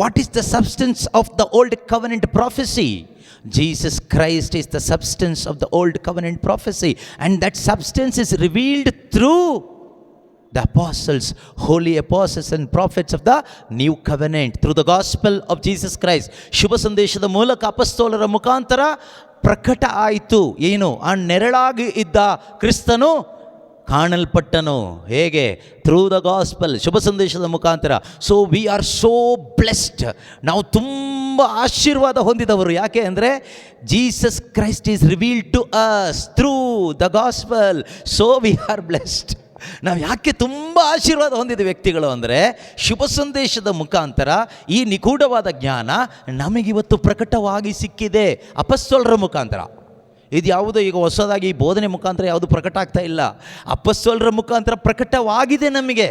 What is the substance of the old covenant prophecy? Jesus Christ is the substance of the old covenant prophecy, and that substance is revealed through the apostles, holy apostles and prophets of the new covenant, through the gospel of Jesus Christ. ಶುಭ ಸಂದೇಶದ ಮೂಲಕ ಅಪೊಸ್ತಲರ ಮುಖಾಂತರ ಪ್ರಕಟ ಆಯಿತು. ಏನು? ಆ ನೆರಳಾಗಿ ಇದ್ದ ಕ್ರಿಸ್ತನು ಕಾಣಲ್ಪಟ್ಟನು. ಹೇಗೆ? ಥ್ರೂ ದ ಗಾಸ್ಪಲ್, ಶುಭ ಸಂದೇಶದ ಮುಖಾಂತರ. So we are so blessed. ನಾವು ತುಂಬ ಆಶೀರ್ವಾದ ಹೊಂದಿದವರು. ಯಾಕೆ ಅಂದರೆ Jesus Christ is revealed to us through the gospel. So we are blessed. ನಾವು ಯಾಕೆ ತುಂಬ ಆಶೀರ್ವಾದ ಹೊಂದಿದ ವ್ಯಕ್ತಿಗಳು ಅಂದರೆ ಶುಭ ಸಂದೇಶದ ಮುಖಾಂತರ ಈ ನಿಗೂಢವಾದ ಜ್ಞಾನ ನಮಗಿವತ್ತು ಪ್ರಕಟವಾಗಿ ಸಿಕ್ಕಿದೆ ಅಪೊಸ್ತಲರ ಮುಖಾಂತರ. ಇದು ಯಾವುದೋ ಈಗ ಹೊಸದಾಗಿ ಈ ಬೋಧನೆ ಮುಖಾಂತರ ಯಾವುದು ಪ್ರಕಟ ಆಗ್ತಾ ಇಲ್ಲ. ಅಪೊಸ್ತಲರ ಮುಖಾಂತರ ಪ್ರಕಟವಾಗಿದೆ. ನಮಗೆ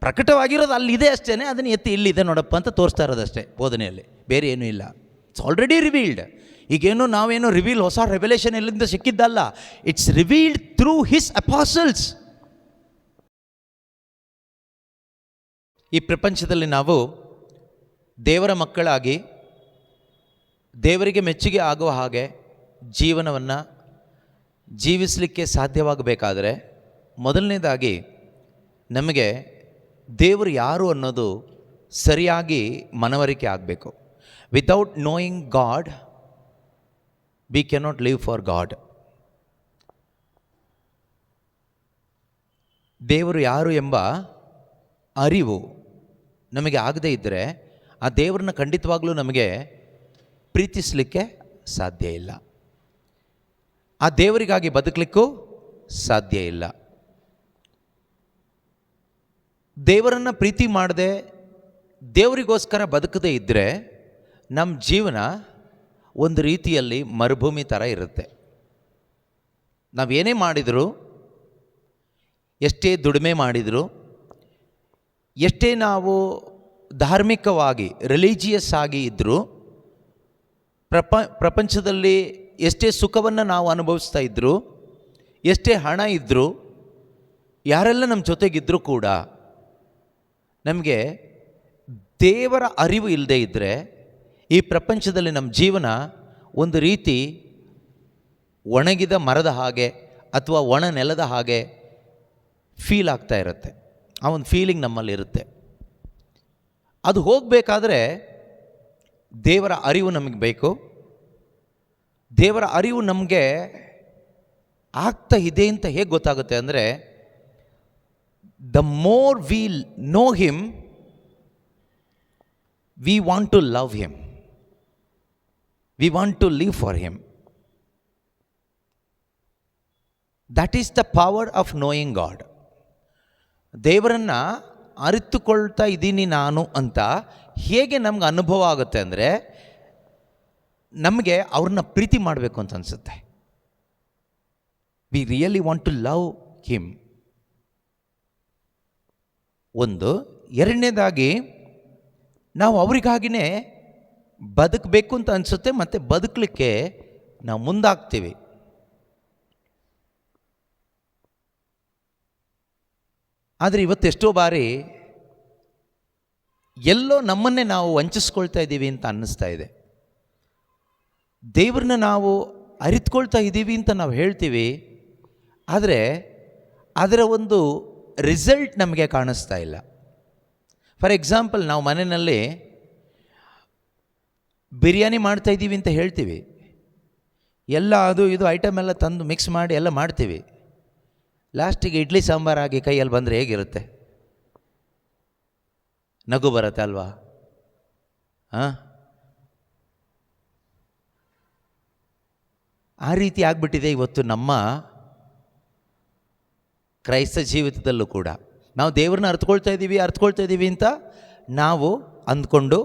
ಪ್ರಕಟವಾಗಿರೋದು ಅಲ್ಲಿದೆ ಅಷ್ಟೇ, ಅದನ್ನು ಎತ್ತಿ ಇಲ್ಲಿದೆ ನೋಡಪ್ಪ ಅಂತ ತೋರಿಸ್ತಾ ಇರೋದಷ್ಟೇ ಬೋಧನೆಯಲ್ಲಿ, ಬೇರೆ ಏನೂ ಇಲ್ಲ. It's already revealed. ಈಗೇನು ನಾವೇನು ಹೊಸ ರೆವಲ್ಯೂಷನ್ ಎಲ್ಲಿಂದ ಸಿಕ್ಕಿದ್ದಲ್ಲ. It's revealed through his apostles. ಈ ಪ್ರಪಂಚದಲ್ಲಿ ನಾವು ದೇವರ ಮಕ್ಕಳಾಗಿ ದೇವರಿಗೆ ಮೆಚ್ಚುಗೆ ಆಗುವ ಹಾಗೆ ಜೀವನವನ್ನು ಜೀವಿಸಲಿಕ್ಕೆ ಸಾಧ್ಯವಾಗಬೇಕಾದರೆ ಮೊದಲನೇದಾಗಿ ನಮಗೆ ದೇವರು ಯಾರು ಅನ್ನೋದು ಸರಿಯಾಗಿ ಮನವರಿಕೆ ಆಗಬೇಕು. Without knowing God we cannot live for God. ದೇವರು ಯಾರು ಎಂಬ ಅರಿವು ನಮಗೆ ಆಗದೇ ಇದ್ದರೆ ಆ ದೇವರನ್ನ ಖಂಡಿತವಾಗಲೂ ನಮಗೆ ಪ್ರೀತಿಸಲಿಕ್ಕೆ ಸಾಧ್ಯ ಇಲ್ಲ. ಆ ದೇವರಿಗಾಗಿ ಬದುಕಲಿಕ್ಕೂ ಸಾಧ್ಯ ಇಲ್ಲ. ದೇವರನ್ನು ಪ್ರೀತಿ ಮಾಡದೆ ದೇವರಿಗೋಸ್ಕರ ಬದುಕದೇ ಇದ್ದರೆ ನಮ್ಮ ಜೀವನ ಒಂದು ರೀತಿಯಲ್ಲಿ ಮರುಭೂಮಿ ಥರ ಇರುತ್ತೆ. ನಾವೇನೇ ಮಾಡಿದರೂ, ಎಷ್ಟೇ ದುಡಿಮೆ ಮಾಡಿದರೂ, ಎಷ್ಟೇ ನಾವು ಧಾರ್ಮಿಕವಾಗಿ ರಿಲಿಜಿಯಸ್ ಆಗಿ ಇದ್ದರೂ, ಪ್ರಪಂಚದಲ್ಲಿ ಎಷ್ಟೇ ಸುಖವನ್ನು ನಾವು ಅನುಭವಿಸ್ತಾ ಇದ್ದರೂ, ಎಷ್ಟೇ ಹಣ ಇದ್ದರೂ, ಯಾರೆಲ್ಲ ನಮ್ಮ ಜೊತೆಗಿದ್ದರೂ ಕೂಡ ನಮಗೆ ದೇವರ ಅರಿವು ಇಲ್ಲದೆ ಇದ್ದರೆ ಈ ಪ್ರಪಂಚದಲ್ಲಿ ನಮ್ಮ ಜೀವನ ಒಂದು ರೀತಿ ಒಣಗಿದ ಮರದ ಹಾಗೆ ಅಥವಾ ಒಣ ನೆಲದ ಹಾಗೆ ಫೀಲ್ ಆಗ್ತಾ ಇರುತ್ತೆ. ಆ ಒಂದು ಫೀಲಿಂಗ್ ನಮ್ಮಲ್ಲಿರುತ್ತೆ. ಅದು ಹೋಗಬೇಕಾದ್ರೆ ದೇವರ ಅರಿವು ನಮಗೆ ಬೇಕು. ದೇವರ ಅರಿವು ನಮಗೆ ಆಗ್ತಾ ಇದೆ ಅಂತ ಹೇಗೆ ಗೊತ್ತಾಗುತ್ತೆ ಅಂದರೆ, the more we know him, we want to love him, we want to live for him. That is the power of knowing God. ದೇವರನ್ನು ಅರಿತುಕೊಳ್ತಾ ಇದ್ದೀನಿ ನಾನು ಅಂತ ಹೇಗೆ ನಮ್ಗೆ ಅನುಭವ ಆಗುತ್ತೆ ಅಂದರೆ, ನಮಗೆ ಅವ್ರನ್ನ ಪ್ರೀತಿ ಮಾಡಬೇಕು ಅಂತ ಅನಿಸುತ್ತೆ. We really want to love him. ಒಂದು. ಎರಡನೇದಾಗಿ ನಾವು ಅವರಿಗಾಗಿನೇ ಬದುಕಬೇಕು ಅಂತ ಅನಿಸುತ್ತೆ, ಮತ್ತು ಬದುಕಲಿಕ್ಕೆ ನಾವು ಮುಂದಾಗ್ತೀವಿ. ಆದರೆ ಇವತ್ತೆಷ್ಟೋ ಬಾರಿ ಎಲ್ಲೋ ನಮ್ಮನ್ನೇ ನಾವು ವಂಚಿಸ್ಕೊಳ್ತಾ ಇದ್ದೀವಿ ಅಂತ ಅನ್ನಿಸ್ತಾ ಇದೆ. ದೇವ್ರನ್ನ ನಾವು ಅರಿತುಕೊಳ್ತಾ ಇದ್ದೀವಿ ಅಂತ ನಾವು ಹೇಳ್ತೀವಿ, ಆದರೆ ಅದರ ಒಂದು ರಿಸಲ್ಟ್ ನಮಗೆ ಕಾಣಿಸ್ತಾ ಇಲ್ಲ. ಫಾರ್ ಎಕ್ಸಾಂಪಲ್, ನಾವು ಮನೆಯಲ್ಲಿ ಬಿರಿಯಾನಿ ಮಾಡ್ತಾಯಿದ್ದೀವಿ ಅಂತ ಹೇಳ್ತೀವಿ, ಎಲ್ಲ ಅದು ಇದು ಐಟಮ್ ಎಲ್ಲ ತಂದು ಮಿಕ್ಸ್ ಮಾಡಿ ಎಲ್ಲ ಮಾಡ್ತೀವಿ. ಲಾಸ್ಟಿಗೆ ಇಡ್ಲಿ ಸಾಂಬಾರಾಗಿ ಕೈಯಲ್ಲಿ ಬಂದರೆ ಹೇಗಿರುತ್ತೆ? ನಗು ಬರುತ್ತೆ ಅಲ್ವಾ? ಆ ರೀತಿ ಆಗಿಬಿಟ್ಟಿದೆ ಇವತ್ತು ನಮ್ಮ ಕ್ರೈಸ್ತ ಜೀವಿತದಲ್ಲೂ ಕೂಡ. ನಾವು ದೇವ್ರನ್ನ ಅರ್ತ್ಕೊಳ್ತಾ ಇದ್ದೀವಿ ಅಂತ ನಾವು ಅಂದ್ಕೊಂಡು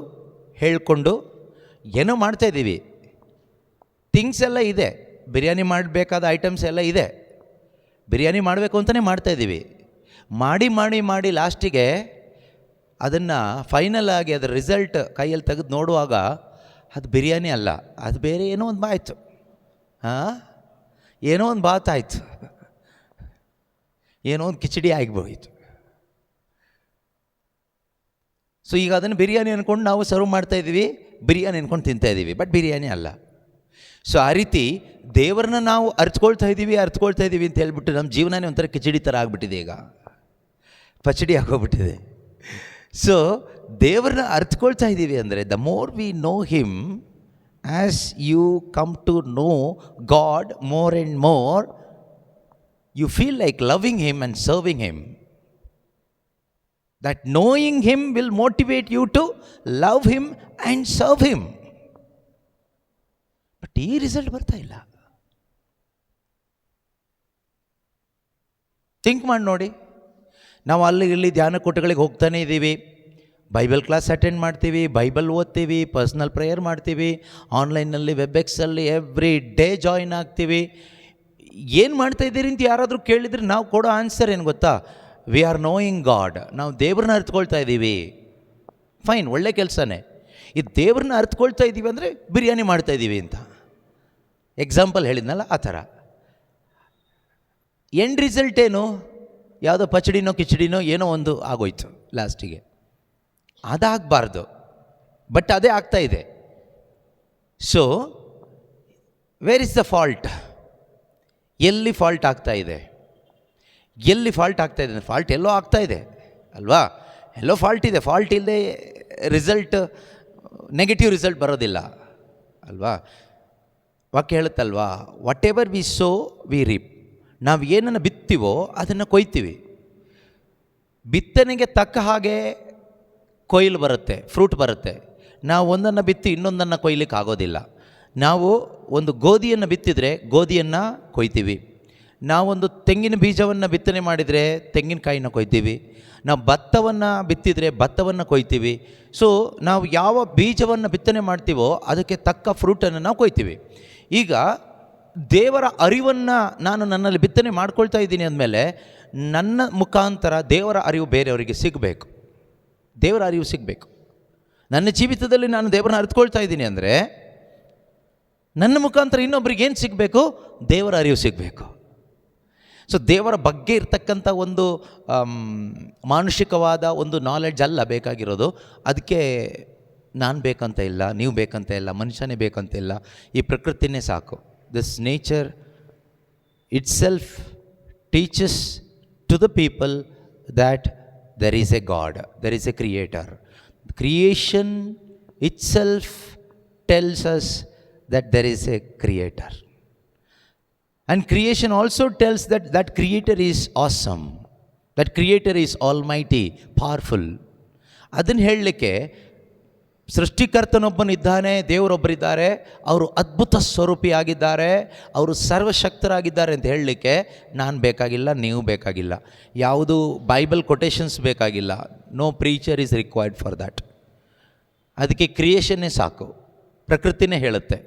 ಹೇಳ್ಕೊಂಡು ಏನೋ ಮಾಡ್ತಾಯಿದ್ದೀವಿ. ಥಿಂಗ್ಸ್ ಎಲ್ಲ ಇದೆ, ಬಿರಿಯಾನಿ ಮಾಡಬೇಕಾದ ಐಟಮ್ಸ್ ಎಲ್ಲ ಇದೆ, ಬಿರಿಯಾನಿ ಮಾಡಬೇಕು ಅಂತಲೇ ಮಾಡ್ತಾಯಿದ್ದೀವಿ. ಮಾಡಿ ಲಾಸ್ಟಿಗೆ ಅದನ್ನು ಫೈನಲ್ ಆಗಿ ಅದರ ರಿಸಲ್ಟ್ ಕೈಯಲ್ಲಿ ತೆಗೆದು ನೋಡುವಾಗ ಅದು ಬಿರಿಯಾನಿ ಅಲ್ಲ, ಅದು ಬೇರೆ ಏನೋ ಒಂದು ಆಯಿತು. ಏನೋ ಒಂದು ಬಾತ್ ಆಯಿತು, ಏನೋ ಒಂದು ಕಿಚಡಿ ಆಗಿಬೋಯಿತು. ಸೊ ಈಗ ಅದನ್ನು ಬಿರಿಯಾನಿ ಅಂದ್ಕೊಂಡು ನಾವು ಸರ್ವ್ ಮಾಡ್ತಾಯಿದ್ದೀವಿ, ಬಿರಿಯಾನಿ ಅಂದ್ಕೊಂಡು ತಿಂತಾಯಿದ್ದೀವಿ, ಬಟ್ ಬಿರಿಯಾನಿ ಅಲ್ಲ. ಸೊ ಆ ರೀತಿ ದೇವರನ್ನ ನಾವು ಅರ್ತ್ಕೊಳ್ತಾ ಇದ್ದೀವಿ ಅಂತ ಹೇಳ್ಬಿಟ್ಟು ನಮ್ಮ ಜೀವನನೇ ಒಂಥರ ಕಿಚಡಿ ಥರ ಆಗಿಬಿಟ್ಟಿದೆ, ಈಗ ಪಚಡಿ ಆಗೋಗ್ಬಿಟ್ಟಿದೆ. ಸೊ ದೇವರನ್ನ ಅರ್ತ್ಕೊಳ್ತಾ ಇದ್ದೀವಿ ಅಂದರೆ the more we know him, as you come to know God more and more, you feel like loving him and serving him. That knowing him will motivate you to love him and serve him. But ಈ result ಬರ್ತಾ ಇಲ್ಲ. Think ಮಾಡಿ ನೋಡಿ. ನಾವು ಅಲ್ಲಿ ಇಲ್ಲಿ ಧ್ಯಾನ ಕೂಟಗಳಿಗೆ ಹೋಗ್ತಾನೆ ಇದ್ದೀವಿ, ಬೈಬಲ್ ಕ್ಲಾಸ್ ಅಟೆಂಡ್ ಮಾಡ್ತೀವಿ, ಬೈಬಲ್ ಓದ್ತೀವಿ, ಪರ್ಸ್ನಲ್ ಪ್ರೇಯರ್ ಮಾಡ್ತೀವಿ, ಆನ್ಲೈನಲ್ಲಿ ವೆಬ್ಎಕ್ಸಲ್ಲಿ ಎವ್ರಿ ಡೇ ಜಾಯಿನ್ ಆಗ್ತೀವಿ. ಏನು ಮಾಡ್ತಾ ಇದ್ದೀರಿ ಅಂತ ಯಾರಾದರೂ ಕೇಳಿದರೆ ನಾವು ಕೊಡೋ ಆನ್ಸರ್ ಏನು ಗೊತ್ತಾ? V are knowing god. ನಾವು ದೇವ್ರನ್ನ ಅರ್ಥಕೊಳ್ತಾ ಇದ್ದೀವಿ. ಫೈನ್, ಒಳ್ಳೆ ಕೆಲಸನೇ. ಈ ದೇವ್ರನ್ನ ಅರ್ಥಕೊಳ್ತಾ ಇದ್ದೀವಿ ಅಂದರೆ ಬಿರಿಯಾನಿ ಮಾಡ್ತಾಯಿದ್ದೀವಿ ಅಂತ ಎಕ್ಸಾಂಪಲ್ ಹೇಳಿದ್ನಲ್ಲ, ಆ ಥರ. ಎಂಡ್ ರಿಸಲ್ಟ್ ಏನು? ಯಾವುದೋ ಪಚಡಿನೋ ಕಿಚಡಿನೋ ಏನೋ ಒಂದು ಆಗೋಯ್ತು ಲಾಸ್ಟಿಗೆ. ಅದಾಗಬಾರ್ದು, ಬಟ್ ಅದೇ ಆಗ್ತಾಯಿದೆ. So where is the fault? ಎಲ್ಲಿ ಫಾಲ್ಟ್ ಆಗ್ತಾಯಿದೆ? ಎಲ್ಲಿ ಫಾಲ್ಟ್ ಆಗ್ತಾಯಿದೆ ಅಂದರೆ ಫಾಲ್ಟ್ ಎಲ್ಲೋ ಆಗ್ತಾಯಿದೆ ಅಲ್ವಾ? ಎಲ್ಲೋ ಫಾಲ್ಟ್ ಇದೆ. ಫಾಲ್ಟ್ ಇಲ್ಲದೆ ರಿಸಲ್ಟ್, ನೆಗೆಟಿವ್ ರಿಸಲ್ಟ್ ಬರೋದಿಲ್ಲ ಅಲ್ವಾ? ವಾಕ್ಯ ಹೇಳುತ್ತಲ್ವಾ, whatever we sow we reap. ನಾವು ಏನನ್ನು ಬಿತ್ತೀವೋ ಅದನ್ನು ಕೊಯ್ತೀವಿ. ಬಿತ್ತನೆಗೆ ತಕ್ಕ ಹಾಗೆ ಕೊಯ್ಲು ಬರುತ್ತೆ, ಫ್ರೂಟ್ ಬರುತ್ತೆ. ನಾವು ಒಂದನ್ನು ಬಿತ್ತಿ ಇನ್ನೊಂದನ್ನು ಕೊಯ್ಲಿಕ್ಕೆ ಆಗೋದಿಲ್ಲ. ನಾವು ಒಂದು ಗೋಧಿಯನ್ನು ಬಿತ್ತಿದರೆ ಗೋಧಿಯನ್ನು ಕೊಯ್ತೀವಿ. ನಾವೊಂದು ತೆಂಗಿನ ಬೀಜವನ್ನು ಬಿತ್ತನೆ ಮಾಡಿದರೆ ತೆಂಗಿನಕಾಯಿನ ಕೊಯ್ತೀವಿ. ನಾವು ಭತ್ತವನ್ನು ಬಿತ್ತಿದರೆ ಭತ್ತವನ್ನು ಕೊಯ್ತೀವಿ. ಸೊ ನಾವು ಯಾವ ಬೀಜವನ್ನು ಬಿತ್ತನೆ ಮಾಡ್ತೀವೋ ಅದಕ್ಕೆ ತಕ್ಕ ಫ್ರೂಟನ್ನು ನಾವು ಕೊಯ್ತೀವಿ. ಈಗ ದೇವರ ಅರಿವನ್ನು ನಾನು ನನ್ನಲ್ಲಿ ಬಿತ್ತನೆ ಮಾಡ್ಕೊಳ್ತಾ ಇದ್ದೀನಿ ಅಂದಮೇಲೆ ನನ್ನ ಮುಖಾಂತರ ದೇವರ ಅರಿವು ಬೇರೆಯವರಿಗೆ ಸಿಗಬೇಕು. ದೇವರ ಅರಿವು ಸಿಗಬೇಕು. ನನ್ನ ಜೀವಿತದಲ್ಲಿ ನಾನು ದೇವರನ್ನ ಅರಿತುಕೊಳ್ತಾ ಇದ್ದೀನಿ ಅಂದರೆ ನನ್ನ ಮುಖಾಂತರ ಇನ್ನೊಬ್ರಿಗೆ ಏನು ಸಿಗಬೇಕು? ದೇವರ ಅರಿವು ಸಿಗಬೇಕು. ಸೊ ದೇವರ ಬಗ್ಗೆ ಇರ್ತಕ್ಕಂಥ ಒಂದು ಮಾನುಷಿಕವಾದ ಒಂದು ನಾಲೆಡ್ಜ್ ಅಲ್ಲ ಬೇಕಾಗಿರೋದು. ಅದಕ್ಕೆ ನಾನು ಬೇಕಂತ ಇಲ್ಲ, ನೀವು ಬೇಕಂತ ಇಲ್ಲ, ಮನುಷ್ಯನೇ ಬೇಕಂತ ಇಲ್ಲ, ಈ ಪ್ರಕೃತಿನೇ ಸಾಕು. This nature itself teaches to the people that there is a God, there is a creator. Creation itself tells us that there is a creator, and creation also tells that that creator is awesome, that creator is almighty, powerful. ಅದನ್ನು ಹೇಳಲಿಕ್ಕೆ ಸೃಷ್ಟಿಕರ್ತನೊಬ್ಬನಿದ್ದಾನೆ, ದೇವರೊಬ್ಬರಿದ್ದಾರೆ, ಅವರು ಅದ್ಭುತ ಸ್ವರೂಪಿಯಾಗಿದ್ದಾರೆ, ಅವರು ಸರ್ವಶಕ್ತರಾಗಿದ್ದಾರೆ ಅಂತ ಹೇಳಲಿಕ್ಕೆ ನಾನು ಬೇಕಾಗಿಲ್ಲ, ನೀವು ಬೇಕಾಗಿಲ್ಲ, ಯಾವುದು ಬೈಬಲ್ ಕೊಟೇಶನ್ಸ್ ಬೇಕಾಗಿಲ್ಲ. No preacher is required for that. ಅದಕ್ಕೆ ಕ್ರಿಯೇಷನ್ನೇ ಸಾಕು, ಪ್ರಕೃತಿನೇ ಹೇಳುತ್ತೆ.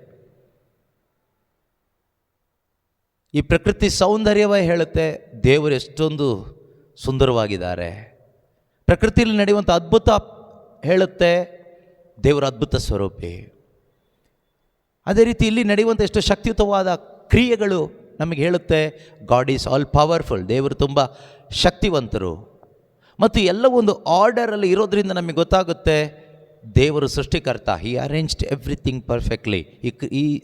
ಈ ಪ್ರಕೃತಿ ಸೌಂದರ್ಯವೇ ಹೇಳುತ್ತೆ ದೇವರು ಎಷ್ಟೊಂದು ಸುಂದರವಾಗಿದ್ದಾರೆ. ಪ್ರಕೃತಿಯಲ್ಲಿ ನಡೆಯುವಂಥ ಅದ್ಭುತ ಹೇಳುತ್ತೆ ದೇವರ ಅದ್ಭುತ ಸ್ವರೂಪಿ. ಅದೇ ರೀತಿ ಇಲ್ಲಿ ನಡೆಯುವಂಥ ಎಷ್ಟು ಶಕ್ತಿಯುತವಾದ ಕ್ರಿಯೆಗಳು ನಮಗೆ ಹೇಳುತ್ತೆ ಗಾಡ್ ಈಸ್ ಆಲ್ ಪವರ್ಫುಲ್, ದೇವರು ತುಂಬ ಶಕ್ತಿವಂತರು. ಮತ್ತು ಎಲ್ಲ ಒಂದು ಆರ್ಡರಲ್ಲಿ ಇರೋದ್ರಿಂದ ನಮಗೆ ಗೊತ್ತಾಗುತ್ತೆ ದೇವರು ಸೃಷ್ಟಿಕರ್ತ. He arranged everything perfectly.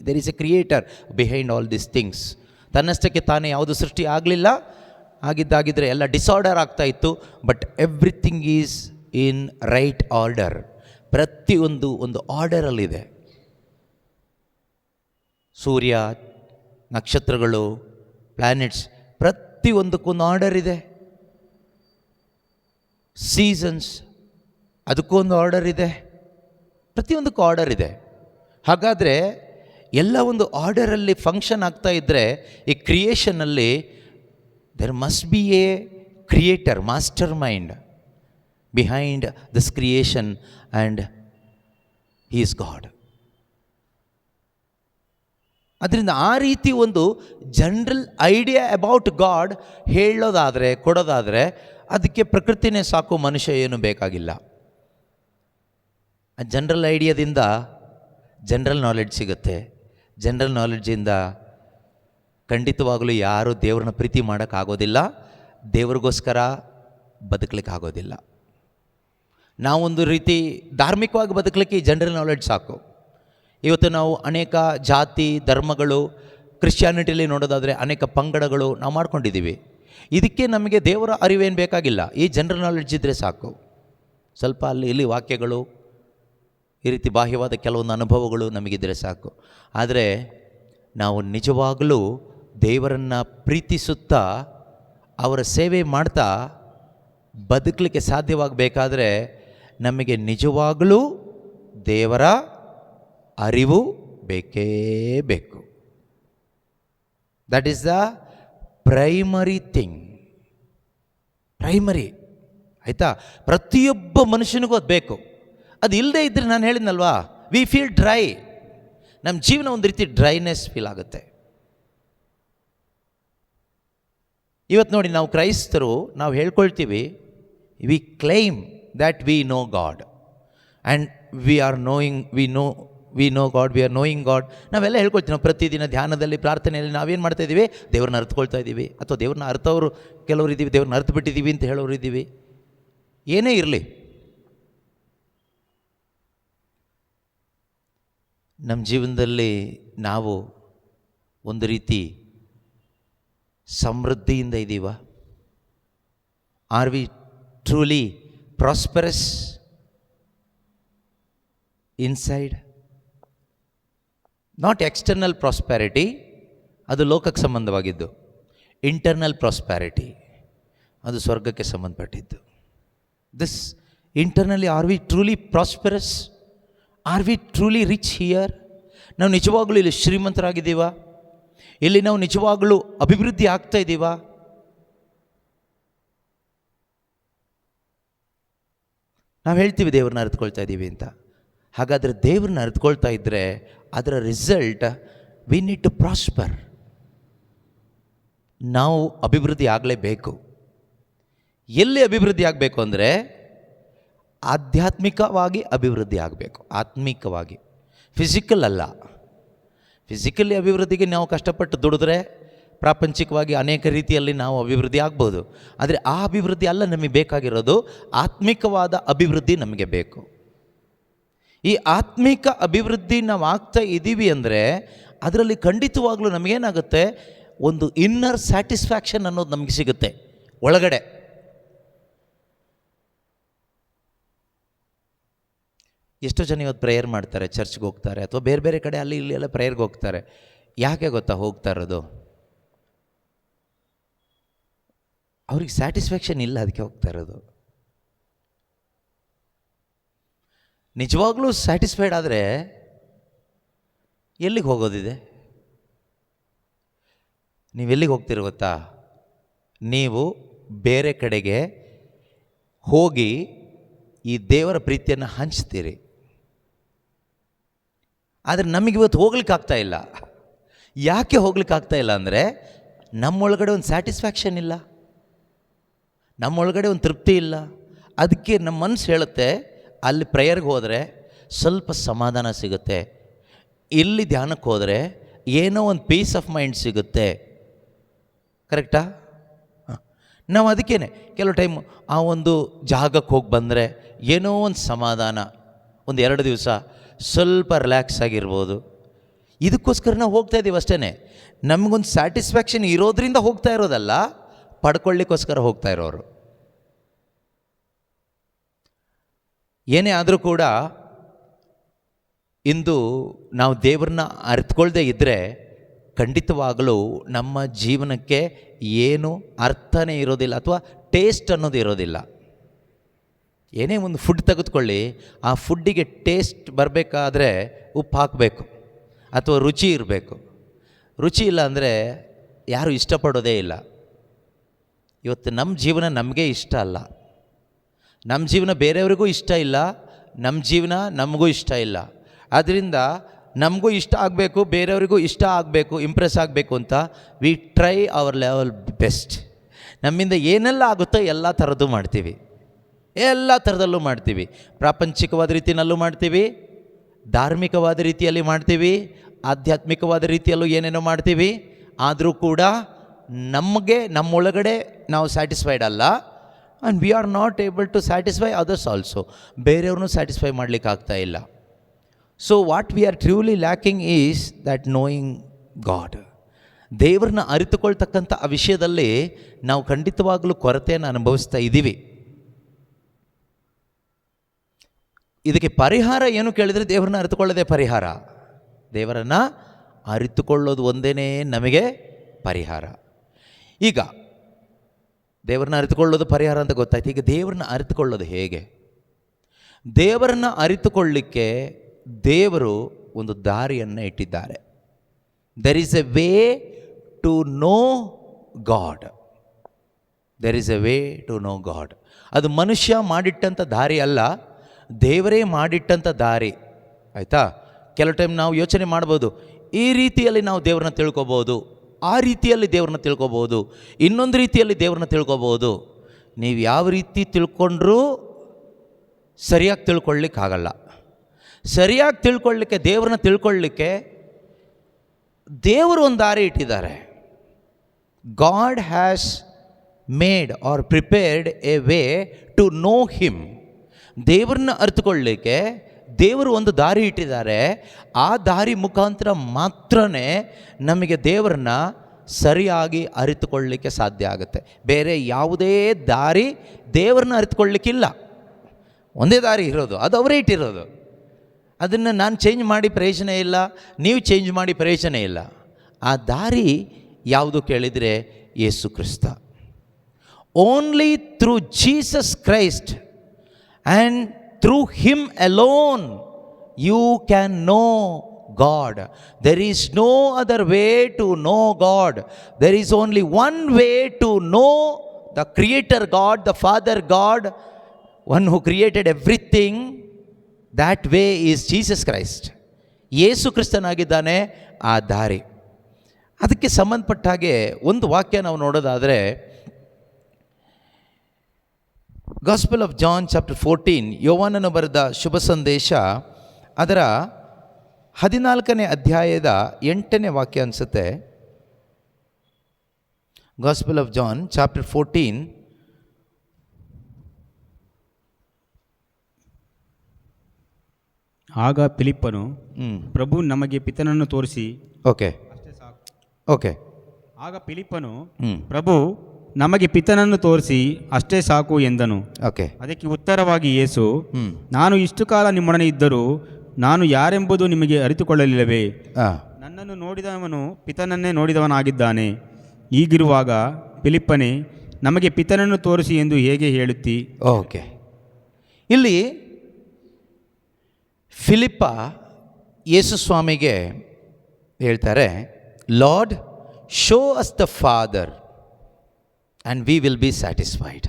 There is a creator behind all this things. ತನ್ನಷ್ಟಕ್ಕೆ ತಾನೇ ಯಾವುದು ಸೃಷ್ಟಿ ಆಗಲಿಲ್ಲ, ಆಗಿದ್ದಾಗಿದ್ದರೆ ಎಲ್ಲ ಡಿಸಾರ್ಡರ್ ಆಗ್ತಾ ಇತ್ತು. But everything is in right order. ಪ್ರತಿಯೊಂದು ಒಂದು ಆರ್ಡರಲ್ಲಿದೆ. ಸೂರ್ಯ, ನಕ್ಷತ್ರಗಳು, ಪ್ಲ್ಯಾನೆಟ್ಸ್, ಪ್ರತಿಯೊಂದಕ್ಕೊಂದು ಆರ್ಡರ್ ಇದೆ. ಸೀಸನ್ಸ್, ಅದಕ್ಕೂ ಒಂದು ಆರ್ಡರ್ ಇದೆ. ಪ್ರತಿಯೊಂದಕ್ಕೂ ಆರ್ಡರ್ ಇದೆ. ಹಾಗಾದರೆ ಎಲ್ಲ ಒಂದು ಆರ್ಡರಲ್ಲಿ ಫಂಕ್ಷನ್ ಆಗ್ತಾ ಇದ್ದರೆ ಈ ಕ್ರಿಯೇಷನಲ್ಲಿ there must be a creator, master mind behind this creation, and he is God. ಅದರಿಂದ ಆ ರೀತಿ ಒಂದು ಜನರಲ್ ಐಡಿಯಾ ಅಬೌಟ್ ಗಾಡ್ ಹೇಳೋದಾದರೆ, ಕೊಡೋದಾದರೆ ಅದಕ್ಕೆ ಪ್ರಕೃತಿನೇ ಸಾಕು, ಮನುಷ್ಯ ಏನು ಬೇಕಾಗಿಲ್ಲ. ಆ ಜನರಲ್ ಐಡಿಯಾದಿಂದ ಜನರಲ್ ನಾಲೆಡ್ಜ್ ಸಿಗುತ್ತೆ. ಜನರಲ್ ನಾಲೆಡ್ಜಿಂದ ಖಂಡಿತವಾಗಲೂ ಯಾರೂ ದೇವ್ರನ್ನ ಪ್ರೀತಿ ಮಾಡೋಕ್ಕಾಗೋದಿಲ್ಲ, ದೇವ್ರಿಗೋಸ್ಕರ ಬದುಕಲಿಕ್ಕಾಗೋದಿಲ್ಲ. ನಾವೊಂದು ರೀತಿ ಧಾರ್ಮಿಕವಾಗಿ ಬದುಕಲಿಕ್ಕೆ ಈ ಜನರಲ್ ನಾಲೆಡ್ಜ್ ಸಾಕು. ಇವತ್ತು ನಾವು ಅನೇಕ ಜಾತಿ ಧರ್ಮಗಳು, ಕ್ರಿಶ್ಚಿಯಾನಿಟಿಯಲ್ಲಿ ನೋಡೋದಾದರೆ ಅನೇಕ ಪಂಗಡಗಳು ನಾವು ಮಾಡ್ಕೊಂಡಿದ್ದೀವಿ. ಇದಕ್ಕೆ ನಮಗೆ ದೇವರ ಅರಿವೇನು ಬೇಕಾಗಿಲ್ಲ, ಈ ಜನರಲ್ ನಾಲೆಡ್ಜ್ ಇದ್ದರೆ ಸಾಕು. ಸ್ವಲ್ಪ ಅಲ್ಲಿ ಇಲ್ಲಿ ವಾಕ್ಯಗಳು, ಈ ರೀತಿ ಬಾಹ್ಯವಾದ ಕೆಲವೊಂದು ಅನುಭವಗಳು ನಮಗಿದ್ದರೆ ಸಾಕು. ಆದರೆ ನಾವು ನಿಜವಾಗಲೂ ದೇವರನ್ನು ಪ್ರೀತಿಸುತ್ತಾ ಅವರ ಸೇವೆ ಮಾಡ್ತಾ ಬದುಕಲಿಕ್ಕೆ ಸಾಧ್ಯವಾಗಬೇಕಾದ್ರೆ ನಮಗೆ ನಿಜವಾಗಲೂ ದೇವರ ಅರಿವು ಬೇಕೇ ಬೇಕು. That is the primary thing. Primary, ಆಯಿತಾ? ಪ್ರತಿಯೊಬ್ಬ ಮನುಷ್ಯನಿಗೂ ಅದು ಬೇಕು. ಅದು ಇಲ್ಲದೆ ಇದ್ದರೆ, ನಾನು ಹೇಳಿದ್ನಲ್ವಾ, ವಿ ಫೀಲ್ ಡ್ರೈ. ನಮ್ಮ ಜೀವನ ಒಂದು ರೀತಿ ಡ್ರೈನೆಸ್ ಫೀಲ್ ಆಗುತ್ತೆ. ಇವತ್ತು ನೋಡಿ, ನಾವು ಕ್ರೈಸ್ತರು ನಾವು ಹೇಳ್ಕೊಳ್ತೀವಿ, we claim that we know God and we are knowing, we know God, we are knowing God. ನಾವೆಲ್ಲ ಹೇಳ್ಕೊಳ್ತೀವಿ. ನಾವು ಪ್ರತಿದಿನ ಧ್ಯಾನದಲ್ಲಿ, ಪ್ರಾರ್ಥನೆಯಲ್ಲಿ ನಾವೇನು ಮಾಡ್ತಾ ಇದ್ದೀವಿ? ದೇವ್ರನ್ನ ಅರ್ಥಕೊಳ್ತಾ ಇದ್ದೀವಿ. ಅಥವಾ ದೇವ್ರನ್ನ ಅರ್ಥವರು ಕೆಲವರು ಇದ್ದೀವಿ, ದೇವ್ರನ್ನ ಅರ್ಥ ಬಿಟ್ಟಿದ್ದೀವಿ ಅಂತ ಹೇಳೋರು ಇದ್ದೀವಿ. ಏನೇ ಇರಲಿ, ನಮ್ಮ ಜೀವನದಲ್ಲಿ ನಾವು ಒಂದು ರೀತಿ ಸಮೃದ್ಧಿಯಿಂದ ಇದ್ದೀವ? Are we truly prosperous inside? Not external prosperity, ಅದು ಲೋಕಕ್ಕೆ ಸಂಬಂಧವಾಗಿದ್ದು. ಇಂಟರ್ನಲ್ ಪ್ರಾಸ್ಪ್ಯಾರಿಟಿ ಅದು ಸ್ವರ್ಗಕ್ಕೆ ಸಂಬಂಧಪಟ್ಟಿದ್ದು. This internally, are we truly prosperous? Are we truly rich here? ನಾವು ನಿಜವಾಗಲೂ ಇಲ್ಲಿ ಶ್ರೀಮಂತರಾಗಿದ್ದೀವ? ಇಲ್ಲಿ ನಾವು ನಿಜವಾಗಲೂ ಅಭಿವೃದ್ಧಿ ಆಗ್ತಾ ಇದ್ದೀವ? ನಾವು ಹೇಳ್ತೀವಿ ದೇವ್ರನ್ನ ಅರಿತುಕೊಳ್ತಾ ಇದ್ದೀವಿ ಅಂತ. ಹಾಗಾದರೆ ದೇವ್ರನ್ನ ಅರಿತುಕೊಳ್ತಾ ಇದ್ದರೆ ಅದರ result, we need to prosper. ನಾವು ಅಭಿವೃದ್ಧಿ ಆಗಲೇಬೇಕು. ಎಲ್ಲಿ ಅಭಿವೃದ್ಧಿ ಆಗಬೇಕು ಅಂದರೆ ಆಧ್ಯಾತ್ಮಿಕವಾಗಿ ಅಭಿವೃದ್ಧಿ ಆಗಬೇಕು. ಆತ್ಮಿಕವಾಗಿ, ಫಿಸಿಕಲ್ ಅಲ್ಲ. ಫಿಸಿಕಲಿ ಅಭಿವೃದ್ಧಿಗೆ ನಾವು ಕಷ್ಟಪಟ್ಟು ದುಡಿದ್ರೆ ಪ್ರಾಪಂಚಿಕವಾಗಿ ಅನೇಕ ರೀತಿಯಲ್ಲಿ ನಾವು ಅಭಿವೃದ್ಧಿ ಆಗ್ಬೋದು. ಆದರೆ ಆ ಅಭಿವೃದ್ಧಿ ಅಲ್ಲ ನಮಗೆ ಬೇಕಾಗಿರೋದು. ಆತ್ಮಿಕವಾದ ಅಭಿವೃದ್ಧಿ ನಮಗೆ ಬೇಕು. ಈ ಆತ್ಮಿಕ ಅಭಿವೃದ್ಧಿ ನಾವು ಆಗ್ತಾ ಇದ್ದೀವಿ ಅಂದರೆ ಅದರಲ್ಲಿ ಖಂಡಿತವಾಗ್ಲೂ ನಮಗೇನಾಗುತ್ತೆ, ಒಂದು ಇನ್ನರ್ ಸ್ಯಾಟಿಸ್ಫ್ಯಾಕ್ಷನ್ ಅನ್ನೋದು ನಮಗೆ ಸಿಗುತ್ತೆ ಒಳಗಡೆ. ಎಷ್ಟೋ ಜನ ಇವತ್ತು ಪ್ರೇಯರ್ ಮಾಡ್ತಾರೆ, ಚರ್ಚ್ಗೆ ಹೋಗ್ತಾರೆ, ಅಥವಾ ಬೇರೆ ಬೇರೆ ಕಡೆ ಅಲ್ಲಿ ಇಲ್ಲಿ ಎಲ್ಲ ಪ್ರೇಯರ್ಗೆ ಹೋಗ್ತಾರೆ. ಯಾಕೆ ಗೊತ್ತಾ ಹೋಗ್ತಾ ಇರೋದು? ಅವ್ರಿಗೆ ಸ್ಯಾಟಿಸ್ಫ್ಯಾಕ್ಷನ್ ಇಲ್ಲ, ಅದಕ್ಕೆ ಹೋಗ್ತಾ ಇರೋದು. ನಿಜವಾಗ್ಲೂ ಸ್ಯಾಟಿಸ್ಫೈಡ್ ಆದರೆ ಎಲ್ಲಿಗೆ ಹೋಗೋದಿದೆ? ನೀವೆಲ್ಲಿಗೆ ಹೋಗ್ತೀರ ಗೊತ್ತಾ? ನೀವು ಬೇರೆ ಕಡೆಗೆ ಹೋಗಿ ಈ ದೇವರ ಪ್ರೀತಿಯನ್ನು ಹಂಚ್ತೀರಿ. ಆದರೆ ನಮಗಿವತ್ತು ಹೋಗ್ಲಿಕ್ಕಾಗ್ತಾ ಇಲ್ಲ. ಯಾಕೆ ಹೋಗ್ಲಿಕ್ಕಾಗ್ತಾ ಇಲ್ಲ ಅಂದರೆ ನಮ್ಮೊಳಗಡೆ ಒಂದು ಸ್ಯಾಟಿಸ್ಫ್ಯಾಕ್ಷನ್ ಇಲ್ಲ, ನಮ್ಮೊಳಗಡೆ ಒಂದು ತೃಪ್ತಿ ಇಲ್ಲ. ಅದಕ್ಕೆ ನಮ್ಮ ಮನಸ್ಸು ಹೇಳುತ್ತೆ, ಅಲ್ಲಿ ಪ್ರೇಯರ್ಗೆ ಹೋದರೆ ಸ್ವಲ್ಪ ಸಮಾಧಾನ ಸಿಗುತ್ತೆ, ಇಲ್ಲಿ ಧ್ಯಾನಕ್ಕೆ ಹೋದರೆ ಏನೋ ಒಂದು ಪೀಸ್ ಆಫ್ ಮೈಂಡ್ ಸಿಗುತ್ತೆ. ಕರೆಕ್ಟಾ? ನಾವು ಅದಕ್ಕೇ ಕೆಲವು ಟೈಮ್ ಆ ಒಂದು ಜಾಗಕ್ಕೆ ಹೋಗಿ ಬಂದರೆ ಏನೋ ಒಂದು ಸಮಾಧಾನ, ಒಂದು 2 ದಿವಸ ಸ್ವಲ್ಪ ರಿಲ್ಯಾಕ್ಸ್ ಆಗಿರ್ಬೋದು. ಇದಕ್ಕೋಸ್ಕರ ನಾವು ಹೋಗ್ತಾ ಇದ್ದೀವಿ ಅಷ್ಟೇ. ನಮಗೊಂದು ಸ್ಯಾಟಿಸ್ಫ್ಯಾಕ್ಷನ್ ಇರೋದ್ರಿಂದ ಹೋಗ್ತಾ ಇರೋದಲ್ಲ, ಪಡ್ಕೊಳ್ಳಿಕ್ಕೋಸ್ಕರ ಹೋಗ್ತಾ ಇರೋರು. ಏನೇ ಆದರೂ ಕೂಡ ಇಂದು ನಾವು ದೇವ್ರನ್ನ ಅರಿತುಕೊಳ್ಳದೆ ಇದ್ದರೆ ಖಂಡಿತವಾಗಲೂ ನಮ್ಮ ಜೀವನಕ್ಕೆ ಏನು ಅರ್ಥನೇ ಇರೋದಿಲ್ಲ, ಅಥವಾ ಟೇಸ್ಟ್ ಅನ್ನೋದು ಇರೋದಿಲ್ಲ. ಏನೇ ಒಂದು ಫುಡ್ ತೆಗೆದುಕೊಳ್ಳಿ, ಆ ಫುಡ್ಡಿಗೆ ಟೇಸ್ಟ್ ಬರಬೇಕಾದ್ರೆ ಉಪ್ಪು ಹಾಕಬೇಕು ಅಥವಾ ರುಚಿ ಇರಬೇಕು. ರುಚಿ ಇಲ್ಲ ಅಂದರೆ ಯಾರೂ ಇಷ್ಟಪಡೋದೇ ಇಲ್ಲ. ಇವತ್ತು ನಮ್ಮ ಜೀವನ ನಮಗೆ ಇಷ್ಟ ಅಲ್ಲ, ನಮ್ಮ ಜೀವನ ಬೇರೆಯವ್ರಿಗೂ ಇಷ್ಟ ಇಲ್ಲ, ನಮ್ಮ ಜೀವನ ನಮಗೂ ಇಷ್ಟ ಇಲ್ಲ. ಆದ್ದರಿಂದ ನಮಗೂ ಇಷ್ಟ ಆಗಬೇಕು, ಬೇರೆಯವ್ರಿಗೂ ಇಷ್ಟ ಆಗಬೇಕು, ಇಂಪ್ರೆಸ್ ಆಗಬೇಕು ಅಂತ we try our level best. ನಮ್ಮಿಂದ ಏನೆಲ್ಲ ಆಗುತ್ತೋ ಎಲ್ಲ ಥರದ್ದು ಮಾಡ್ತೀವಿ, ಎಲ್ಲ ಥರದಲ್ಲೂ ಮಾಡ್ತೀವಿ. ಪ್ರಾಪಂಚಿಕವಾದ ರೀತಿಯಲ್ಲೂ ಮಾಡ್ತೀವಿ, ಧಾರ್ಮಿಕವಾದ ರೀತಿಯಲ್ಲಿ ಮಾಡ್ತೀವಿ, ಆಧ್ಯಾತ್ಮಿಕವಾದ ರೀತಿಯಲ್ಲೂ ಏನೇನೋ ಮಾಡ್ತೀವಿ. ಆದರೂ ಕೂಡ ನಮಗೆ ನಮ್ಮೊಳಗಡೆ ನಾವು ಸ್ಯಾಟಿಸ್ಫೈಡ್ ಅಲ್ಲ. And we are not able to satisfy others also. ಬೇರೆಯವ್ರನ್ನೂ ಸ್ಯಾಟಿಸ್ಫೈ ಮಾಡಲಿಕ್ಕೆ ಆಗ್ತಾ ಇಲ್ಲ. So what we are truly lacking is that knowing God. ದೇವರನ್ನ ಅರಿತುಕೊಳ್ತಕ್ಕಂಥ ಆ ವಿಷಯದಲ್ಲಿ ನಾವು ಖಂಡಿತವಾಗಲೂ ಕೊರತೆಯನ್ನು ಅನುಭವಿಸ್ತಾ ಇದ್ದೀವಿ. ಇದಕ್ಕೆ ಪರಿಹಾರ ಏನು ಕೇಳಿದರೆ ದೇವರನ್ನ ಅರಿತುಕೊಳ್ಳೋದೇ ಪರಿಹಾರ. ದೇವರನ್ನು ಅರಿತುಕೊಳ್ಳೋದು ಒಂದೇ ನಮಗೆ ಪರಿಹಾರ. ಈಗ ದೇವರನ್ನ ಅರಿತುಕೊಳ್ಳೋದು ಪರಿಹಾರ ಅಂತ ಗೊತ್ತಾಯ್ತು. ಈಗ ದೇವರನ್ನ ಅರಿತುಕೊಳ್ಳೋದು ಹೇಗೆ? ದೇವರನ್ನು ಅರಿತುಕೊಳ್ಳಿಕ್ಕೆ ದೇವರು ಒಂದು ದಾರಿಯನ್ನು ಇಟ್ಟಿದ್ದಾರೆ. There is a way to know God. There is a way to know God. ಅದು ಮನುಷ್ಯ ಮಾಡಿಟ್ಟಂಥ ದಾರಿ ಅಲ್ಲ, ದೇವರೇ ಮಾಡಿಟ್ಟಂಥ ದಾರಿ. ಆಯಿತಾ? ಕೆಲವು ಟೈಮ್ ನಾವು ಯೋಚನೆ ಮಾಡ್ಬೋದು, ಈ ರೀತಿಯಲ್ಲಿ ನಾವು ದೇವ್ರನ್ನ ತಿಳ್ಕೊಬೋದು, ಆ ರೀತಿಯಲ್ಲಿ ದೇವ್ರನ್ನ ತಿಳ್ಕೊಬೋದು, ಇನ್ನೊಂದು ರೀತಿಯಲ್ಲಿ ದೇವ್ರನ್ನ ತಿಳ್ಕೊಬೋದು. ನೀವು ಯಾವ ರೀತಿ ತಿಳ್ಕೊಂಡ್ರೂ ಸರಿಯಾಗಿ ತಿಳ್ಕೊಳ್ಳಿಕ್ಕಾಗಲ್ಲ. ಸರಿಯಾಗಿ ತಿಳ್ಕೊಳ್ಳಿಕ್ಕೆ, ದೇವ್ರನ್ನ ತಿಳ್ಕೊಳ್ಳಿಕ್ಕೆ ದೇವರು ಒಂದು ದಾರಿ ಇಟ್ಟಿದ್ದಾರೆ. God has made or prepared a way to know him. ದೇವ್ರನ್ನ ಅರಿತುಕೊಳ್ಳಿಕ್ಕೆ ದೇವರು ಒಂದು ದಾರಿ ಇಟ್ಟಿದ್ದಾರೆ. ಆ ದಾರಿ ಮುಖಾಂತರ ಮಾತ್ರ ನಮಗೆ ದೇವರನ್ನ ಸರಿಯಾಗಿ ಅರಿತುಕೊಳ್ಳಲಿಕ್ಕೆ ಸಾಧ್ಯ ಆಗುತ್ತೆ. ಬೇರೆ ಯಾವುದೇ ದಾರಿ ದೇವರನ್ನ ಅರಿತುಕೊಳ್ಳಲಿಕ್ಕಿಲ್ಲ. ಒಂದೇ ದಾರಿ ಇರೋದು, ಅದು ಅವರೇ ಇಟ್ಟಿರೋದು. ಅದನ್ನು ನಾನು ಚೇಂಜ್ ಮಾಡಿ ಪ್ರಯೋಜನ ಇಲ್ಲ, ನೀವು ಚೇಂಜ್ ಮಾಡಿ ಪ್ರಯೋಜನ ಇಲ್ಲ. ಆ ದಾರಿ ಯಾವುದು ಕೇಳಿದರೆ Yesu Krista. Only through Jesus Christ and through him alone you can know God. There is no other way to know God. There is only one way to know the creator God, the Father God, one who created everything. That way is Jesus Christ. ಯೇಸು ಕ್ರಿಸ್ತನಾಗಿದ್ದಾನೆ ಆ ದಾರಿ. ಅದಕ್ಕೆ ಸಂಬಂಧಪಟ್ಟ ಹಾಗೆ ಒಂದು ವಾಕ್ಯ ನಾವು ನೋಡೋದಾದರೆ, gospel of John chapter 14, ಯೋವಾನನು ಬರೆದ ಶುಭ ಸಂದೇಶ, ಅದರ 14ನೇ ಅಧ್ಯಾಯದ 8ನೇ ವಾಕ್ಯ ಅನಿಸುತ್ತೆ. ಗಾಸ್ಪಲ್ ಆಫ್ ಜಾನ್ ಚಾಪ್ಟರ್ 14, ಆಗ ಫಿಲಿಪ್ಪನು, ಪ್ರಭು ನಮಗೆ ಪಿತನನ್ನು ತೋರಿಸಿ. ಓಕೆ ಓಕೆ ಆಗ ಫಿಲಿಪ್ಪನು, ಪ್ರಭು ನಮಗೆ ಪಿತನನ್ನು ತೋರಿಸಿ ಅಷ್ಟೇ ಸಾಕು ಎಂದನು. ಓಕೆ. ಅದಕ್ಕೆ ಉತ್ತರವಾಗಿ ಯೇಸು, ನಾನು ಇಷ್ಟು ಕಾಲ ನಿಮ್ಮೊಡನೆ ಇದ್ದರೂ ನಾನು ಯಾರೆಂಬುದು ನಿಮಗೆ ಅರಿತುಕೊಳ್ಳಲಿಲ್ಲವೇ? ನನ್ನನ್ನು ನೋಡಿದವನು ಪಿತನನ್ನೇ ನೋಡಿದವನಾಗಿದ್ದಾನೆ. ಹೀಗಿರುವಾಗ ಫಿಲಿಪ್ಪನೇ, ನಮಗೆ ಪಿತನನ್ನು ತೋರಿಸಿ ಎಂದು ಹೇಗೆ ಹೇಳುತ್ತಿ? ಓಕೆ. ಇಲ್ಲಿ ಫಿಲಿಪ್ಪ ಯೇಸು ಸ್ವಾಮಿಗೆ ಹೇಳ್ತಾರೆ, lord show us the father and we will be satisfied.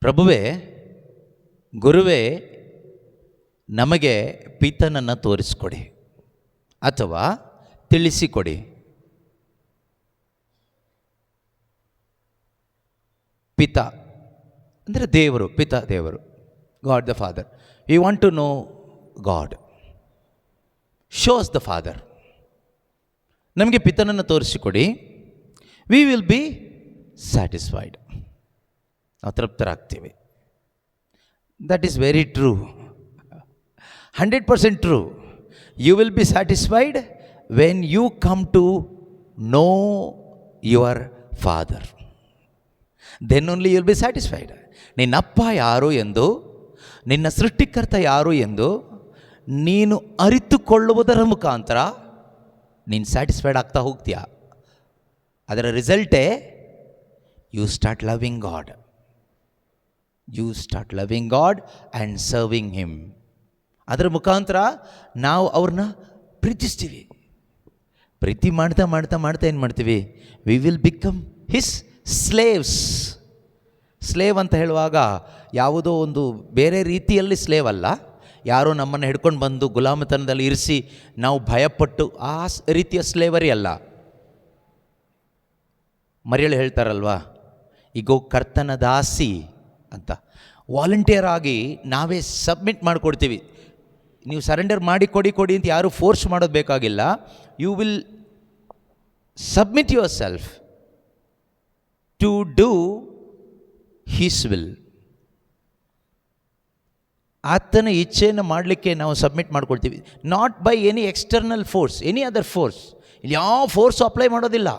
ಪ್ರಭುವೇ, ಗುರುವೇ, ನಮಗೆ ಪಿತನನ್ನು ತೋರಿಸ್ಕೊಡಿ ಅಥವಾ ತಿಳಿಸಿಕೊಡಿ. ಪಿತ ಅಂದರೆ ದೇವರು, ಪಿತ ದೇವರು, God the Father. We want to know God. Show us the Father. ನಮಗೆ ಪಿತನನ್ನು ತೋರಿಸಿಕೊಡಿ. We will be satisfied. ನಾವು ತೃಪ್ತರಾಗ್ತೀವಿ. That is very true, 100% true. You will be satisfied when you come to know your Father. Then only you will be satisfied. ನಿನ್ನಪ್ಪ ಯಾರು ಎಂದು, ನಿನ್ನ ಸೃಷ್ಟಿಕರ್ತ ಯಾರು ಎಂದು ನೀನು ಅರಿತುಕೊಳ್ಳುವುದರ ಮುಖಾಂತರ ನೀನು ಸ್ಯಾಟಿಸ್ಫೈಡ್ ಆಗ್ತಾ ಹೋಗ್ತೀಯಾ. ಅದರ ರಿಸಲ್ಟೇ you start loving God. You start loving God and serving him. ಅದರ ಮುಖಾಂತರ ನಾವು ಅವ್ರನ್ನ ಪ್ರೀತಿಸ್ತೀವಿ. ಪ್ರೀತಿ ಮಾಡ್ತಾ ಮಾಡ್ತಾ ಮಾಡ್ತಾ ಏನು ಮಾಡ್ತೀವಿ? We will become his slaves. Slave ಅಂತ ಹೇಳುವಾಗ ಯಾವುದೋ ಒಂದು ಬೇರೆ ರೀತಿಯಲ್ಲಿ ಸ್ಲೇವ್ ಅಲ್ಲ. ಯಾರೋ ನಮ್ಮನ್ನು ಹಿಡ್ಕೊಂಡು ಬಂದು ಗುಲಾಮತನದಲ್ಲಿ ಇರಿಸಿ ನಾವು ಭಯಪಟ್ಟು ಆ ರೀತಿಯ ಸ್ಲೇವರಿ ಅಲ್ಲ. ಮರಿಯಳು ಹೇಳ್ತಾರಲ್ವಾ, ಈಗೋ ಕರ್ತನ ದಾಸಿ ಅಂತ. ವಾಲಂಟಿಯರ್ ಆಗಿ ನಾವೇ ಸಬ್ಮಿಟ್ ಮಾಡಿಕೊಡ್ತೀವಿ. ನೀವು ಸರೆಂಡರ್ ಮಾಡಿ ಕೊಡಿ ಅಂತ ಯಾರೂ ಫೋರ್ಸ್ ಮಾಡೋದು ಬೇಕಾಗಿಲ್ಲ. You will submit yourself to do his will. ಆತನ ಇಚ್ಛೆಯನ್ನು ಮಾಡಲಿಕ್ಕೆ ನಾವು ಸಬ್ಮಿಟ್ ಮಾಡ್ಕೊಳ್ತೀವಿ. Not by any external force, any other force. ಇಲ್ಲಿ ಯಾವ ಫೋರ್ಸು ಅಪ್ಲೈ ಮಾಡೋದಿಲ್ಲ.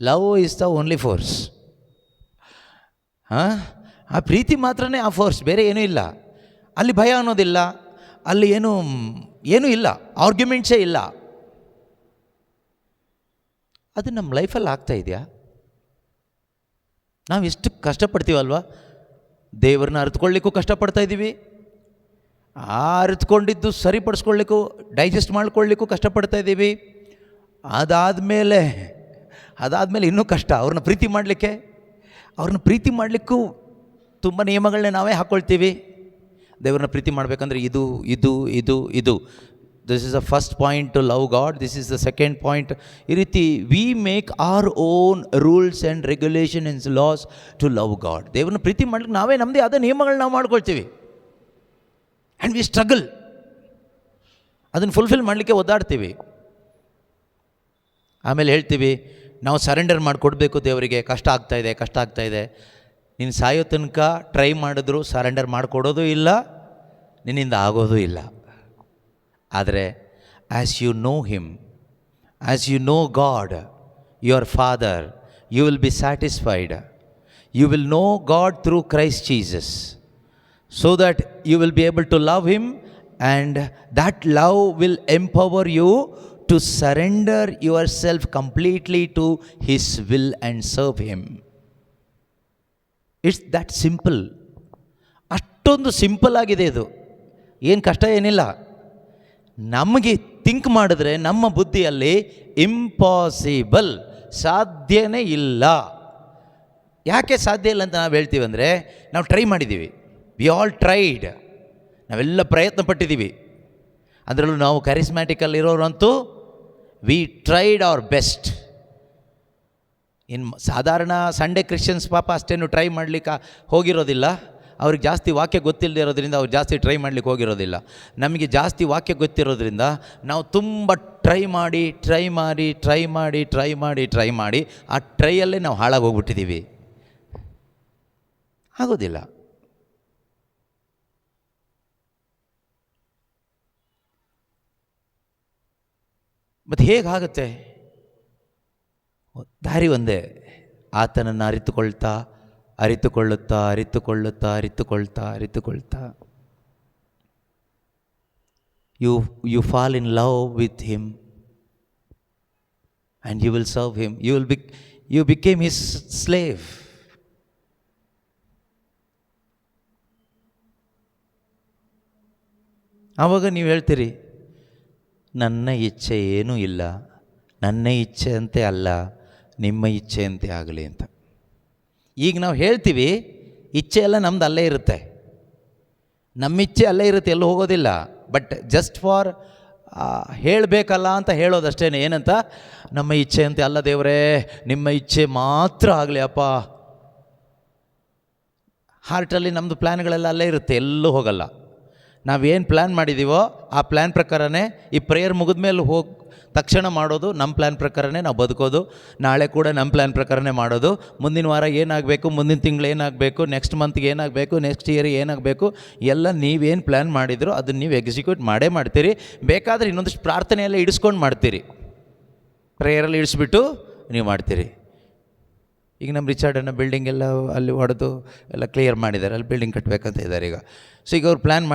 Love is the only force. ಆ ಪ್ರೀತಿ ಮಾತ್ರನೇ ಆ ಫೋರ್ಸ್, ಬೇರೆ ಏನೂ ಇಲ್ಲ. ಅಲ್ಲಿ ಭಯ ಅನ್ನೋದಿಲ್ಲ, ಅಲ್ಲಿ ಏನೂ ಇಲ್ಲ, ಆರ್ಗ್ಯುಮೆಂಟ್ಸೇ ಇಲ್ಲ. ಅದು ನಮ್ಮ ಲೈಫಲ್ಲಿ ಆಗ್ತಾ ಇದೆಯಾ? ನಾವು ಎಷ್ಟು ಕಷ್ಟಪಡ್ತೀವಲ್ವ, ದೇವ್ರನ್ನ ಅರಿತುಕೊಳ್ಳಿಕ್ಕೂ ಕಷ್ಟಪಡ್ತಾ ಇದ್ದೀವಿ, ಆ ಅರಿತುಕೊಂಡಿದ್ದು ಸರಿಪಡಿಸ್ಕೊಳ್ಳಿಕ್ಕೂ, ಡೈಜೆಸ್ಟ್ ಮಾಡ್ಕೊಳ್ಳಿಕ್ಕೂ ಕಷ್ಟಪಡ್ತಾ ಇದ್ದೀವಿ. ಅದಾದಮೇಲೆ ಇನ್ನೂ ಕಷ್ಟ ಅವ್ರನ್ನ ಪ್ರೀತಿ ಮಾಡಲಿಕ್ಕೂ ತುಂಬ ನಿಯಮಗಳನ್ನ ನಾವೇ ಹಾಕ್ಕೊಳ್ತೀವಿ. ದೇವ್ರನ್ನ ಪ್ರೀತಿ ಮಾಡಬೇಕಂದ್ರೆ ಇದು this is the first point to love God, this is the second point. ಈ ರೀತಿ we make our own rules and regulation and laws to love God. ದೇವ್ರನ್ನ ಪ್ರೀತಿ ಮಾಡ್ಲಿಕ್ಕೆ ನಾವೇ ನಮ್ಮದೇ ಆದ ನಿಯಮಗಳನ್ನ ನಾವು ಮಾಡ್ಕೊಳ್ತೀವಿ. ಆ್ಯಂಡ್ ವಿ ಸ್ಟ್ರಗಲ್, ಅದನ್ನು ಫುಲ್ಫಿಲ್ ಮಾಡಲಿಕ್ಕೆ ಒದ್ದಾಡ್ತೀವಿ. ಆಮೇಲೆ ಹೇಳ್ತೀವಿ ನಾವು ಸರೆಂಡರ್ ಮಾಡಿಕೊಡ್ಬೇಕು ದೇವರಿಗೆ, ಕಷ್ಟ ಆಗ್ತಾಯಿದೆ. ನೀನು ಸಾಯೋ ತನಕ ಟ್ರೈ ಮಾಡಿದ್ರು ಸರೆಂಡರ್ ಮಾಡಿಕೊಡೋದು ಇಲ್ಲ, ನಿನ್ನಿಂದ ಆಗೋದು ಇಲ್ಲ. ಆದರೆ as you know him, as you know God your father, you will be satisfied. You will know God through Christ Jesus, so that you will be able to love him, and that love will empower you to surrender yourself completely to his will and serve him. It's that simple. ಅಷ್ಟೊಂದು simple ಆಗಿದೆ ಇದು, ಏನು ಕಷ್ಟ ಏನಿಲ್ಲ. ನಮಗೆ think ಮಾಡಿದ್ರೆ ನಮ್ಮ ಬುದ್ಧಿಯಲ್ಲಿ ಇಂಪಾಸಿಬಲ್, ಸಾಧ್ಯನೇ ಇಲ್ಲ. ಯಾಕೆ ಸಾಧ್ಯ ಇಲ್ಲ ಅಂತ ನಾವು ಹೇಳ್ತೀವಿ ಅಂದರೆ, ನಾವು ಟ್ರೈ ಮಾಡಿದ್ದೀವಿ. ವಿ ಆಲ್ ಟ್ರೈಡ್, ನಾವೆಲ್ಲ ಪ್ರಯತ್ನ ಪಟ್ಟಿದ್ದೀವಿ. ಅದರಲ್ಲೂ ನಾವು ಕರಿಸ್ಮ್ಯಾಟಿಕಲ್ಲಿ ಇರೋರಂತೂ ವಿ ಟ್ರೈಡ್ ಅವರ್ ಬೆಸ್ಟ್. ಇನ್ನು ಸಾಧಾರಣ ಸಂಡೇ ಕ್ರಿಶ್ಚಿಯನ್ಸ್ ಪಾಪ ಅಷ್ಟೇನು ಟ್ರೈ ಮಾಡಲಿಕ್ಕೆ ಹೋಗಿರೋದಿಲ್ಲ. ಅವ್ರಿಗೆ ಜಾಸ್ತಿ ವಾಕ್ಯ ಗೊತ್ತಿಲ್ಲದೆ ಇರೋದ್ರಿಂದ ಅವ್ರು ಜಾಸ್ತಿ ಟ್ರೈ ಮಾಡಲಿಕ್ಕೆ ಹೋಗಿರೋದಿಲ್ಲ. ನಮಗೆ ಜಾಸ್ತಿ ವಾಕ್ಯ ಗೊತ್ತಿರೋದ್ರಿಂದ ನಾವು ತುಂಬ ಟ್ರೈ ಮಾಡಿ ಆ ಟ್ರೈಯಲ್ಲೇ ನಾವು ಹಾಳಾಗಿ ಹೋಗ್ಬಿಟ್ಟಿದ್ದೀವಿ. ಆಗೋದಿಲ್ಲ. ಮತ್ತು ಹೇಗಾಗುತ್ತೆ? ದಾರಿ ಒಂದೇ, ಆತನನ್ನು ಅರಿತುಕೊಳ್ಳುತ್ತಾ you fall in love with him and you will serve him. You became his slave. ಆವಾಗ ನೀವು ಹೇಳ್ತೀರಿ, ನನ್ನ ಇಚ್ಛೆ ಏನೂ ಇಲ್ಲ, ನನ್ನ ಇಚ್ಛೆಯಂತೆ ಅಲ್ಲ, ನಿಮ್ಮ ಇಚ್ಛೆಯಂತೆ ಆಗಲಿ ಅಂತ. ಈಗ ನಾವು ಹೇಳ್ತೀವಿ, ಇಚ್ಛೆ ಎಲ್ಲ ನಮ್ದು ಅಲ್ಲೇ ಇರುತ್ತೆ, ನಮ್ಮ ಇಚ್ಛೆ ಅಲ್ಲೇ ಇರುತ್ತೆ, ಎಲ್ಲೂ ಹೋಗೋದಿಲ್ಲ. ಬಟ್ ಜಸ್ಟ್ ಫಾರ್ ಹೇಳಬೇಕಲ್ಲ ಅಂತ ಹೇಳೋದಷ್ಟೇ. ಏನಂತ? ನಮ್ಮ ಇಚ್ಛೆಯಂತೆ ಅಲ್ಲ ದೇವರೇ, ನಿಮ್ಮ ಇಚ್ಛೆ ಮಾತ್ರ ಆಗಲಿ ಅಪ್ಪ. ಹಾರ್ಟಲ್ಲಿ ನಮ್ಮದು ಪ್ಲ್ಯಾನ್ಗಳೆಲ್ಲ ಅಲ್ಲೇ ಇರುತ್ತೆ, ಎಲ್ಲೂ ಹೋಗಲ್ಲ. ನಾವೇನು ಪ್ಲ್ಯಾನ್ ಮಾಡಿದ್ದೀವೋ ಆ ಪ್ಲ್ಯಾನ್ ಪ್ರಕಾರನೇ ಈ ಪ್ರೇಯರ್ ಮುಗಿದ ಮೇಲೆ ತಕ್ಷಣ ಮಾಡೋದು, ನಮ್ಮ ಪ್ಲ್ಯಾನ್ ಪ್ರಕಾರನೇ ನಾವು ಬದುಕೋದು. ನಾಳೆ ಕೂಡ ನಮ್ಮ ಪ್ಲ್ಯಾನ್ ಪ್ರಕಾರನೇ ಮಾಡೋದು. ಮುಂದಿನ ವಾರ ಏನಾಗಬೇಕು, ಮುಂದಿನ ತಿಂಗಳು ಏನಾಗಬೇಕು, ನೆಕ್ಸ್ಟ್ ಮಂತ್ಗೆ ಏನಾಗಬೇಕು, ನೆಕ್ಸ್ಟ್ ಇಯರ್ ಏನಾಗಬೇಕು, ಎಲ್ಲ ನೀವೇನು ಪ್ಲ್ಯಾನ್ ಮಾಡಿದ್ರು ಅದನ್ನು ನೀವು ಎಕ್ಸಿಕ್ಯೂಟ್ ಮಾಡೇ ಮಾಡ್ತೀರಿ. ಬೇಕಾದರೆ ಇನ್ನೊಂದಷ್ಟು ಪ್ರಾರ್ಥನೆಯೆಲ್ಲ ಇಡಿಸ್ಕೊಂಡು ಮಾಡ್ತೀರಿ, ಪ್ರೇಯರಲ್ಲಿ ಇಡಿಸ್ಬಿಟ್ಟು ನೀವು ಮಾಡ್ತೀರಿ. ಈಗ ನಮ್ಮ ರಿಚಾರ್ಡನ್ನು ಬಿಲ್ಡಿಂಗ್ ಎಲ್ಲ ಅಲ್ಲಿ ಹೊಡೆದು ಎಲ್ಲ ಕ್ಲಿಯರ್ ಮಾಡಿದ್ದಾರೆ, ಅಲ್ಲಿ ಬಿಲ್ಡಿಂಗ್ ಕಟ್ಟಬೇಕಂತ ಇದ್ದಾರೆ ಈಗ. ಸೊ ಈಗ ಅವ್ರು ಪ್ಲ್ಯಾನ್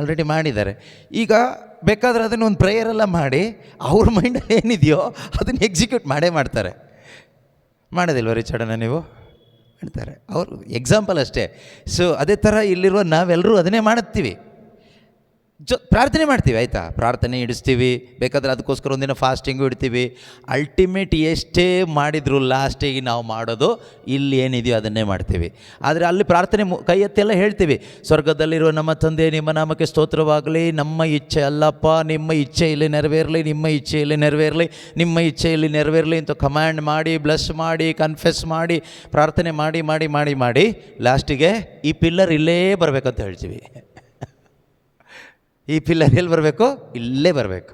ಆಲ್ರೆಡಿ ಮಾಡಿದ್ದಾರೆ. ಈಗ ಬೇಕಾದ್ರೆ ಅದನ್ನು ಒಂದು ಪ್ರೇಯರೆಲ್ಲ ಮಾಡಿ ಅವ್ರ ಮೈಂಡಲ್ಲಿ ಏನಿದೆಯೋ ಅದನ್ನು ಎಕ್ಸಿಕ್ಯೂಟ್ ಮಾಡ್ತಾರೆ. ಮಾಡೋದಿಲ್ವ ರಿಚಾರ್ಡನ್ನು ನೀವು? ಮಾಡ್ತಾರೆ. ಅವರು ಎಕ್ಸಾಂಪಲ್ ಅಷ್ಟೇ. ಸೊ ಅದೇ ಥರ ಇಲ್ಲಿರುವ ನಾವೆಲ್ಲರೂ ಅದನ್ನೇ ಮಾಡುತ್ತೀವಿ, ಪ್ರಾರ್ಥನೆ ಮಾಡ್ತೀವಿ. ಆಯಿತಾ, ಪ್ರಾರ್ಥನೆ ಇಡಿಸ್ತೀವಿ, ಬೇಕಾದರೆ ಅದಕ್ಕೋಸ್ಕರ ಒಂದಿನ ಫಾಸ್ಟಿಂಗು ಇಡ್ತೀವಿ. ಅಲ್ಟಿಮೇಟ್ ಎಷ್ಟೇ ಮಾಡಿದ್ರು ಲಾಸ್ಟಿಗೆ ನಾವು ಮಾಡೋದು ಇಲ್ಲಿ ಏನಿದೆಯೋ ಅದನ್ನೇ ಮಾಡ್ತೀವಿ. ಆದರೆ ಅಲ್ಲಿ ಪ್ರಾರ್ಥನೆ ಕೈ ಎತ್ತೆಲ್ಲ ಹೇಳ್ತೀವಿ, ಸ್ವರ್ಗದಲ್ಲಿರುವ ನಮ್ಮ ತಂದೆ, ನಿಮ್ಮ ನಾಮಕ್ಕೆ ಸ್ತೋತ್ರವಾಗಲಿ, ನಮ್ಮ ಇಚ್ಛೆ ಅಲ್ಲಪ್ಪ, ನಿಮ್ಮ ಇಚ್ಛೆ ಇಲ್ಲಿ ನೆರವೇರಲಿ, ನಿಮ್ಮ ಇಚ್ಛೆ ಇಲ್ಲಿ ನೆರವೇರಲಿ, ನಿಮ್ಮ ಇಚ್ಛೆ ಇಲ್ಲಿ ನೆರವೇರಲಿ ಅಂತ ಕಮ್ಯಾಂಡ್ ಮಾಡಿ, ಬ್ಲೆಸ್ ಮಾಡಿ, ಕನ್ಫೆಸ್ ಮಾಡಿ, ಪ್ರಾರ್ಥನೆ ಮಾಡಿ ಮಾಡಿ ಮಾಡಿ ಮಾಡಿ ಲಾಸ್ಟಿಗೆ ಈ ಪಿಲ್ಲರ್ ಇಲ್ಲೇ ಬರಬೇಕಂತ ಹೇಳ್ತೀವಿ. ಈ ಪಿಲ್ಲರ್ ಎಲ್ಲಿ ಬರಬೇಕು? ಇಲ್ಲೇ ಬರಬೇಕು.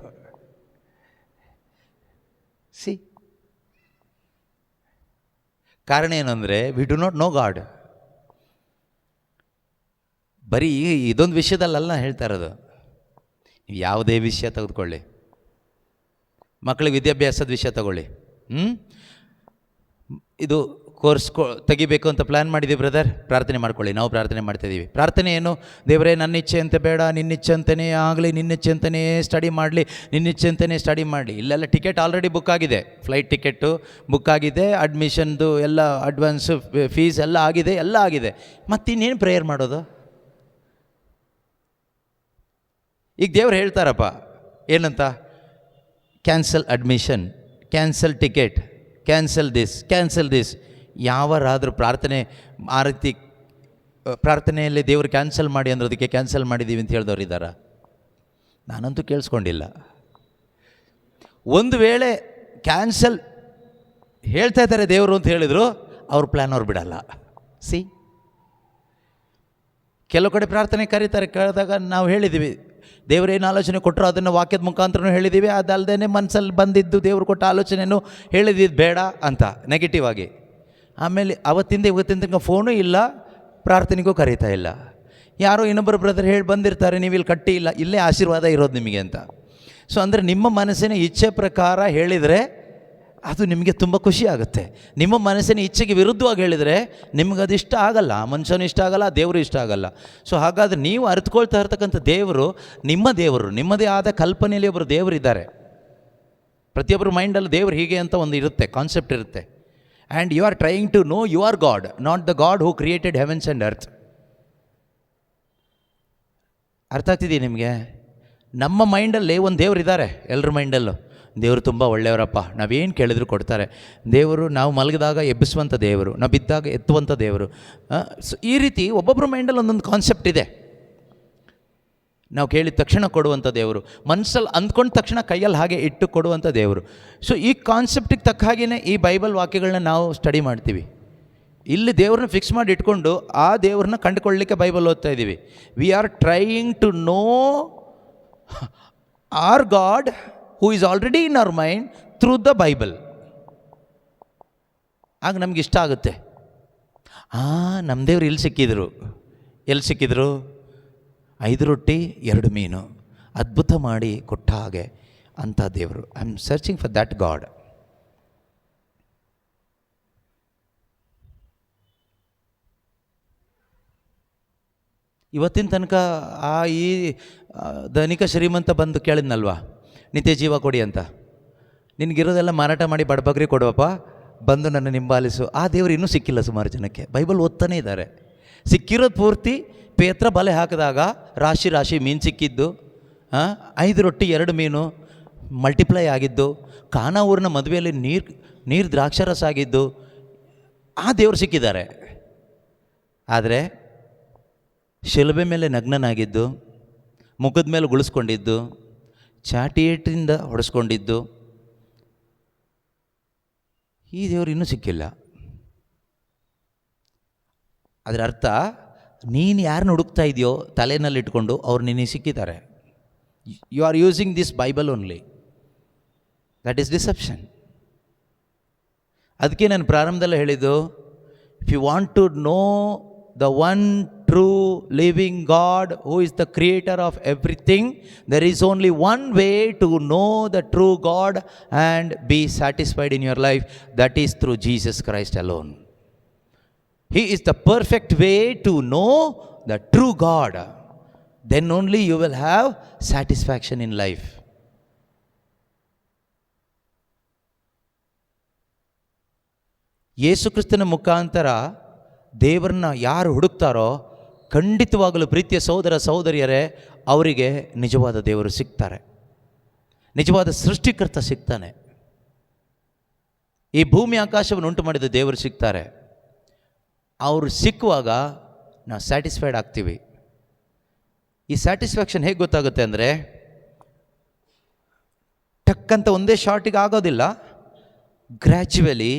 ಕಾರಣ ಏನಂದರೆ we do not know God. ಬರೀ ಇದೊಂದು ವಿಷಯದಲ್ಲ ಹೇಳ್ತಾ ಇರೋದು. ಯಾವುದೇ ವಿಷಯ ತೆಗೆದುಕೊಳ್ಳಿ, ಮಕ್ಕಳಿಗೆ ವಿದ್ಯಾಭ್ಯಾಸದ ವಿಷಯ ತಗೊಳ್ಳಿ. ಇದು ಕೋರ್ಸ್ ತೆಗಿಬೇಕು ಅಂತ ಪ್ಲ್ಯಾನ್ ಮಾಡಿದ್ದೀವಿ ಬ್ರದರ್, ಪ್ರಾರ್ಥನೆ ಮಾಡ್ಕೊಳ್ಳಿ. ನಾವು ಪ್ರಾರ್ಥನೆ ಮಾಡ್ತಾಯಿದ್ದೀವಿ. ಪ್ರಾರ್ಥನೆ ಏನು? ದೇವರೇ, ನನ್ನ ಇಚ್ಛೆ ಅಂತ ಬೇಡ, ನಿನ್ನ ಇಚ್ಛೆ ಅಂತಲೇ ಆಗಲಿ, ನಿನ್ನ ಇಚ್ಛೆ ಅಂತಲೇ ಸ್ಟಡಿ ಮಾಡಲಿ, ನಿನ್ನ ಇಚ್ಛೆ ಅಂತಲೇ ಸ್ಟಡಿ ಮಾಡಲಿ. ಇಲ್ಲೆಲ್ಲ ಟಿಕೆಟ್ ಆಲ್ರೆಡಿ ಬುಕ್ ಆಗಿದೆ, ಫ್ಲೈಟ್ ಟಿಕೆಟು ಬುಕ್ ಆಗಿದೆ, ಅಡ್ಮಿಷನ್ದು ಎಲ್ಲ ಅಡ್ವಾನ್ಸು ಫೀಸ್ ಎಲ್ಲ ಆಗಿದೆ, ಎಲ್ಲ ಆಗಿದೆ. ಮತ್ತಿನ್ನೇನು ಪ್ರೇಯರ್ ಮಾಡೋದು? ಈಗ ದೇವ್ರು ಹೇಳ್ತಾರಪ್ಪ ಏನಂತ, cancel admission, cancel ticket, cancel this. ಯಾವರಾದರೂ ಪ್ರಾರ್ಥನೆ ಆ ರೀತಿ ಪ್ರಾರ್ಥನೆಯಲ್ಲಿ ದೇವರು ಕ್ಯಾನ್ಸಲ್ ಮಾಡಿ ಅಂದ್ರೆ ಅದಕ್ಕೆ ಕ್ಯಾನ್ಸಲ್ ಮಾಡಿದ್ದೀವಿ ಅಂತ ಹೇಳಿದವ್ರು ಇದ್ದಾರಾ? ನಾನಂತೂ ಕೇಳಿಸ್ಕೊಂಡಿಲ್ಲ. ಒಂದು ವೇಳೆ ಕ್ಯಾನ್ಸಲ್ ಹೇಳ್ತಾ ಇದ್ದಾರೆ ದೇವರು ಅಂತ ಹೇಳಿದ್ರು, ಅವ್ರ ಪ್ಲ್ಯಾನ್ ಅವ್ರು ಬಿಡಲ್ಲ. ಕೆಲವು ಕಡೆ ಪ್ರಾರ್ಥನೆ ಕರೀತಾರೆ ನಾವು ಹೇಳಿದ್ದೀವಿ, ದೇವರೇನು ಆಲೋಚನೆ ಕೊಟ್ಟರು ಅದನ್ನು ವಾಕ್ಯದ ಮುಖಾಂತರನೂ ಹೇಳಿದ್ದೀವಿ, ಅದಲ್ಲದೆ ಮನಸ್ಸಲ್ಲಿ ಬಂದಿದ್ದು ದೇವರು ಕೊಟ್ಟ ಆಲೋಚನೆಯೂ ಹೇಳಿದ್ದು ಬೇಡ ಅಂತ ನೆಗೆಟಿವ್ ಆಗಿ. ಆಮೇಲೆ ಇವತ್ತಿನ ಫೋನೂ ಇಲ್ಲ, ಪ್ರಾರ್ಥನೆಗೂ ಕರೀತಾ ಇಲ್ಲ. ಯಾರೋ ಇನ್ನೊಬ್ಬರು ಬ್ರದರ್ ಹೇಳಿ ಬಂದಿರ್ತಾರೆ, ನೀವು ಇಲ್ಲಿ ಕಟ್ಟಿ ಇಲ್ಲ, ಇಲ್ಲೇ ಆಶೀರ್ವಾದ ಇರೋದು ನಿಮಗೆ ಅಂತ. ಸೊ ಅಂದರೆ ನಿಮ್ಮ ಮನಸ್ಸಿನ ಇಚ್ಛೆ ಪ್ರಕಾರ ಹೇಳಿದರೆ ಅದು ನಿಮಗೆ ತುಂಬ ಖುಷಿ ಆಗುತ್ತೆ. ನಿಮ್ಮ ಮನಸ್ಸಿನ ಇಚ್ಛೆಗೆ ವಿರುದ್ಧವಾಗಿ ಹೇಳಿದರೆ ನಿಮಗದು ಇಷ್ಟ ಆಗಲ್ಲ, ಆ ಮನುಷ್ಯನೂ ಇಷ್ಟ ಆಗಲ್ಲ, ಆ ದೇವರು ಇಷ್ಟ ಆಗಲ್ಲ. ಸೊ ಹಾಗಾದರೆ ನೀವು ಅರಿತುಕೊಳ್ತಾ ಇರ್ತಕ್ಕಂಥ ದೇವರು ನಿಮ್ಮ ದೇವರು, ನಿಮ್ಮದೇ ಆದ ಕಲ್ಪನೆಯಲ್ಲಿ ಒಬ್ಬರು ದೇವರಿದ್ದಾರೆ. ಪ್ರತಿಯೊಬ್ಬರು ಮೈಂಡಲ್ಲಿ ದೇವರು ಹೀಗೆ ಅಂತ ಒಂದು ಇರುತ್ತೆ, ಕಾನ್ಸೆಪ್ಟ್ ಇರುತ್ತೆ. And you are trying to know your God, not the God who created heavens and earth. ಅರ್ಥ ಆಗ್ತಿದೆಯಾ ನಿಮಗೆ? ನಮ್ಮ ಮೈಂಡಲ್ಲಿ ಒಂದು ದೇವರು ಇದ್ದಾರೆ, ಎಲ್ಲರ ಮೈಂಡಲ್ಲೂ ದೇವರು ತುಂಬ ಒಳ್ಳೆಯವರಪ್ಪ, ನಾವೇನು ಕೇಳಿದ್ರು ಕೊಡ್ತಾರೆ. ದೇವರು ನಾವು ಮಲಗಿದಾಗ ಎಬ್ಬಿಸುವಂಥ ದೇವರು, ನಾವು ಬಿದ್ದಾಗ ಎತ್ತುವಂಥ ದೇವರು. ಸೊ ಈ ರೀತಿ ಒಬ್ಬೊಬ್ಬರ ಮೈಂಡಲ್ಲಿ ಒಂದೊಂದು ಕಾನ್ಸೆಪ್ಟ್ ಇದೆ. ನಾವು ಕೇಳಿದ ತಕ್ಷಣ ಕೊಡುವಂಥ ದೇವರು, ಮನಸ್ಸಲ್ಲಿ ಅಂದ್ಕೊಂಡ ತಕ್ಷಣ ಕೈಯಲ್ಲಿ ಹಾಗೆ ಇಟ್ಟು ಕೊಡುವಂಥ ದೇವರು. ಸೊ ಈ ಕಾನ್ಸೆಪ್ಟಿಗೆ ತಕ್ಕ ಹಾಗೆಯೇ ಈ ಬೈಬಲ್ ವಾಕ್ಯಗಳನ್ನ ನಾವು ಸ್ಟಡಿ ಮಾಡ್ತೀವಿ. ಇಲ್ಲಿ ದೇವ್ರನ್ನ ಫಿಕ್ಸ್ ಮಾಡಿ ಇಟ್ಕೊಂಡು ಆ ದೇವ್ರನ್ನ ಕಂಡುಕೊಳ್ಳಲಿಕ್ಕೆ ಬೈಬಲ್ ಓದ್ತಾ ಇದ್ದೀವಿ. We are trying to know our God who is already in our mind through the Bible. ಆಗ ನಮ್ಗೆ ಇಷ್ಟ ಆಗುತ್ತೆ. ನಮ್ಮ ದೇವ್ರು ಎಲ್ಲಿ ಸಿಕ್ಕಿದ್ರು? 5 ರೊಟ್ಟಿ 2 ಮೀನು ಅದ್ಭುತ ಮಾಡಿ ಕೊಟ್ಟ ಹಾಗೆ ಅಂಥ ದೇವರು. I am searching for that god. ಇವತ್ತಿನ ತನಕ ಈ ಧನಿಕ ಶ್ರೀಮಂತ ಬಂದು ಕೇಳಿದ್ನಲ್ವಾ, ನಿತ್ಯ ಜೀವ ಕೊಡಿ ಅಂತ. ನಿನಗಿರೋದೆಲ್ಲ ಮಾರಾಟ ಮಾಡಿ ಬಡಬಗ್ರಿ ಕೊಡುವಪ್ಪ, ಬಂದು ನನ್ನ ಹಿಂಬಾಲಿಸು. ಆ ದೇವರು ಇನ್ನೂ ಸಿಕ್ಕಿಲ್ಲ ಸುಮಾರು ಜನಕ್ಕೆ. ಬೈಬಲ್ ಓದ್ತಾನೇ ಇದ್ದಾರೆ. ಸಿಕ್ಕಿರೋದು ಪೂರ್ತಿ ಪೇತ್ರ ಬಲೆ ಹಾಕಿದಾಗ ರಾಶಿ ಮೀನು ಸಿಕ್ಕಿದ್ದು, 5 ರೊಟ್ಟಿ 2 ಮೀನು ಮಲ್ಟಿಪ್ಲೈ ಆಗಿದ್ದು, ಕಾನಾ ಊರಿನ ಮದುವೆಯಲ್ಲಿ ನೀರು ದ್ರಾಕ್ಷಾರಸ ಆಗಿದ್ದು, ಆ ದೇವರು ಸಿಕ್ಕಿದ್ದಾರೆ. ಆದರೆ ಶಿಲುಬೆ ಮೇಲೆ ನಗ್ನನಾಗಿದ್ದು, ಮುಖದ ಮೇಲೆ ಗುಳಿಸ್ಕೊಂಡಿದ್ದು, ಚಾಟಿಯೇಟಿಂದ ಹೊಡೆಸ್ಕೊಂಡಿದ್ದು, ಈ ದೇವರು ಇನ್ನೂ ಸಿಕ್ಕಿಲ್ಲ. ಅದರ ಅರ್ಥ, ನೀನು ಯಾರನ್ನ ಹುಡುಕ್ತಾ ಇದೆಯೋ ತಲೆನಲ್ಲಿಟ್ಕೊಂಡು ಅವ್ರು ನಿನಗೆ ಸಿಕ್ಕಿದ್ದಾರೆ. You are using this Bible only. That is deception. ಅದಕ್ಕೆ ನಾನು ಪ್ರಾರಂಭದಲ್ಲೇ ಹೇಳಿದ್ದು, if you want to know the one true living God who is the creator of everything, there is only one way to know the true God and be satisfied in your life. That is through Jesus Christ alone. He is the perfect way to know the true God. Then only you will have satisfaction in life. ಯೇಸು ಕ್ರಿಸ್ತನ ಮುಖಾಂತರ ದೇವರನ್ನ ಯಾರು ಹುಡುಕ್ತಾರೋ ಖಂಡಿತವಾಗಲೂ ಪ್ರೀತಿಯ ಸಹೋದರ ಸಹೋದರಿಯರೇ, ಅವರಿಗೆ ನಿಜವಾದ ದೇವರು ಸಿಗ್ತಾರೆ, ನಿಜವಾದ ಸೃಷ್ಟಿಕರ್ತ ಸಿಗ್ತಾನೆ. ಈ ಭೂಮಿ ಆಕಾಶವನ್ನು ಉಂಟು ಮಾಡಿದ ದೇವರು ಸಿಗ್ತಾರೆ. ಅವರು ಸಿಕ್ಕುವಾಗ ನಾವು ಸ್ಯಾಟಿಸ್ಫೈಡ್ ಆಗ್ತೀವಿ. ಈ ಸ್ಯಾಟಿಸ್ಫ್ಯಾಕ್ಷನ್ ಹೇಗೆ ಗೊತ್ತಾಗುತ್ತೆ ಅಂದರೆ, ಟಕ್ಕಂತ ಒಂದೇ ಶಾರ್ಟಿಗೆ ಆಗೋದಿಲ್ಲ. Gradually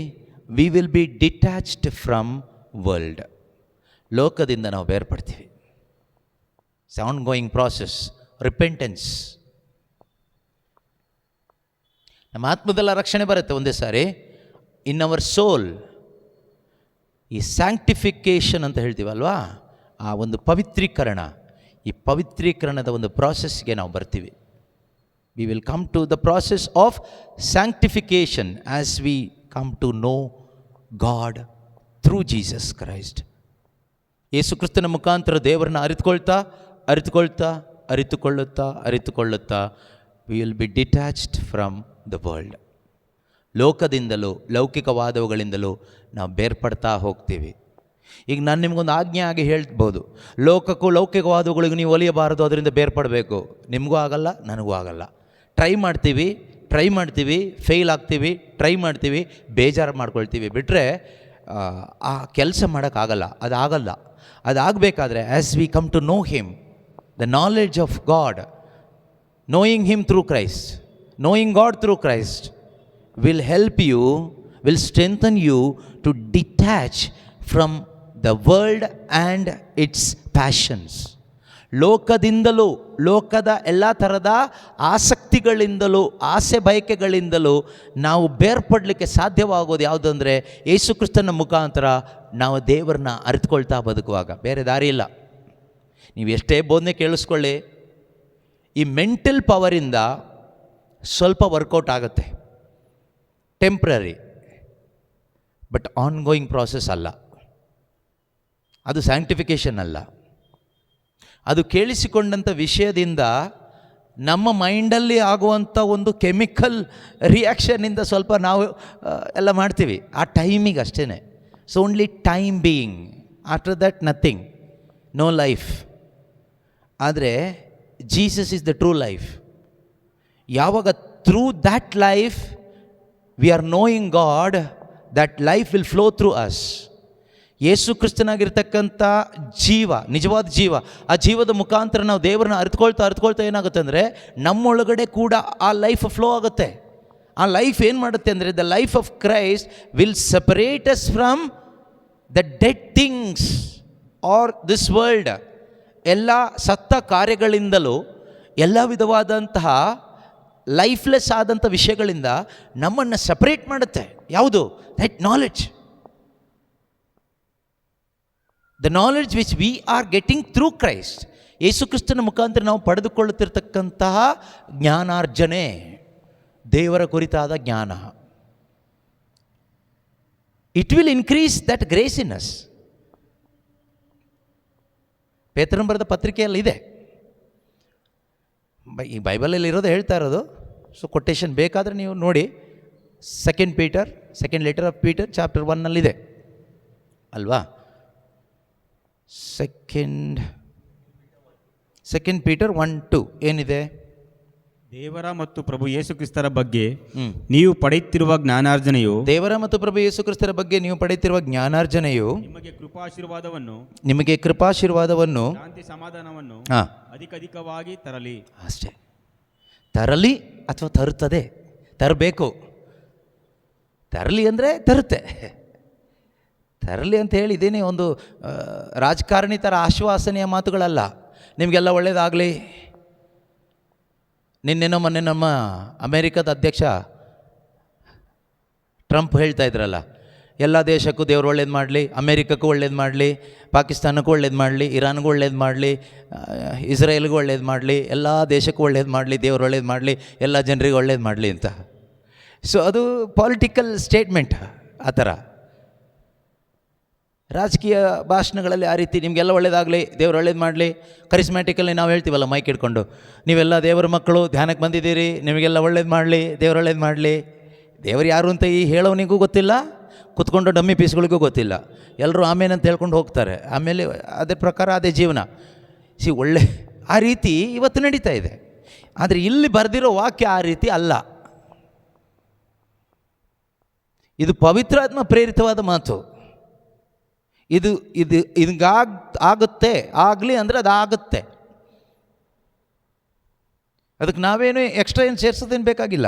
we will be detached from world. ಲೋಕದಿಂದ ನಾವು ಬೇರ್ಪಡ್ತೀವಿ. Ongoing process, repentance. ನಮ್ಮ ಆತ್ಮದೆಲ್ಲ ರಕ್ಷಣೆ ಬರುತ್ತೆ ಒಂದೇ ಸಾರಿ. ಇನ್ ಅವರ್ ಸೋಲ್ ಈ ಸ್ಯಾಂಕ್ಟಿಫಿಕೇಷನ್ ಅಂತ ಹೇಳ್ತೀವಲ್ವಾ, ಆ ಒಂದು ಪವಿತ್ರೀಕರಣ, ಈ ಪವಿತ್ರೀಕರಣದ ಒಂದು ಪ್ರಾಸೆಸ್ಗೆ ನಾವು ಬರ್ತೀವಿ. We will come to the process of sanctification as we come to know God through Jesus Christ. ಯೇಸು ಕ್ರಿಸ್ತನ ಮುಖಾಂತರ ದೇವರನ್ನ ಅರಿತುಕೊಳ್ಳುತ್ತಾ we will be detached from the world. ಲೋಕದಿಂದಲೂ ಲೌಕಿಕವಾದವುಗಳಿಂದಲೂ ನಾವು ಬೇರ್ಪಡ್ತಾ ಹೋಗ್ತೀವಿ. ಈಗ ನಾನು ನಿಮಗೊಂದು ಆಜ್ಞೆ ಆಗಿ ಹೇಳ್ಬೋದು, ಲೋಕಕ್ಕೂ ಲೌಕಿಕವಾದವುಗಳಿಗೂ ನೀವು ಒಲಿಯಬಾರದು, ಅದರಿಂದ ಬೇರ್ಪಡಬೇಕು. ನಿಮಗೂ ಆಗಲ್ಲ, ನನಗೂ ಆಗಲ್ಲ. ಟ್ರೈ ಮಾಡ್ತೀವಿ, ಫೇಲ್ ಆಗ್ತೀವಿ, ಟ್ರೈ ಮಾಡ್ತೀವಿ, ಬೇಜಾರು ಮಾಡ್ಕೊಳ್ತೀವಿ. ಬಿಟ್ಟರೆ ಆ ಕೆಲಸ ಮಾಡೋಕ್ಕಾಗಲ್ಲ, ಅದಾಗಬೇಕಾದ್ರೆ as we come to know him, the knowledge of God, knowing him through Christ, knowing God through Christ will help you, will strengthen you to detach from the world and its passions. ಲೋಕದಿಂದಲೂ, ಲೋಕದ ಎಲ್ಲ ಥರದ ಆಸಕ್ತಿಗಳಿಂದಲೂ, ಆಸೆ ಬಯಕೆಗಳಿಂದಲೂ ನಾವು ಬೇರ್ಪಡಲಿಕ್ಕೆ ಸಾಧ್ಯವಾಗೋದು ಯಾವುದಂದರೆ ಯೇಸು ಕ್ರಿಸ್ತನ ಮುಖಾಂತರ ನಾವು ದೇವರನ್ನ ಅರಿತುಕೊಳ್ತಾ ಬದುಕುವಾಗ. ಬೇರೆ ದಾರಿ ಇಲ್ಲ. ನೀವು ಎಷ್ಟೇ ಬೋಧನೆ ಕೇಳಿಸ್ಕೊಳ್ಳಿ, ಈ ಮೆಂಟಲ್ ಪವರಿಂದ ಸ್ವಲ್ಪ ವರ್ಕೌಟ್ ಆಗುತ್ತೆ, ಟೆಂಪ್ರರಿ, ಬಟ್ ಆನ್ಗೋಯಿಂಗ್ ಪ್ರಾಸೆಸ್ ಅಲ್ಲ. ಅದು ಸ್ಯಾಂಕ್ಟಿಫಿಕೇಷನ್ ಅಲ್ಲ. ಅದು ಕೇಳಿಸಿಕೊಂಡಂಥ ವಿಷಯದಿಂದ ನಮ್ಮ ಮೈಂಡಲ್ಲಿ ಆಗುವಂಥ ಒಂದು ಕೆಮಿಕಲ್ ರಿಯಾಕ್ಷನ್ನಿಂದ ಸ್ವಲ್ಪ ನಾವು ಎಲ್ಲ ಮಾಡ್ತೀವಿ ಆ ಟೈಮಿಗೆ ಅಷ್ಟೇ. So only time being, after that nothing, no life. ಆದರೆ Jesus is the true life. ಯಾವಾಗ through that life we are knowing God, that life will flow through us. ಯೇಸು ಕ್ರಿಸ್ತನಾಗಿರ್ತಕ್ಕಂಥ ಜೀವ, ನಿಜವಾದ ಜೀವ, ಆ ಜೀವದ ಮುಖಾಂತರ ನಾವು ದೇವರನ್ನ ಅರಿತುಕೊಳ್ತಾ ಏನಾಗುತ್ತೆ ಅಂದರೆ ನಮ್ಮೊಳಗಡೆ ಕೂಡ ಆ ಲೈಫ್ ಫ್ಲೋ ಆಗುತ್ತೆ. ಆ ಲೈಫ್ ಏನು ಮಾಡುತ್ತೆ ಅಂದರೆ the life of Christ will separate us from the dead things are this world. ಎಲ್ಲ ಸತ್ತ ಕಾರ್ಯಗಳಿಂದಲೂ, ಎಲ್ಲ ವಿಧವಾದಂತಹ ಲೈಫ್ಲೆಸ್ ಆದಂಥ ವಿಷಯಗಳಿಂದ ನಮ್ಮನ್ನು ಸಪ್ರೇಟ್ ಮಾಡುತ್ತೆ. ಯಾವುದು? That knowledge, the knowledge which we are getting through Christ. ಯೇಸು ಕ್ರಿಸ್ತನ ಮುಖಾಂತರ ನಾವು ಪಡೆದುಕೊಳ್ಳುತ್ತಿರ್ತಕ್ಕಂತಹ ಜ್ಞಾನಾರ್ಜನೆ, ದೇವರ ಕುರಿತಾದ ಜ್ಞಾನ. It will increase that grace in us. ಪೇತ್ರನ ಬರೆದ ಪತ್ರಿಕೆಯಲ್ಲಿ ಇದೆ, ಈ ಬೈಬಲಲ್ಲಿ ಇರೋದು ಹೇಳ್ತಾ ಇರೋದು. ಸೊ ಕೊಟೇಶನ್ ಬೇಕಾದರೆ ನೀವು ನೋಡಿ, second letter of Peter chapter 1 ಅಲ್ವಾ? ಸೆಕೆಂಡ್ ಪೀಟರ್ 1:2 ಏನಿದೆ? ದೇವರ ಮತ್ತು ಪ್ರಭು ಯೇಸು ಕ್ರಿಸ್ತರ ಬಗ್ಗೆ ನೀವು ಪಡೆಯುತ್ತಿರುವ ಜ್ಞಾನಾರ್ಜನೆಯು, ದೇವರ ಮತ್ತು ಪ್ರಭು ಯೇಸು ಕ್ರಿಸ್ತರ ಬಗ್ಗೆ ನೀವು ಪಡೆಯುತ್ತಿರುವ ಜ್ಞಾನಾರ್ಜನೆಯು ನಿಮಗೆ ಕೃಪಾಶೀರ್ವಾದವನ್ನು ಶಾಂತಿ ಸಮಾಧಾನವನ್ನು ಅಧಿಕವಾಗಿ ತರಲಿ. ಅಷ್ಟೇ. ತರಲಿ ಅಥವಾ ತರುತ್ತದೆ, ತರಬೇಕು. ತರಲಿ ಅಂದರೆ ತರುತ್ತೆ. ತರಲಿ ಅಂತ ಹೇಳಿ ಇದೇನೇ ಒಂದು ರಾಜಕಾರಣಿ ಥರ ಆಶ್ವಾಸನೆಯ ಮಾತುಗಳಲ್ಲ. ನಿಮಗೆಲ್ಲ ಒಳ್ಳೆಯದಾಗಲಿ. ನಿನ್ನೆನೋ ಮೊನ್ನೆ ನಮ್ಮ ಅಮೇರಿಕದ ಅಧ್ಯಕ್ಷ ಟ್ರಂಪ್ ಹೇಳ್ತಾ ಇದ್ರಲ್ಲ, ಎಲ್ಲ ದೇಶಕ್ಕೂ ದೇವರು ಒಳ್ಳೇದು ಮಾಡಲಿ, ಅಮೇರಿಕಕ್ಕೂ ಒಳ್ಳೇದು ಮಾಡಲಿ, ಪಾಕಿಸ್ತಾನಕ್ಕೂ ಒಳ್ಳೇದು ಮಾಡಲಿ, ಇರಾನ್ಗೂ ಒಳ್ಳೇದು ಮಾಡಲಿ, ಇಸ್ರೇಲ್ಗೂ ಒಳ್ಳೇದು ಮಾಡಲಿ, ಎಲ್ಲ ದೇಶಕ್ಕೂ ಒಳ್ಳೇದು ಮಾಡಲಿ, ದೇವರು ಒಳ್ಳೇದು ಮಾಡಲಿ, ಎಲ್ಲ ಜನರಿಗೂ ಒಳ್ಳೇದು ಮಾಡಲಿ ಅಂತ. ಸೊ ಅದು ಪೊಲಿಟಿಕಲ್ ಸ್ಟೇಟ್ಮೆಂಟ್. ಆ ಥರ ರಾಜಕೀಯ ಭಾಷಣಗಳಲ್ಲಿ ಆ ರೀತಿ ನಿಮಗೆಲ್ಲ ಒಳ್ಳೇದಾಗಲಿ, ದೇವರು ಒಳ್ಳೇದು ಮಾಡಲಿ. ಕರಿಸ್ಮ್ಯಾಟಿಕಲ್ಲಿ ನಾವು ಹೇಳ್ತೀವಲ್ಲ ಮೈಕ್ ಇಟ್ಕೊಂಡು, ನೀವೆಲ್ಲ ದೇವರ ಮಕ್ಕಳು, ಧ್ಯಾನಕ್ಕೆ ಬಂದಿದ್ದೀರಿ, ನಿಮಗೆಲ್ಲ ಒಳ್ಳೇದು ಮಾಡಲಿ, ದೇವರು ಒಳ್ಳೇದು ಮಾಡಲಿ. ದೇವರು ಯಾರು ಅಂತ ಈ ಹೇಳೋನಿಗೂ ಗೊತ್ತಿಲ್ಲ, ಕುತ್ಕೊಂಡು ಡಮ್ಮಿ ಪೀಸ್ಗಳಿಗೂ ಗೊತ್ತಿಲ್ಲ. ಎಲ್ಲರೂ ಆಮೇಲೆ ಅಂತ ಹೇಳ್ಕೊಂಡು ಹೋಗ್ತಾರೆ. ಆಮೇಲೆ ಅದೇ ಪ್ರಕಾರ ಅದೇ ಜೀವನ. ಒಳ್ಳೆ ಆ ರೀತಿ ಇವತ್ತು ನಡೀತಾ ಇದೆ. ಆದರೆ ಇಲ್ಲಿ ಬರೆದಿರೋ ವಾಕ್ಯ ಆ ರೀತಿ ಅಲ್ಲ. ಇದು ಪವಿತ್ರಾತ್ಮ ಪ್ರೇರಿತವಾದ ಮಾತು. ಇದು ಆಗುತ್ತೆ, ಆಗಲಿ ಅಂದರೆ ಅದು ಆಗುತ್ತೆ. ಅದಕ್ಕೆ ನಾವೇನು ಎಕ್ಸ್ಟ್ರಾ ಏನು ಸೇರಿಸೋದೇನು ಬೇಕಾಗಿಲ್ಲ.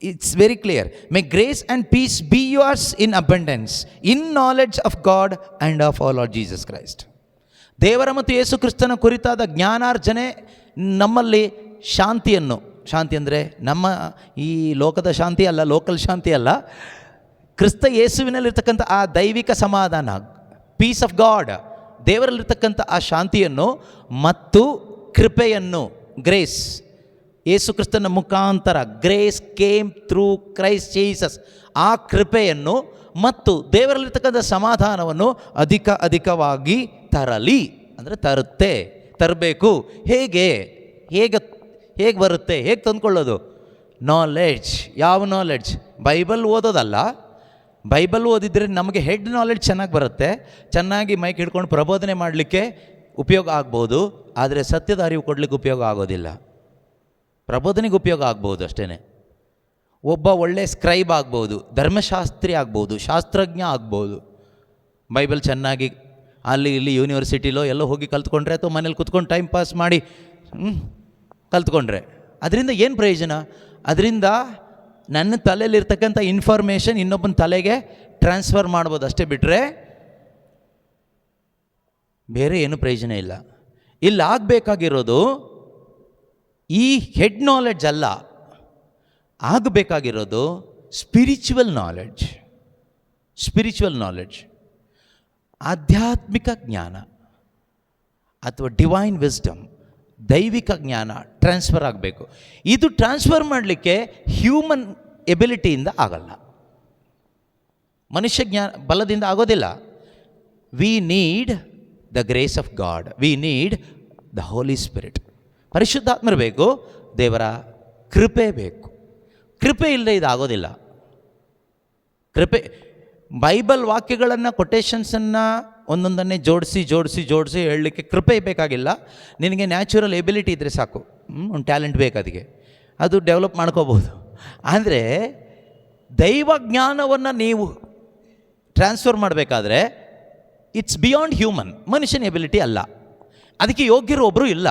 It's very clear. May grace and peace be yours in abundance in knowledge of God and of all Lord Jesus Christ. ದೇವರ ಮತ್ತು ಯೇಸು ಕ್ರಿಸ್ತನ ಕುರಿತಾದ ಜ್ಞಾನಾರ್ಜನೆ ನಮ್ಮಲ್ಲಿ ಶಾಂತಿ ಅಂದರೆ ನಮ್ಮ ಈ ಲೋಕದ ಶಾಂತಿ ಅಲ್ಲ, ಲೋಕಲ್ ಶಾಂತಿ ಅಲ್ಲ, ಕ್ರಿಸ್ತ ಯೇಸುವಿನಲ್ಲಿರ್ತಕ್ಕಂಥ ಆ ದೈವಿಕ ಸಮಾಧಾನ, ಪೀಸ್ ಆಫ್ ಗಾಡ್, ದೇವರಲ್ಲಿರ್ತಕ್ಕಂಥ ಆ ಶಾಂತಿಯನ್ನು ಮತ್ತು ಕೃಪೆಯನ್ನು, ಗ್ರೇಸ್, ಯೇಸು ಕ್ರಿಸ್ತನ ಮುಖಾಂತರ grace came through Christ Jesus, ಆ ಕೃಪೆಯನ್ನು ಮತ್ತು ದೇವರಲ್ಲಿರ್ತಕ್ಕಂಥ ಸಮಾಧಾನವನ್ನು ಅಧಿಕವಾಗಿ ತರಲಿ. ಅಂದರೆ ತರಬೇಕು. ಹೇಗೆ ಬರುತ್ತೆ, ಹೇಗೆ ತಂದ್ಕೊಳ್ಳೋದು? ನಾಲೆಡ್ಜ್. ಯಾವ ನಾಲೆಡ್ಜ್? ಬೈಬಲ್ ಓದೋದಲ್ಲ. ಬೈಬಲ್ ಓದಿದರೆ ನಮಗೆ ಹೆಡ್ ನಾಲೆಡ್ಜ್ ಚೆನ್ನಾಗಿ ಬರುತ್ತೆ, ಚೆನ್ನಾಗಿ ಮೈಕ್ ಹಿಡ್ಕೊಂಡು ಪ್ರಬೋಧನೆ ಮಾಡಲಿಕ್ಕೆ ಉಪಯೋಗ ಆಗ್ಬೋದು. ಆದರೆ ಸತ್ಯದ ಅರಿವು ಕೊಡಲಿಕ್ಕೆ ಉಪಯೋಗ ಆಗೋದಿಲ್ಲ. ಪ್ರಬೋಧನೆಗೆ ಉಪಯೋಗ ಆಗ್ಬೋದು ಅಷ್ಟೇ. ಒಬ್ಬ ಒಳ್ಳೆ ಸ್ಕ್ರೈಬ್ ಆಗ್ಬೋದು, ಧರ್ಮಶಾಸ್ತ್ರಿ ಆಗ್ಬೋದು, ಶಾಸ್ತ್ರಜ್ಞ ಆಗ್ಬೋದು. ಬೈಬಲ್ ಚೆನ್ನಾಗಿ ಅಲ್ಲಿ ಇಲ್ಲಿ ಯೂನಿವರ್ಸಿಟಿಲೋ ಎಲ್ಲೋ ಹೋಗಿ ಕಲ್ತ್ಕೊಂಡ್ರೆ ಅಥವಾ ಮನೇಲಿ ಕುತ್ಕೊಂಡು ಟೈಮ್ ಪಾಸ್ ಮಾಡಿ ಕಲ್ತ್ಕೊಂಡ್ರೆ ಅದರಿಂದ ಏನು ಪ್ರಯೋಜನ? ಅದರಿಂದ ನನ್ನ ತಲೆಯಲ್ಲಿರ್ತಕ್ಕಂಥ ಇನ್ಫಾರ್ಮೇಷನ್ ಇನ್ನೊಬ್ಬನ ತಲೆಗೆ ಟ್ರಾನ್ಸ್ಫರ್ ಮಾಡ್ಬೋದು ಅಷ್ಟೇ, ಬಿಟ್ಟರೆ ಬೇರೆ ಏನು ಪ್ರಯೋಜನ ಇಲ್ಲ. ಇಲ್ಲಿ ಆಗಬೇಕಾಗಿರೋದು ಈ ಹೆಡ್ ನಾಲೆಡ್ಜ್ ಅಲ್ಲ, ಆಗಬೇಕಾಗಿರೋದು ಸ್ಪಿರಿಚುವಲ್ ನಾಲೆಡ್ಜ್, ಆಧ್ಯಾತ್ಮಿಕ ಜ್ಞಾನ ಅಥವಾ ಡಿವೈನ್ ವಿಸ್ಡಮ್, ದೈವಿಕ ಜ್ಞಾನ ಟ್ರಾನ್ಸ್ಫರ್ ಆಗಬೇಕು. ಇದು ಟ್ರಾನ್ಸ್ಫರ್ ಮಾಡಲಿಕ್ಕೆ ಹ್ಯೂಮನ್ ಎಬಿಲಿಟಿಯಿಂದ ಆಗಲ್ಲ, ಮನುಷ್ಯ ಬಲದಿಂದ ಆಗೋದಿಲ್ಲ. We need the grace of God, we need the Holi Spirit. ಪರಿಶುದ್ಧಾತ್ಮರು ಬೇಕು, ದೇವರ ಕೃಪೆ ಬೇಕು. ಕೃಪೆ ಇಲ್ಲದೆ ಇದಾಗೋದಿಲ್ಲ. ಕೃಪೆ, ಬೈಬಲ್ ವಾಕ್ಯಗಳನ್ನು, ಕೊಟೇಶನ್ಸನ್ನು ಒಂದೊಂದನ್ನೇ ಜೋಡಿಸಿ ಹೇಳಲಿಕ್ಕೆ ಕೃಪೆ ಬೇಕಾಗಿಲ್ಲ. ನಿನಗೆ ನ್ಯಾಚುರಲ್ ಎಬಿಲಿಟಿ ಇದ್ದರೆ ಸಾಕು, ಒಂದು ಟ್ಯಾಲೆಂಟ್ ಬೇಕು, ಅದಕ್ಕೆ ಅದು ಡೆವಲಪ್ ಮಾಡ್ಕೋಬೋದು. ಆದರೆ ದೈವ ಜ್ಞಾನವನ್ನು ನೀವು ಟ್ರಾನ್ಸ್ಫರ್ ಮಾಡಬೇಕಾದ್ರೆ ಇಟ್ಸ್ ಬಿಯಾಂಡ್ ಹ್ಯೂಮನ್, ಮನುಷ್ಯನ ಎಬಿಲಿಟಿ ಅಲ್ಲ. ಅದಕ್ಕೆ ಯೋಗ್ಯರು ಒಬ್ಬರು ಇಲ್ಲ.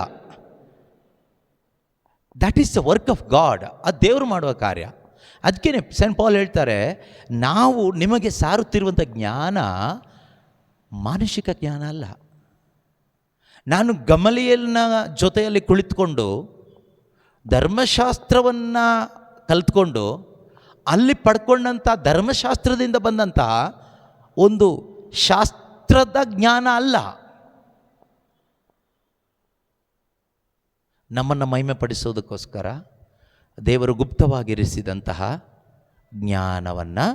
That is the work of god, ಅದು ದೇವರು ಮಾಡುವ ಕಾರ್ಯ. ಅದಕ್ಕೆ ಸೆಂಟ್ ಪಾಲ್ ಹೇಳ್ತಾರೆ, ನಾವು ನಿಮಗೆ ಸಾರುತ್ತಿರುವಂಥ ಜ್ಞಾನ ಮಾನಸಿಕ ಜ್ಞಾನ ಅಲ್ಲ. ನಾನು ಗಮಲಿಯಲ್ನ ಜೊತೆಯಲ್ಲಿ ಕುಳಿತುಕೊಂಡು ಧರ್ಮಶಾಸ್ತ್ರವನ್ನು ಕಲಿತ್ಕೊಂಡು ಅಲ್ಲಿ ಪಡ್ಕೊಂಡಂಥ ಧರ್ಮಶಾಸ್ತ್ರದಿಂದ ಬಂದಂತಹ ಒಂದು ಶಾಸ್ತ್ರದ ಜ್ಞಾನ ಅಲ್ಲ. ನಮ್ಮನ್ನು ಮಹಿಮೆ ಪಡಿಸೋದಕ್ಕೋಸ್ಕರ ದೇವರು ಗುಪ್ತವಾಗಿರಿಸಿದಂತಹ ಜ್ಞಾನವನ್ನು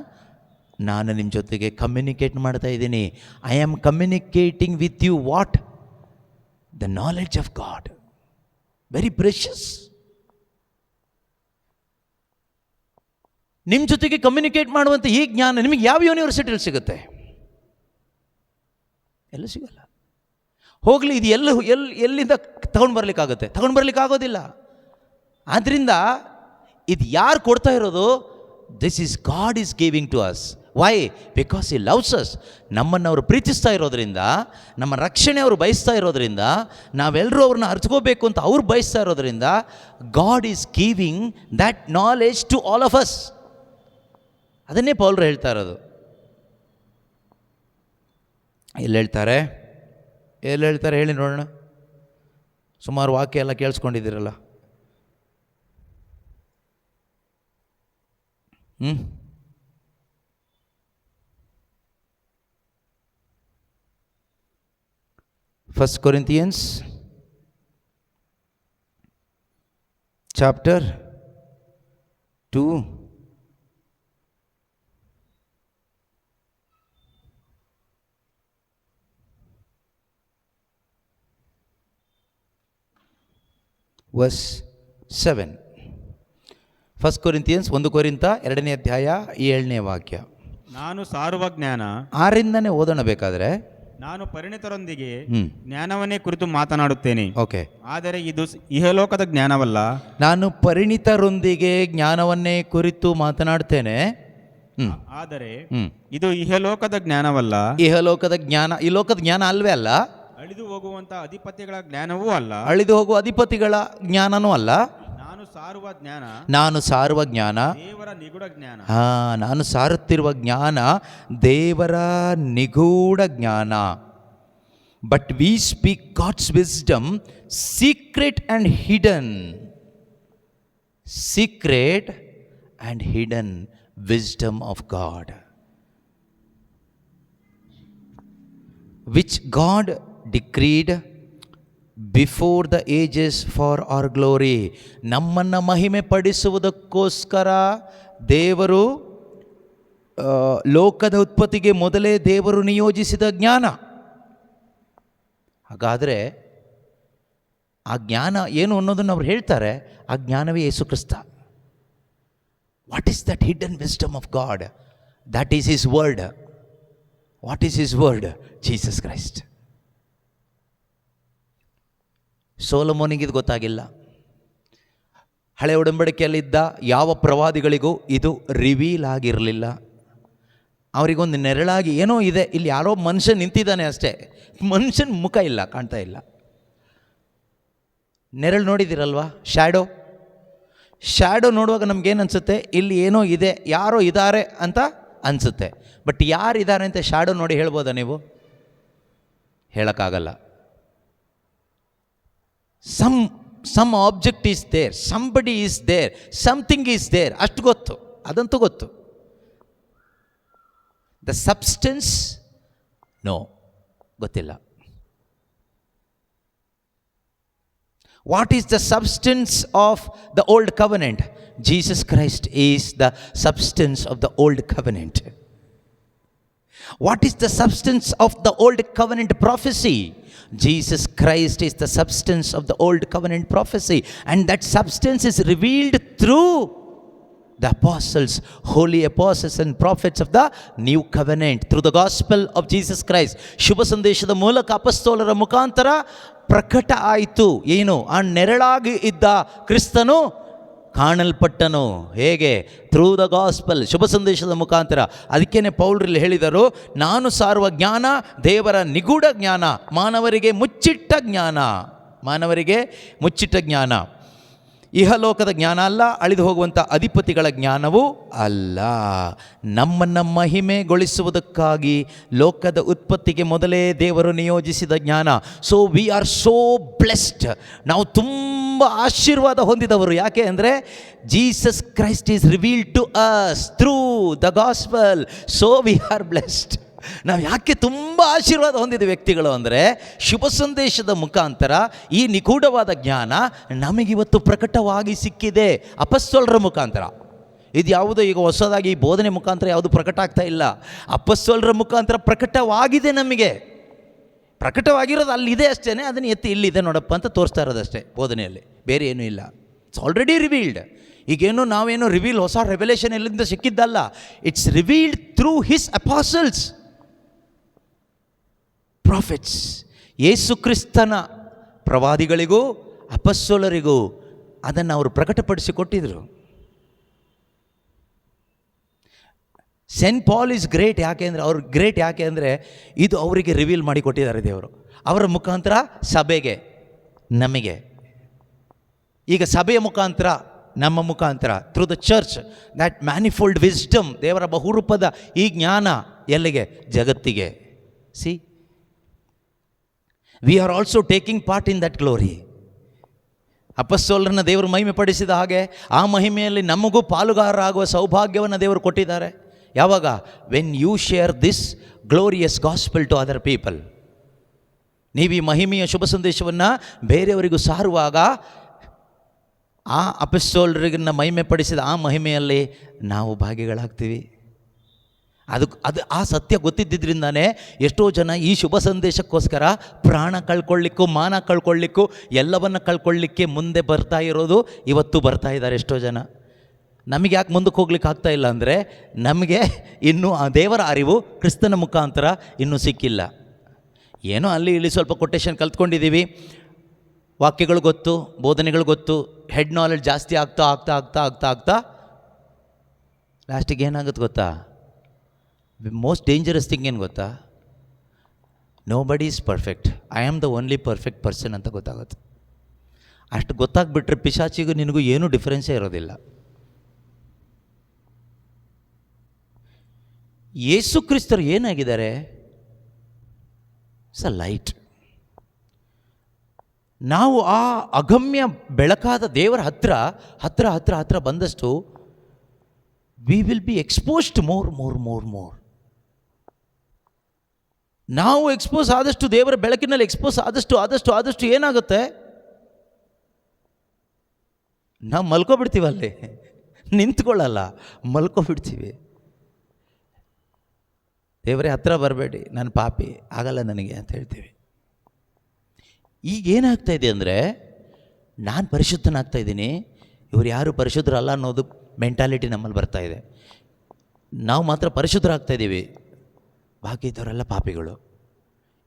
ನಾನು ನಿಮ್ಮ ಜೊತೆಗೆ ಕಮ್ಯುನಿಕೇಟ್ ಮಾಡ್ತಾ ಇದ್ದೀನಿ. I am communicating with you what? The knowledge of God, very precious. ನಿಮ್ಮ ಜೊತೆಗೆ ಕಮ್ಯುನಿಕೇಟ್ ಮಾಡುವಂಥ ಈ ಜ್ಞಾನ ನಿಮಗೆ ಯಾವ ಯೂನಿವರ್ಸಿಟಿಯಲ್ಲಿ ಸಿಗುತ್ತೆ? ಎಲ್ಲೂ ಸಿಗಲ್ಲ. ಹೋಗಲಿ, ಇದು ಎಲ್ಲಿಂದ ತಗೊಂಡು ಬರಲಿಕ್ಕಾಗೋದಿಲ್ಲ. ಆದ್ದರಿಂದ ಇದು ಯಾರು ಕೊಡ್ತಾ ಇರೋದು? This is God is giving to us. Why? Because he loves us. ನಮ್ಮನ್ನು ಅವರು ಪ್ರೀತಿಸ್ತಾ ಇರೋದ್ರಿಂದ, ನಮ್ಮ ರಕ್ಷಣೆ ಅವರು ಬಯಸ್ತಾ ಇರೋದ್ರಿಂದ, ನಾವೆಲ್ಲರೂ ಅವ್ರನ್ನ ಅರ್ಥಕೋಬೇಕು ಅಂತ ಅವ್ರು ಬಯಸ್ತಾ ಇರೋದ್ರಿಂದ God is giving that knowledge to all of us. ಅದನ್ನೇ ಪೌಲರು ಹೇಳ್ತಾ ಇರೋದು. ಎಲ್ಲಿ ಹೇಳ್ತಾರೆ ಹೇಳಿ ನೋಡೋಣ. ಸುಮಾರು ವಾಕ್ಯ ಎಲ್ಲ ಕೇಳಿಸ್ಕೊಂಡಿದ್ದೀರಲ್ಲ. First Corinthians chapter 2 verse 7. First Corinthians 1 ಕೊರಿಂಥ 2ನೇ ಅಧ್ಯಾಯ 7ನೇ ವಾಕ್ಯ. ನಾನು ಸಾರುವ ಜ್ಞಾನ, 6ರಿಂದನೇ ಓದೋಣ ಬೇಕಾದರೆ. ನಾನು ಪರಿಣಿತರೊಂದಿಗೆ ಜ್ಞಾನವನ್ನೇ ಕುರಿತು ಮಾತನಾಡುತ್ತೇನೆ. ಓಕೆ. ಆದರೆ ಇದು ಇಹಲೋಕದ ಜ್ಞಾನವಲ್ಲ. ನಾನು ಪರಿಣಿತರೊಂದಿಗೆ ಜ್ಞಾನವನ್ನೇ ಕುರಿತು ಮಾತನಾಡ್ತೇನೆ. ಆದರೆ ಇದು ಇಹಲೋಕದ ಜ್ಞಾನವಲ್ಲ. ಇಹಲೋಕದ ಜ್ಞಾನ ಈ ಲೋಕದ ಜ್ಞಾನ ಅಲ್ವೇ ಅಲ್ಲ. ಅಳಿದು ಹೋಗುವಂತ ಅಧಿಪತಿಗಳ ಜ್ಞಾನವೂ ಅಲ್ಲ. ಅಳಿದು ಹೋಗುವ ಅಧಿಪತಿಗಳ ಜ್ಞಾನನೂ ಅಲ್ಲ. ನಾನು ಸಾರುವ ಜ್ಞಾನ ದೇವರ ನಿಗೂಢ ಜ್ಞಾನ. ನಾನು ಸಾರುತ್ತಿರುವ ಜ್ಞಾನ ದೇವರ ನಿಗೂಢ ಜ್ಞಾನ. But we speak God's wisdom, secret and hidden wisdom of God. which God decreed before the ages for our glory. ನಮ್ಮನ್ನು ಮಹಿಮೆ ಪಡಿಸುವುದಕ್ಕೋಸ್ಕರ ದೇವರು ಲೋಕದ ಉತ್ಪತ್ತಿಗೆ ಮೊದಲೇ ದೇವರು ನಿಯೋಜಿಸಿದ ಜ್ಞಾನ. ಹಾಗಾದರೆ ಆ ಜ್ಞಾನ ಏನು ಅನ್ನೋದನ್ನು ಅವ್ರು ಹೇಳ್ತಾರೆ. ಆ ಜ್ಞಾನವೇ ಯೇಸು ಕ್ರಿಸ್ತ. What is that hidden wisdom of God? That is his word. What is his word? Jesus Christ. ಸೋಲೊಮೋನಿಗಿದು ಗೊತ್ತಾಗಿಲ್ಲ. ಹಳೆ ಒಡಂಬಡಿಕೆಯಲ್ಲಿದ್ದ ಯಾವ ಪ್ರವಾದಿಗಳಿಗೂ ಇದು ರಿವೀಲ್ ಆಗಿರಲಿಲ್ಲ. ಅವರಿಗೊಂದು ನೆರಳಾಗಿ ಏನೋ ಇದೆ, ಇಲ್ಲಿ ಯಾರೋ ಮನುಷ್ಯ ನಿಂತಿದ್ದಾನೆ ಅಷ್ಟೇ, ಮನುಷ್ಯನ ಮುಖ ಇಲ್ಲ, ಕಾಣ್ತಾ ಇಲ್ಲ. ನೆರಳು ನೋಡಿದ್ದೀರಲ್ವಾ? ಶ್ಯಾಡೋ ನೋಡುವಾಗ ನಮಗೇನು ಅನಿಸುತ್ತೆ? ಇಲ್ಲಿ ಏನೋ ಇದೆ, ಯಾರೋ ಇದ್ದಾರೆ ಅಂತ ಅನಿಸುತ್ತೆ. ಬಟ್ ಯಾರಿದ್ದಾರೆ ಅಂತ ಶ್ಯಾಡೋ ನೋಡಿ ಹೇಳ್ಬೋದಾ ನೀವು? ಹೇಳೋಕ್ಕಾಗಲ್ಲ. Some object is there, somebody is there, something is there, ಅಷ್ಟು ಗೊತ್ತು, ಅದಂತೂ ಗೊತ್ತು. ದ ಸಬ್ಸ್ಟೆನ್ಸ್ ನೋ, ಗೊತ್ತಿಲ್ಲ. What is the substance of the old covenant? Jesus Christ is the substance of the old covenant. What is the substance of the old covenant prophecy? Jesus Christ is the substance of the old covenant prophecy, and that substance is revealed through the apostles, holy apostles and prophets of the new covenant, through the gospel of Jesus Christ. ಶುಭ ಸಂದೇಶದ ಮೂಲಕ ಅಪೊಸ್ತಲರ ಮುಖಾಂತರ ಪ್ರಕಟ ಆಯಿತು. ಏನು? ಆ ನೆರಳಾಗಿ ಇದ್ದ ಕ್ರಿಸ್ತನು ಕಾಣಲ್ಪಟ್ಟನು. ಹೇಗೆ? ಥ್ರೂ ದ ಗಾಸ್ಪಲ್, ಶುಭ ಸಂದೇಶದ ಮುಖಾಂತರ. ಅದಕ್ಕೇನೆ ಪೌಲರಲ್ಲಿ ಹೇಳಿದರು, ನಾನು ಸಾರುವ ಜ್ಞಾನ ದೇವರ ನಿಗೂಢ ಜ್ಞಾನ, ಮಾನವರಿಗೆ ಮುಚ್ಚಿಟ್ಟ ಜ್ಞಾನ. ಮಾನವರಿಗೆ ಮುಚ್ಚಿಟ್ಟ ಜ್ಞಾನ. ಇಹಲೋಕದ ಜ್ಞಾನ ಅಲ್ಲ, ಅಳಿದು ಹೋಗುವಂಥ ಅಧಿಪತಿಗಳ ಜ್ಞಾನವೂ ಅಲ್ಲ. ನಮ್ಮನ್ನು ಮಹಿಮೆಗೊಳಿಸುವುದಕ್ಕಾಗಿ ಲೋಕದ ಉತ್ಪತ್ತಿಗೆ ಮೊದಲೇ ದೇವರು ನಿಯೋಜಿಸಿದ ಜ್ಞಾನ. So we are so blessed. ನಾವು ತುಂಬ ಆಶೀರ್ವಾದ ಹೊಂದಿದವರು. ಯಾಕೆ ಅಂದರೆ Jesus Christ is revealed to us through the gospel. So we are blessed. ನಾವು ಯಾಕೆ ತುಂಬ ಆಶೀರ್ವಾದ ಹೊಂದಿದ ವ್ಯಕ್ತಿಗಳು ಅಂದರೆ, ಶುಭ ಸಂದೇಶದ ಮುಖಾಂತರ ಈ ನಿಗೂಢವಾದ ಜ್ಞಾನ ನಮಗಿವತ್ತು ಪ್ರಕಟವಾಗಿ ಸಿಕ್ಕಿದೆ ಅಪೊಸ್ತಲರ ಮುಖಾಂತರ. ಇದು ಯಾವುದೋ ಈಗ ಹೊಸದಾಗಿ ಈ ಬೋಧನೆ ಮುಖಾಂತರ ಯಾವುದು ಪ್ರಕಟ ಆಗ್ತಾ ಇಲ್ಲ. ಅಪೊಸ್ತಲರ ಮುಖಾಂತರ ಪ್ರಕಟವಾಗಿದೆ. ನಮಗೆ ಪ್ರಕಟವಾಗಿರೋದು ಅಲ್ಲಿದೆ ಅಷ್ಟೇ, ಅದನ್ನು ಎತ್ತಿ ಇಲ್ಲಿದೆ ನೋಡಪ್ಪ ಅಂತ ತೋರಿಸ್ತಾ ಇರೋದಷ್ಟೇ ಬೋಧನೆಯಲ್ಲಿ, ಬೇರೆ ಏನೂ ಇಲ್ಲ. It's already revealed. ಈಗೇನು ನಾವೇನು ಹೊಸ ರೆವಲೇಷನ್ ಎಲ್ಲಿಂದ ಸಿಕ್ಕಿದ್ದಲ್ಲ. It's revealed through his apostles, prophets. ಯೇಸು ಕ್ರಿಸ್ತನ ಪ್ರವಾದಿಗಳಿಗೂ ಅಪೊಸ್ತಲರಿಗೂ ಅದನ್ನು ಅವರು ಪ್ರಕಟಪಡಿಸಿಕೊಟ್ಟಿದ್ರು. Saint Paul is great. ಯಾಕೆ ಅಂದರೆ ಅವ್ರು ಗ್ರೇಟ್ ಯಾಕೆ ಅಂದರೆ ಇದು ಅವರಿಗೆ ರಿವೀಲ್ ಮಾಡಿ ಕೊಟ್ಟಿದ್ದಾರೆ ದೇವರು. ಅವರ ಮುಖಾಂತರ ಸಭೆಗೆ, ನಮಗೆ. ಈಗ ಸಭೆಯ ಮುಖಾಂತರ, ನಮ್ಮ ಮುಖಾಂತರ, through the church, that manifold wisdom, ದೇವರ ಬಹುರೂಪದ ಈ ಜ್ಞಾನ ಎಲ್ಲಿಗೆ? ಜಗತ್ತಿಗೆ. See, we are also taking part in that glory. ಅಪೊಸ್ತಲರನ್ನ ದೇವರು ಮಹಿಮೆ ಪಡಿಸಿದ ಹಾಗೆ ಆ ಮಹಿಮೆಯಲ್ಲಿ ನಮಗೂ ಪಾಲುಗಾರರಾಗುವ ಸೌಭಾಗ್ಯವನ್ನು ದೇವರು ಕೊಟ್ಟಿದ್ದಾರೆ. ಯಾವಾಗ? When you share this glorious gospel to other people. ನೀವು ಈ ಮಹಿಮೆಯ ಶುಭ ಸಂದೇಶವನ್ನು ಬೇರೆಯವರಿಗೂ ಸಾರುವಾಗ ಆ ಅಪೊಸ್ತಲರನ್ನ ಮಹಿಮೆ ಪಡಿಸಿದ ಆ ಮಹಿಮೆಯಲ್ಲಿ ನಾವು ಭಾಗಿಗಳಾಗ್ತೀವಿ. ಅದು ಆ ಸತ್ಯ ಗೊತ್ತಿದ್ದರಿಂದಾನೇ ಎಷ್ಟೋ ಜನ ಈ ಶುಭ ಸಂದೇಶಕ್ಕೋಸ್ಕರ ಪ್ರಾಣ ಕಳ್ಕೊಳ್ಳಿಕ್ಕೂ, ಮಾನ ಕಳ್ಕೊಳ್ಳಿಕ್ಕೂ, ಎಲ್ಲವನ್ನು ಕಳ್ಕೊಳ್ಳಿಕ್ಕೆ ಮುಂದೆ ಬರ್ತಾ ಇರೋದು, ಇವತ್ತು ಬರ್ತಾ ಇದ್ದಾರೆ ಎಷ್ಟೋ ಜನ. ನಮಗೆ ಯಾಕೆ ಮುಂದಕ್ಕೆ ಹೋಗ್ಲಿಕ್ಕೆ ಆಗ್ತಾ ಇಲ್ಲ ಅಂದರೆ, ನಮಗೆ ಇನ್ನೂ ಆ ದೇವರ ಅರಿವು ಕ್ರಿಸ್ತನ ಮುಖಾಂತರ ಇನ್ನೂ ಸಿಕ್ಕಿಲ್ಲ. ಏನೋ ಅಲ್ಲಿ ಇಲ್ಲಿ ಸ್ವಲ್ಪ ಕೊಟೇಶನ್ ಕಲ್ತ್ಕೊಂಡಿದ್ದೀವಿ, ವಾಕ್ಯಗಳು ಗೊತ್ತು, ಬೋಧನೆಗಳು ಗೊತ್ತು, ಹೆಡ್ ನಾಲೆಡ್ಜ್ ಜಾಸ್ತಿ ಆಗ್ತಾ ಆಗ್ತಾ ಆಗ್ತಾ ಆಗ್ತಾ ಆಗ್ತಾ ಲಾಸ್ಟಿಗೆ ಏನಾಗುತ್ತೆ ಗೊತ್ತಾ? ಮೋಸ್ಟ್ ಡೇಂಜರಸ್ ಥಿಂಗ್ ಏನು ಗೊತ್ತಾ? Nobody is perfect, I am the only perfect person ಅಂತ ಗೊತ್ತಾಗುತ್ತೆ. ಅಷ್ಟು ಗೊತ್ತಾಗ್ಬಿಟ್ರೆ ಪಿಶಾಚಿಗೂ ನಿನಗೂ ಏನೂ ಡಿಫ್ರೆನ್ಸೇ ಇರೋದಿಲ್ಲ. ಯೇಸು ಕ್ರಿಸ್ತರು ಏನಾಗಿದ್ದಾರೆ? It's a light. ನಾವು ಆ ಅಗಮ್ಯ ಬೆಳಕಾದ ದೇವರ ಹತ್ರ ಹತ್ರ ಹತ್ರ ಹತ್ರ ಬಂದಷ್ಟು we will be exposed more more more more. ನಾವು ಎಕ್ಸ್ಪೋಸ್ ಆದಷ್ಟು, ದೇವರ ಬೆಳಕಿನಲ್ಲಿ ಎಕ್ಸ್ಪೋಸ್ ಆದಷ್ಟು ಏನಾಗುತ್ತೆ, ನಾವು ಮಲ್ಕೊಬಿಡ್ತೀವಿ, ಅಲ್ಲಿ ನಿಂತ್ಕೊಳ್ಳಲ್ಲ, ಮಲ್ಕೊಬಿಡ್ತೀವಿ. ದೇವರೇ ಹತ್ರ ಬರಬೇಡಿ, ನಾನು ಪಾಪಿ, ಆಗಲ್ಲ ನನಗೆ ಅಂತ ಹೇಳ್ತೀವಿ. ಈಗ ಏನಾಗ್ತಾ ಇದೆ ಅಂದರೆ, ನಾನು ಪರಿಶುದ್ಧನಾಗ್ತಾ ಇದ್ದೀನಿ, ಇವರು ಯಾರು ಪರಿಶುದ್ಧರಲ್ಲ ಅನ್ನೋದು ಮೆಂಟಾಲಿಟಿ ನಮ್ಮಲ್ಲಿ ಬರ್ತಾ ಇದೆ. ನಾವು ಮಾತ್ರ ಪರಿಶುದ್ಧರಾಗ್ತಾ ಇದ್ದೀವಿ, ಬಾಕಿ ಇದ್ದವರೆಲ್ಲ ಪಾಪಿಗಳು.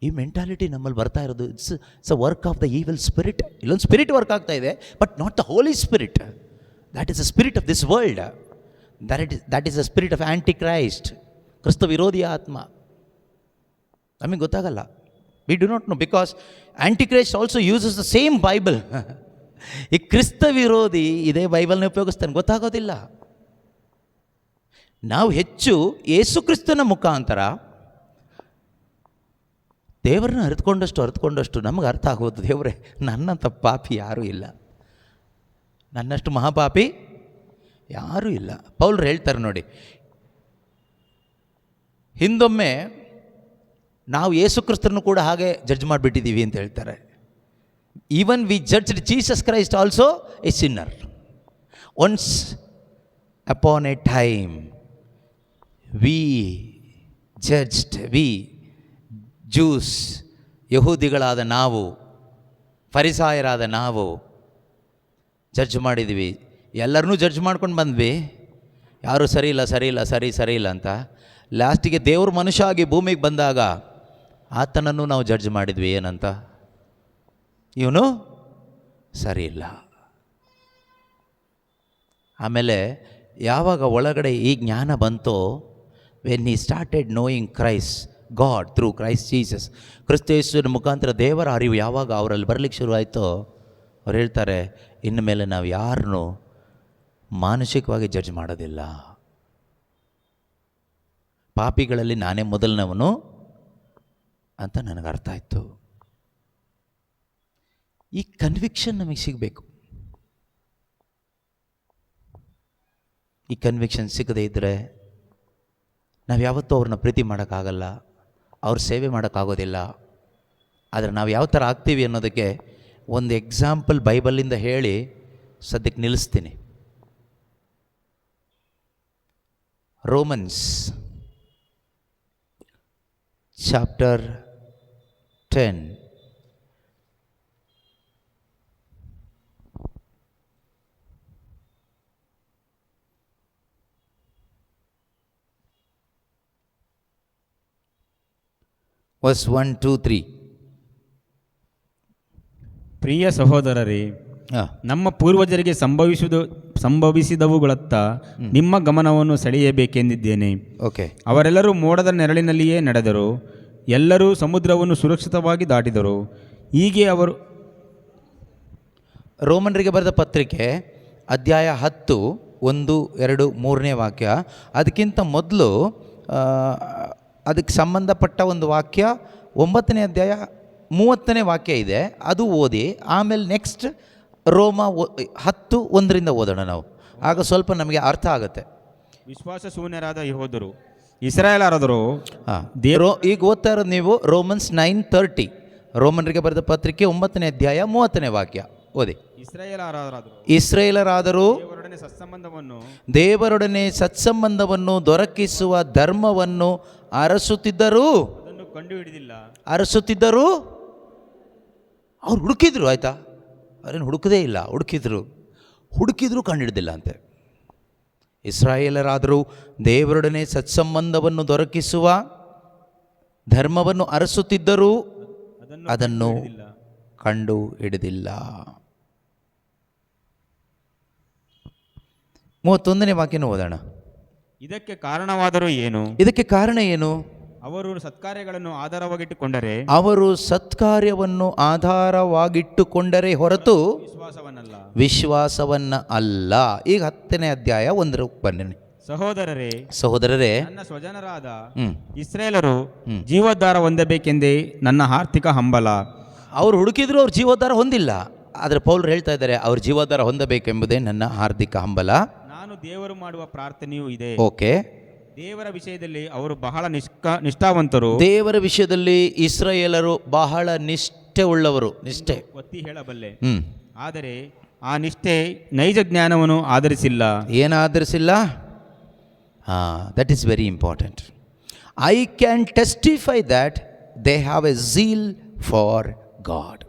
ಈ ಮೆಂಟಾಲಿಟಿ ನಮ್ಮಲ್ಲಿ ಬರ್ತಾ ಇರೋದು it's a work of the evil spirit. ಇಲ್ಲೊಂದು ಸ್ಪಿರಿಟ್ ವರ್ಕ್ ಆಗ್ತಾ ಇದೆ, but not the Holi spirit. That is the spirit of this world. That is the spirit of antichrist, ಕ್ರಿಸ್ತ ವಿರೋಧಿ ಆತ್ಮ. ನಮಗೆ ಗೊತ್ತಾಗಲ್ಲ. We do not know, because antichrist also uses the same Bible. ಈ ಕ್ರಿಸ್ತ ವಿರೋಧಿ ಇದೇ ಬೈಬಲ್ನ ಉಪಯೋಗಿಸ್ತಾನೆ, ಗೊತ್ತಾಗೋದಿಲ್ಲ. ನಾವು ಹೆಚ್ಚು ಯೇಸು ಕ್ರಿಸ್ತನ ಮುಖಾಂತರ ದೇವರನ್ನ ಅರಿತುಕೊಂಡಷ್ಟು ನಮಗೆ ಅರ್ಥ ಆಗೋದು, ದೇವರೇ ನನ್ನಂಥ ಪಾಪಿ ಯಾರೂ ಇಲ್ಲ, ನನ್ನಷ್ಟು ಮಹಾಪಾಪಿ ಯಾರೂ ಇಲ್ಲ. ಪೌಲರು ಹೇಳ್ತಾರೆ ನೋಡಿ, ಹಿಂದೊಮ್ಮೆ ನಾವು ಯೇಸು ಕ್ರಿಸ್ತರನ್ನು ಕೂಡ ಹಾಗೆ ಜಡ್ಜ್ ಮಾಡಿಬಿಟ್ಟಿದ್ದೀವಿ ಅಂತ ಹೇಳ್ತಾರೆ. Even we judged Jesus Christ also a sinner. Once upon a time we judged, we Jews, ಯಹೂದಿಗಳಾದ ನಾವು, ಫರಿಸಾಯರಾದ ನಾವು ಜಡ್ಜ್ ಮಾಡಿದ್ವಿ. ಎಲ್ಲರನ್ನೂ ಜಡ್ಜ್ ಮಾಡ್ಕೊಂಡು ಬಂದ್ವಿ, ಯಾರೂ ಸರಿ ಇಲ್ಲ ಅಂತ. ಲಾಸ್ಟಿಗೆ ದೇವ್ರ ಮನುಷ್ಯ ಆಗಿ ಭೂಮಿಗೆ ಬಂದಾಗ ಆತನನ್ನು ನಾವು ಜಡ್ಜ್ ಮಾಡಿದ್ವಿ. ಏನಂತ? ಇವನು ಸರಿ ಇಲ್ಲ. ಆಮೇಲೆ ಯಾವಾಗ ಒಳಗಡೆ ಈ ಜ್ಞಾನ ಬಂತೋ, when he started knowing Christ, God through Christ Jesus, ಕ್ರಿಸ್ತ ಯೇಸುವಿನ ಮುಖಾಂತರ ದೇವರ ಅರಿವು ಯಾವಾಗ ಅವರಲ್ಲಿ ಬರಲಿಕ್ಕೆ ಶುರುವಾಯಿತೋ, ಅವ್ರು ಹೇಳ್ತಾರೆ, ಇನ್ನು ಮೇಲೆ ನಾವು ಯಾರನ್ನೂ ಮಾನಸಿಕವಾಗಿ ಜಡ್ಜ್ ಮಾಡೋದಿಲ್ಲ. ಪಾಪಿಗಳಲ್ಲಿ ನಾನೇ ಮೊದಲನವನು ಅಂತ ನನಗೆ ಅರ್ಥ ಆಯಿತು. ಈ ಕನ್ವಿಕ್ಷನ್ ನಮಗೆ ಸಿಗಬೇಕು. ಈ ಕನ್ವಿಕ್ಷನ್ ಸಿಗದೇ ಇದ್ದರೆ ನಾವು ಯಾವತ್ತೂ ಅವ್ರನ್ನ ಪ್ರೀತಿ ಮಾಡೋಕ್ಕಾಗಲ್ಲ, ಅವ್ರ ಸೇವೆ ಮಾಡೋಕ್ಕಾಗೋದಿಲ್ಲ. ಆದರೆ ನಾವು ಯಾವ ಥರ ಆಗ್ತೀವಿ ಅನ್ನೋದಕ್ಕೆ ಒಂದು ಎಕ್ಸಾಂಪಲ್ ಬೈಬಲಿಂದ ಹೇಳಿ ಸದ್ಯಕ್ಕೆ ನಿಲ್ಲಿಸ್ತೀನಿ. Romans chapter 10 verse 1, 2, 3. ಪ್ರಿಯ ಸಹೋದರರೇ, ನಮ್ಮ ಪೂರ್ವಜರಿಗೆ ಸಂಭವಿಸಿದವುಗಳತ್ತ ನಿಮ್ಮ ಗಮನವನ್ನು ಸೆಳೆಯಬೇಕೆಂದಿದ್ದೇನೆ. ಓಕೆ. ಅವರೆಲ್ಲರೂ ಮೋಡದ ನೆರಳಿನಲ್ಲಿಯೇ ನಡೆದರು, ಎಲ್ಲರೂ ಸಮುದ್ರವನ್ನು ಸುರಕ್ಷಿತವಾಗಿ ದಾಟಿದರು. ಹೀಗೆ ಅವರು ರೋಮನರಿಗೆ ಬರೆದ ಪತ್ರಿಕೆ ಅಧ್ಯಾಯ 10, 1, 2, 3ನೇ ವಾಕ್ಯ. ಅದಕ್ಕಿಂತ ಮೊದಲು ಅದಕ್ಕೆ ಸಂಬಂಧಪಟ್ಟ ಒಂದು ವಾಕ್ಯ 9ನೇ ಅಧ್ಯಾಯ 30ನೇ ವಾಕ್ಯ ಇದೆ, ಅದು ಓದಿ. ಆಮೇಲೆ ನೆಕ್ಸ್ಟ್ ರೋಮ 10, 1ರಿಂದ ಓದೋಣ ನಾವು, ಆಗ ಸ್ವಲ್ಪ ನಮಗೆ ಅರ್ಥ ಆಗುತ್ತೆ. ವಿಶ್ವಾಸ ಶೂನ್ಯರಾದ ಯೆಹೂದ್ಯರು ಇಸ್ರಾಯೇಲರಾದರು. ಈಗ ಓದ್ತಾ ಇರೋದು ನೀವು ರೋಮನ್ಸ್ 9:30, ರೋಮನರಿಗೆ ಬರೆದ ಪತ್ರಿಕೆ 9ನೇ ಅಧ್ಯಾಯ 30ನೇ ವಾಕ್ಯ ಓದಿ. ಇಸ್ರಾಯೇಲರಾದರೂ ದೇವರೊಡನೆ ಸತ್ಸಂಬಂಧವನ್ನು ದೊರಕಿಸುವ ಧರ್ಮವನ್ನು ಅರಸುತ್ತಿದ್ದರೂ ಅವ್ರು ಹುಡುಕಿದ್ರು. ಆಯ್ತಾ, ಅವ್ರೇನು ಹುಡುಕದೇ ಇಲ್ಲ, ಹುಡುಕಿದ್ರು ಕಂಡುಹಿಡ್ದಿಲ್ಲ ಅಂತೆ. ಇಸ್ರಾಯೇಲರಾದರೂ ದೇವರೊಡನೆ ಸತ್ಸಂಬಂಧವನ್ನು ದೊರಕಿಸುವ ಧರ್ಮವನ್ನು ಅರಸುತ್ತಿದ್ದರೂ ಅದನ್ನು ಕಂಡು ಹಿಡಿದಿಲ್ಲ. 31ನೇ ವಾಕ್ಯನೂ ಓದೋಣ. ಇದಕ್ಕೆ ಕಾರಣವಾದರೂ ಏನು? ಇದಕ್ಕೆ ಕಾರಣ ಏನು? ಅವರು ಸತ್ಕಾರ್ಯವನ್ನು ಆಧಾರವಾಗಿಟ್ಟುಕೊಂಡರೆ ಹೊರತು ವಿಶ್ವಾಸವನ್ನ ಅಲ್ಲ. ಈಗ 10ನೇ ಅಧ್ಯಾಯ 1 ಬನ್ನಿ. ಸಹೋದರರೇ, ನನ್ನ ಸ್ವಜನರಾದ ಇಸ್ರಾಯೇಲರು ಜೀವೋದ್ಧಾರ ಹೊಂದಬೇಕೆಂದೇ ನನ್ನ ಆರ್ಥಿಕ ಹಂಬಲ. ಅವ್ರು ಹುಡುಕಿದ್ರು, ಅವ್ರ ಜೀವೋದ್ಧಾರ ಹೊಂದಿಲ್ಲ. ಆದರೆ ಪೌಲರು ಹೇಳ್ತಾ ಇದ್ದಾರೆ, ಅವ್ರ ಜೀವೋದ್ಧಾರ ಹೊಂದಬೇಕೆಂಬುದೇ ನನ್ನ ಹಾರ್ದಿಕ ಹಂಬಲ. ನಾನು ದೇವರು ಮಾಡುವ ಪ್ರಾರ್ಥನೆಯೂ ಇದೆ. ಓಕೆ. ದೇವರ ವಿಷಯದಲ್ಲಿ ಅವರು ಬಹಳ ನಿಷ್ಠಾವಂತರು. ದೇವರ ವಿಷಯದಲ್ಲಿ ಇಸ್ರಾಯೇಲರು ಬಹಳ ನಿಷ್ಠೆ ಉಳ್ಳವರು. ನಿಷ್ಠೆ ಒತ್ತಿ ಹೇಳಬಲ್ಲೆ. ಹ್ಮ್ ಆದರೆ ಆ ನಿಷ್ಠೆ ನೈಜ ಜ್ಞಾನವನ್ನು ಆಧರಿಸಿಲ್ಲ. ಏನು ಆಧರಿಸಿಲ್ಲ? That is very important. I can testify that they have a zeal for God.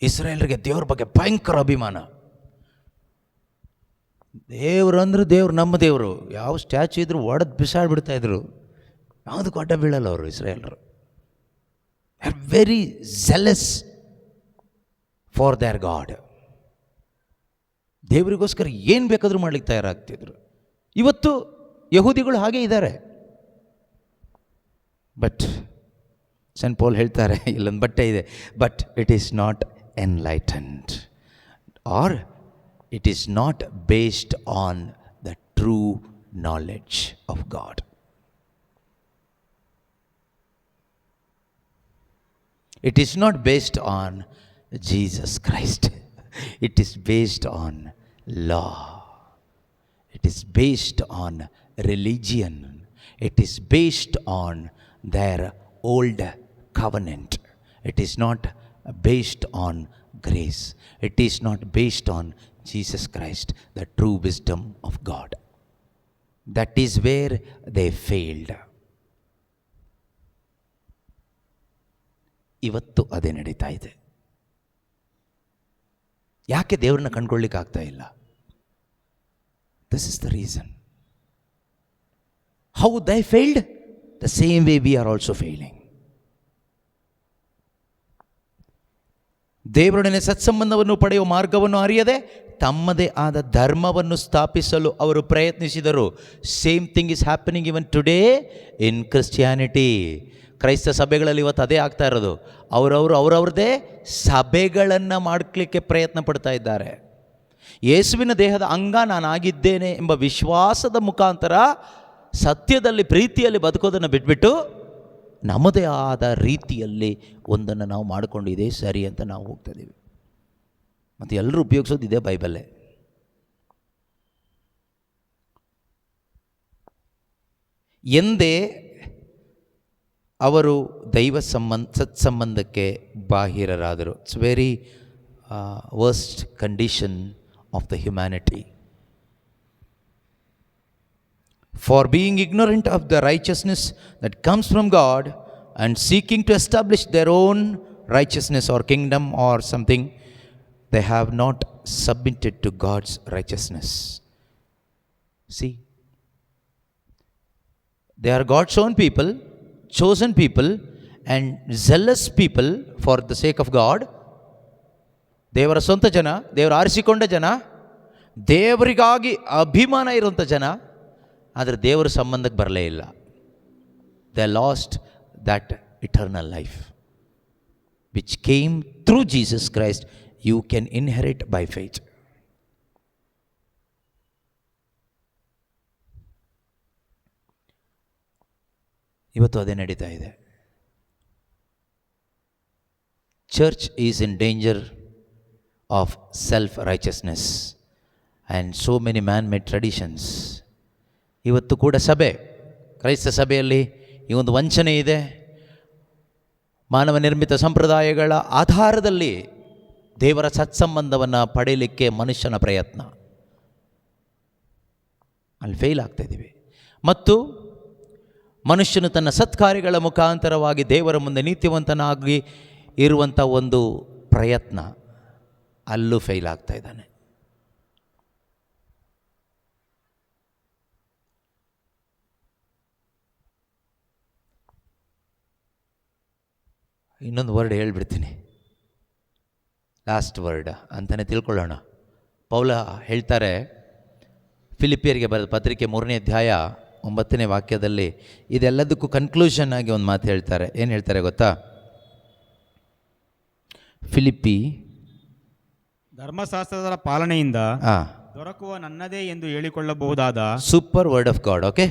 ಇಸ್ರಾಯೇಲರಿಗೆ ದೇವ್ರ ಬಗ್ಗೆ ಭಯಂಕರ ಅಭಿಮಾನ. ದೇವರು ಅಂದ್ರೆ ದೇವ್ರು, ನಮ್ಮ ದೇವರು. ಯಾವ ಸ್ಟ್ಯಾಚು ಇದ್ರು ಒಡೆದು ಬಿಸಾಡ್ಬಿಡ್ತಾ ಇದ್ರು. ಯಾವುದಕ್ಕೂ ಅಡ್ಡ ಬೀಳಲ್ಲ ಅವರು ಇಸ್ರಾಯೇಲರು. Are very jealous for their God. ದೇವರಿಗೋಸ್ಕರ ಏನು ಬೇಕಾದರೂ ಮಾಡ್ಲಿಕ್ಕೆ ತಯಾರಾಗ್ತಿದ್ರು. ಇವತ್ತು ಯಹೂದಿಗಳು ಹಾಗೆ ಇದ್ದಾರೆ. ಬಟ್ ಸೆಂಟ್ ಪೌಲ್ ಹೇಳ್ತಾರೆ, ಇಲ್ಲೊಂದು ಬಟ್ಟೆ ಇದೆ, but it is not enlightened or it is not based on the true knowledge of God. It is not based on Jesus Christ. It is based on law. It is based on religion. It is based on their old covenant. It is not based on grace. It is not based on Jesus Christ, the true wisdom of God. That is where they failed. ಇವತ್ತು ಅದೇ ನಡೀತಾ ಇದೆ. ಯಾಕೆ ದೇವ್ರನ್ನ ಕಂಡುಕೊಳ್ಳಿಕ್ಕೆ ಆಗ್ತಾ ಇಲ್ಲ? This is the reason. How they failed, the same way we are also failing. ದೇವರೊಡನೆ ಸತ್ಸಂಬಂಧವನ್ನು ಪಡೆಯುವ ಮಾರ್ಗವನ್ನು ಅರಿಯದೆ ತಮ್ಮದೇ ಆದ ಧರ್ಮವನ್ನು ಸ್ಥಾಪಿಸಲು ಅವರು ಪ್ರಯತ್ನಿಸಿದರು. Same thing is happening even today in Christianity. ಕ್ರೈಸ್ತ ಸಭೆಗಳಲ್ಲಿ ಇವತ್ತು ಅದೇ ಆಗ್ತಾ ಇರೋದು. ಅವರವ್ರದ್ದೇ ಸಭೆಗಳನ್ನು ಮಾಡಲಿಕ್ಕೆ ಪ್ರಯತ್ನ ಪಡ್ತಾ ಇದ್ದಾರೆ. ಯೇಸುವಿನ ದೇಹದ ಅಂಗ ನಾನಾಗಿದ್ದೇನೆ ಎಂಬ ವಿಶ್ವಾಸದ ಮುಖಾಂತರ ಸತ್ಯದಲ್ಲಿ ಪ್ರೀತಿಯಲ್ಲಿ ಬದುಕೋದನ್ನು ಬಿಟ್ಬಿಟ್ಟು ನಮ್ಮದೇ ಆದ ರೀತಿಯಲ್ಲಿ ಒಂದನ್ನು ನಾವು ಮಾಡಿಕೊಂಡು ಇದೇ ಸರಿ ಅಂತ ನಾವು ಹೋಗ್ತಾ ಇದ್ದೀವಿ. ಮತ್ತು ಎಲ್ಲರೂ ಉಪಯೋಗಿಸೋದು ಇದೇ ಬೈಬಲ್ಲೇ. ಎಂದೇ ಅವರು ದೈವ ಸತ್ಸಂಬಂಧಕ್ಕೆ ಬಾಹಿರರಾದರು. It's very worst condition of the humanity. For being ignorant of the righteousness that comes from God and seeking to establish their own righteousness or kingdom or something, they have not submitted to God's righteousness. See, they are God's own people, chosen people and zealous people for the sake of God. ದೇವರ ಸ್ವಂತ ಜನ, ದೇವರು ಆರಿಸಿಕೊಂಡ ಜನ, ದೇವರಿಗಾಗಿ ಅಭಿಮಾನ ಇರುವಂಥ ಜನ, ಆದರೆ ದೇವರ ಸಂಬಂಧಕ್ಕೆ ಬರಲೇ ಇಲ್ಲ. They lost that eternal life which came through Jesus Christ. You can inherit by faith. ಇವತ್ತು ಅದೇ ನಡೀತಾ ಇದೆ. Church is in danger of self righteousness and so many man made traditions. ಇವತ್ತು ಕೂಡ ಸಭೆ, ಕ್ರೈಸ್ತ ಸಭೆಯಲ್ಲಿ ಈ ಒಂದು ವಂಚನೆ ಇದೆ. ಮಾನವ ನಿರ್ಮಿತ ಸಂಪ್ರದಾಯಗಳ ಆಧಾರದಲ್ಲಿ ದೇವರ ಸತ್ಸಂಬಂಧವನ್ನು ಪಡೆಯಲಿಕ್ಕೆ ಮನುಷ್ಯನ ಪ್ರಯತ್ನ, ಅಲ್ಲಿ ಫೇಲ್ ಆಗ್ತಾಯಿದ್ದೀವಿ. ಮತ್ತು ಮನುಷ್ಯನು ತನ್ನ ಸತ್ಕಾರ್ಯಗಳ ಮುಖಾಂತರವಾಗಿ ದೇವರ ಮುಂದೆ ನೀತಿವಂತನಾಗಿ ಇರುವಂಥ ಒಂದು ಪ್ರಯತ್ನ, ಅಲ್ಲೂ ಫೇಲ್ ಆಗ್ತಾ ಇದ್ದಾನೆ. ಇನ್ನೊಂದು ವರ್ಡ್ ಹೇಳ್ಬಿಡ್ತೀನಿ, ಲಾಸ್ಟ್ ವರ್ಡ್ ಅಂತಲೇ ತಿಳ್ಕೊಳ್ಳೋಣ. ಪೌಲ ಹೇಳ್ತಾರೆ ಫಿಲಿಪಿಯರಿಗೆ ಬರೆದ ಪತ್ರಿಕೆ 3ನೇ ಅಧ್ಯಾಯ 9ನೇ ವಾಕ್ಯದಲ್ಲಿ ಇದೆಲ್ಲದಕ್ಕೂ ಕನ್ಕ್ಲೂಷನ್ ಆಗಿ ಒಂದು ಮಾತು ಹೇಳ್ತಾರೆ. ಏನು ಹೇಳ್ತಾರೆ ಗೊತ್ತಾ? ಫಿಲಿಪ್ಪಿ ಧರ್ಮಶಾಸ್ತ್ರದ ಪಾಲನೆಯಿಂದ ದೊರಕುವ ನನ್ನದೇ ಎಂದು ಹೇಳಿಕೊಳ್ಳಬಹುದಾದ, super word of God. Okay,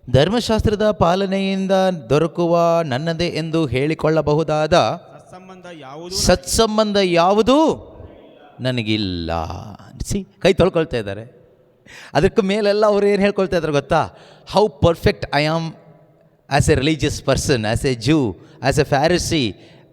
ಧರ್ಮಶಾಸ್ತ್ರದ ಪಾಲನೆಯಿಂದ ದೊರಕುವ ನನ್ನದೇ ಎಂದು ಹೇಳಿಕೊಳ್ಳಬಹುದಾದ ಸತ್ಸಂಬಂಧ ಯಾವುದು ನನಗಿಲ್ಲ. ಕೈ ತೊಳ್ಕೊಳ್ತಾ ಇದ್ದಾರೆ. ಅದಕ್ಕೆ ಮೇಲೆಲ್ಲ ಅವ್ರು ಏನು ಹೇಳ್ಕೊಳ್ತಾ ಇದ್ರು ಗೊತ್ತಾ? How perfect I am as a religious person, as a Jew, as a Pharisee,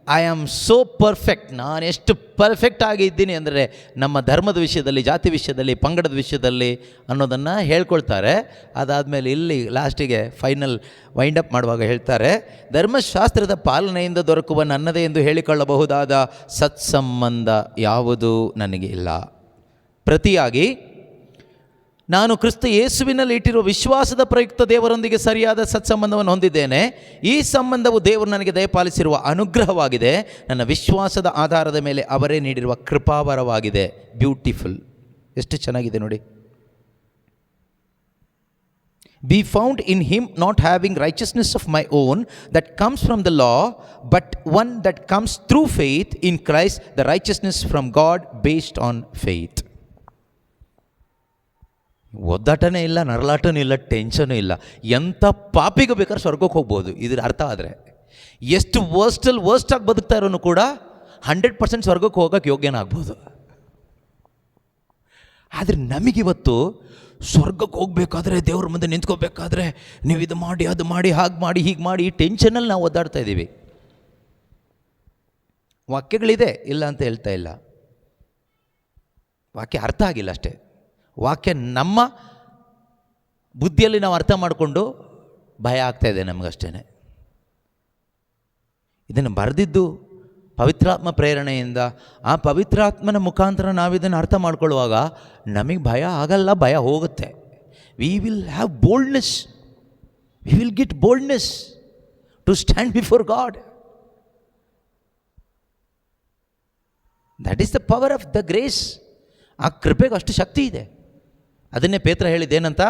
I am so perfect. ನಾನು ಎಷ್ಟು ಪರ್ಫೆಕ್ಟ್ ಆಗಿದ್ದೀನಿ ಅಂದರೆ ನಮ್ಮ ಧರ್ಮದ ವಿಷಯದಲ್ಲಿ, ಜಾತಿ ವಿಷಯದಲ್ಲಿ, ಪಂಗಡದ ವಿಷಯದಲ್ಲಿ ಅನ್ನೋದನ್ನು ಹೇಳ್ಕೊಳ್ತಾರೆ. ಅದಾದಮೇಲೆ ಇಲ್ಲಿ ಲಾಸ್ಟಿಗೆ ಫೈನಲ್ ವೈಂಡ್ ಅಪ್ ಮಾಡುವಾಗ ಹೇಳ್ತಾರೆ, ಧರ್ಮಶಾಸ್ತ್ರದ ಪಾಲನೆಯಿಂದ ದೊರಕುವ ನನ್ನದೇ ಎಂದು ಹೇಳಿಕೊಳ್ಳಬಹುದಾದ ಸತ್ಸಂಬಂಧ ಯಾವುದೂ ನನಗೆ ಇಲ್ಲ. ಪ್ರತಿಯಾಗಿ ನಾನು ಕ್ರಿಸ್ತ ಯೇಸುವಿನಲ್ಲಿ ಇಟ್ಟಿರುವ ವಿಶ್ವಾಸದ ಪ್ರಯುಕ್ತ ದೇವರೊಂದಿಗೆ ಸರಿಯಾದ ಸತ್ಸಂಬಂಧವನ್ನು ಹೊಂದಿದ್ದೇನೆ. ಈ ಸಂಬಂಧವು ದೇವರು ನನಗೆ ದಯಪಾಲಿಸಿರುವ ಅನುಗ್ರಹವಾಗಿದೆ. ನನ್ನ ವಿಶ್ವಾಸದ ಆಧಾರದ ಮೇಲೆ ಅವರೇ ನೀಡಿರುವ ಕೃಪಾವರವಾಗಿದೆ. ಬ್ಯೂಟಿಫುಲ್, ಎಷ್ಟು ಚೆನ್ನಾಗಿದೆ ನೋಡಿ. Be found in him, not having righteousness of my own that comes from the law, but one that comes through faith in Christ, the righteousness from God based on faith. ಒದ್ದಾಟನೇ ಇಲ್ಲ, ನರಳಾಟನೂ ಇಲ್ಲ, ಟೆನ್ಷನೂ ಇಲ್ಲ. ಎಂಥ ಪಾಪಿಗೆ ಬೇಕಾದ್ರೆ ಸ್ವರ್ಗಕ್ಕೆ ಹೋಗ್ಬೋದು ಇದ್ರ ಅರ್ಥ ಆದರೆ. ಎಷ್ಟು ವರ್ಸ್ಟಾಗಿ ಬದುಕ್ತಾ ಇರೋನು ಕೂಡ 100% ಸ್ವರ್ಗಕ್ಕೆ ಹೋಗೋಕ್ಕೆ ಯೋಗ್ಯನಾಗ್ಬೋದು. ಆದರೆ ನಮಗಿವತ್ತು ಸ್ವರ್ಗಕ್ಕೆ ಹೋಗಬೇಕಾದ್ರೆ, ದೇವ್ರ ಮುಂದೆ ನಿಂತ್ಕೋಬೇಕಾದ್ರೆ, ನೀವು ಇದು ಮಾಡಿ, ಅದು ಮಾಡಿ, ಹಾಗೆ ಮಾಡಿ, ಹೀಗೆ ಮಾಡಿ, ಈ ಟೆನ್ಷನಲ್ಲಿ ನಾವು ಒದ್ದಾಡ್ತಾ ಇದ್ದೀವಿ. ವಾಕ್ಯಗಳಿದೆ, ಇಲ್ಲ ಅಂತ ಹೇಳ್ತಾ ಇಲ್ಲ, ವಾಕ್ಯ ಅರ್ಥ ಆಗಿಲ್ಲ ಅಷ್ಟೇ. ವಾಕ್ಯ ನಮ್ಮ ಬುದ್ಧಿಯಲ್ಲಿ ನಾವು ಅರ್ಥ ಮಾಡಿಕೊಂಡು ಭಯ ಆಗ್ತಾಯಿದೆ ನಮಗಷ್ಟೇ. ಇದನ್ನು ಬರೆದಿದ್ದು ಪವಿತ್ರಾತ್ಮ ಪ್ರೇರಣೆಯಿಂದ, ಆ ಪವಿತ್ರಾತ್ಮನ ಮುಖಾಂತರ ನಾವಿದನ್ನು ಅರ್ಥ ಮಾಡ್ಕೊಳ್ಳುವಾಗ ನಮಗೆ ಭಯ ಆಗಲ್ಲ, ಭಯ ಹೋಗುತ್ತೆ. We will have boldness, we will get boldness to stand before God. That is the power of the grace. ಆ ಕೃಪೆಗೆ ಅಷ್ಟು ಶಕ್ತಿ ಇದೆ. ಅದನ್ನೇ ಪೇತ್ರ ಹೇಳಿದ್ದೇನಂತ,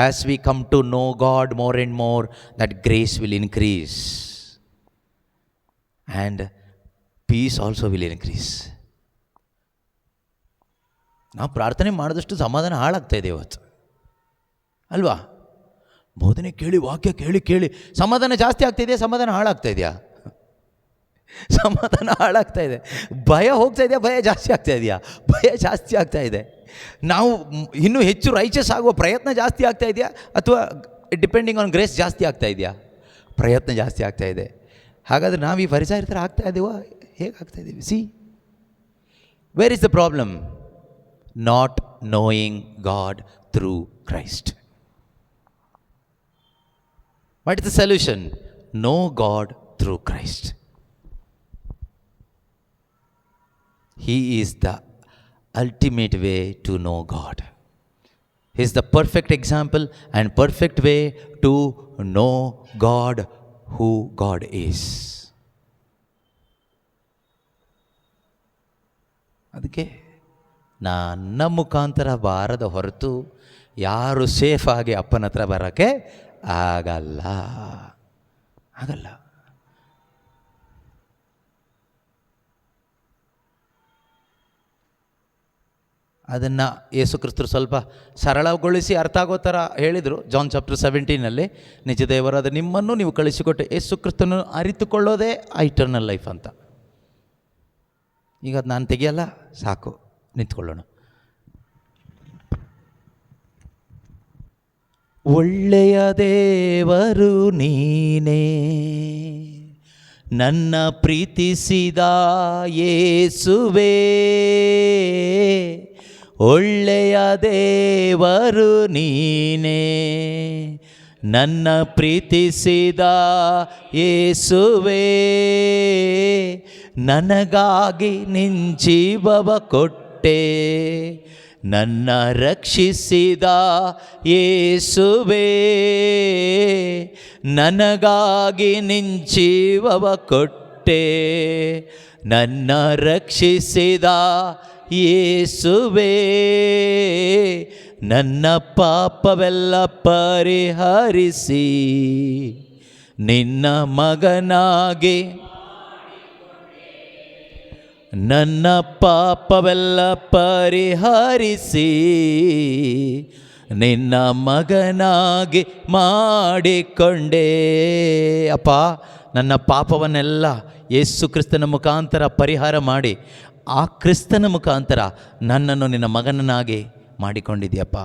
as we come to know God more and more, that grace will increase and peace also will increase. ನಾವು ಪ್ರಾರ್ಥನೆ ಮಾಡಿದಷ್ಟು ಸಮಾಧಾನ ಹಾಳಾಗ್ತಾಯಿದೆ ಇವತ್ತು ಅಲ್ವಾ? ಬೋಧನೆ ಕೇಳಿ, ವಾಕ್ಯ ಕೇಳಿ ಕೇಳಿ ಸಮಾಧಾನ ಜಾಸ್ತಿ ಆಗ್ತಾಯಿದೆಯಾ, ಸಮಾಧಾನ ಹಾಳಾಗ್ತಾ ಇದೆಯಾ? ಸಮಾಧಾನ ಹಾಳಾಗ್ತಾ ಇದೆ. ಭಯ ಹೋಗ್ತಾ ಇದೆಯಾ, ಭಯ ಜಾಸ್ತಿ ಆಗ್ತಾ ಇದೆಯಾ? ಭಯ ಜಾಸ್ತಿ ಆಗ್ತಾ ಇದೆ. ನಾವು ಇನ್ನೂ ಹೆಚ್ಚು ರೈಚಸ್ ಆಗುವ ಪ್ರಯತ್ನ ಜಾಸ್ತಿ ಆಗ್ತಾ ಇದೆಯಾ, ಅಥವಾ ಡಿಪೆಂಡಿಂಗ್ ಆನ್ ಗ್ರೇಸ್ ಜಾಸ್ತಿ ಆಗ್ತಾ ಇದೆಯಾ? ಪ್ರಯತ್ನ ಜಾಸ್ತಿ ಆಗ್ತಾ ಇದೆ. ಹಾಗಾದರೆ ನಾವು ಈ ಫರಿಸಾಯರ ಆಗ್ತಾ ಇದ್ದೀವ? ಹೇಗೆ ಆಗ್ತಾ ಇದ್ದೀವಿ? See, where is the problem? Not knowing God through Christ. What is the solution? Know God through Christ. He is the ultimate way to know God. He is the perfect example and perfect way to know God, who God is. ಅದಕ್ಕೆ ನನ್ನ ಮುಖಾಂತರ ಬಾರದ ಹೊರತು ಯಾರು ಸೇಫಾಗಿ ಅಪ್ಪನ ಹತ್ರ ಬರೋಕ್ಕೆ ಆಗಲ್ಲ. ಅದನ್ನು ಯೇಸು ಕ್ರಿಸ್ತರು ಸ್ವಲ್ಪ ಸರಳಗೊಳಿಸಿ ಅರ್ಥ ಆಗೋ ಥರ ಹೇಳಿದರು. ಜಾನ್ ಚಾಪ್ಟರ್ 17 ನಿಜ ದೇವರಾದ ನಿಮ್ಮನ್ನು ನೀವು ಕಳಿಸಿಕೊಟ್ಟು ಯೇಸು ಕ್ರಿಸ್ತನನ್ನು ಅರಿತುಕೊಳ್ಳೋದೇ ಇಟರ್ನಲ್ ಲೈಫ್ ಅಂತ. ಈಗ ಅದು ನಾನು ತೆಗಿಯಲ್ಲ, ಸಾಕು, ನಿಂತ್ಕೊಳ್ಳೋಣ. ಒಳ್ಳೆಯ ದೇವರು ನೀನೇ, ನನ್ನ ಪ್ರೀತಿಸಿದ ಯೇಸುವೇ, ಒಳ್ಳೆಯ ದೇವರು ನೀನೇ, ನನ್ನ ಪ್ರೀತಿಸಿದ ಯೇಸುವೇ, ನನಗಾಗಿ ನಿನ್ನ ಜೀವವ ಕೊಟ್ಟೆ, ನನ್ನ ರಕ್ಷಿಸಿದ ಯೇಸುವೇ, ನನಗಾಗಿ ನಿನ್ನ ಜೀವವ ಕೊಟ್ಟೆ, ನನ್ನ ರಕ್ಷಿಸಿದ ಯೇಸುವೇ, ನನ್ನ ಪಾಪವೆಲ್ಲ ಪರಿಹರಿಸಿ ನಿನ್ನ ಮಗನಾಗಿ, ನನ್ನ ಪಾಪವೆಲ್ಲ ಪರಿಹರಿಸಿ ನಿನ್ನ ಮಗನಾಗಿ ಮಾಡಿಕೊಂಡೆ. ಅಪ್ಪ, ನನ್ನ ಪಾಪವನ್ನೆಲ್ಲ ಯೇಸು ಕ್ರಿಸ್ತನ ಮುಖಾಂತರ ಪರಿಹಾರ ಮಾಡಿ, ಆ ಕ್ರಿಸ್ತನ ಮುಖಾಂತರ ನನ್ನನ್ನು ನಿನ್ನ ಮಗನನ್ನಾಗಿ ಮಾಡಿಕೊಂಡಿದ್ಯಪ್ಪ.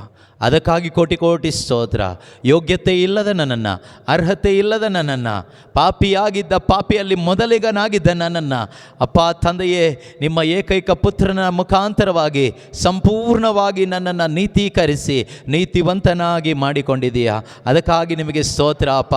ಅದಕ್ಕಾಗಿ ಕೋಟಿ ಕೋಟಿ ಸ್ತೋತ್ರ. ಯೋಗ್ಯತೆ ಇಲ್ಲದ ನನ್ನನ್ನು, ಅರ್ಹತೆ ಇಲ್ಲದ ನನ್ನನ್ನು, ಪಾಪಿಯಾಗಿದ್ದ, ಪಾಪಿಯಲ್ಲಿ ಮೊದಲಿಗನಾಗಿದ್ದ ನನ್ನನ್ನು ಅಪ್ಪ ತಂದೆಯೇ, ನಿಮ್ಮ ಏಕೈಕ ಪುತ್ರನ ಮುಖಾಂತರವಾಗಿ ಸಂಪೂರ್ಣವಾಗಿ ನನ್ನನ್ನು ನೀತೀಕರಿಸಿ ನೀತಿವಂತನಾಗಿ ಮಾಡಿಕೊಂಡಿದೆಯಾ. ಅದಕ್ಕಾಗಿ ನಿಮಗೆ ಸ್ತೋತ್ರ ಅಪ್ಪ.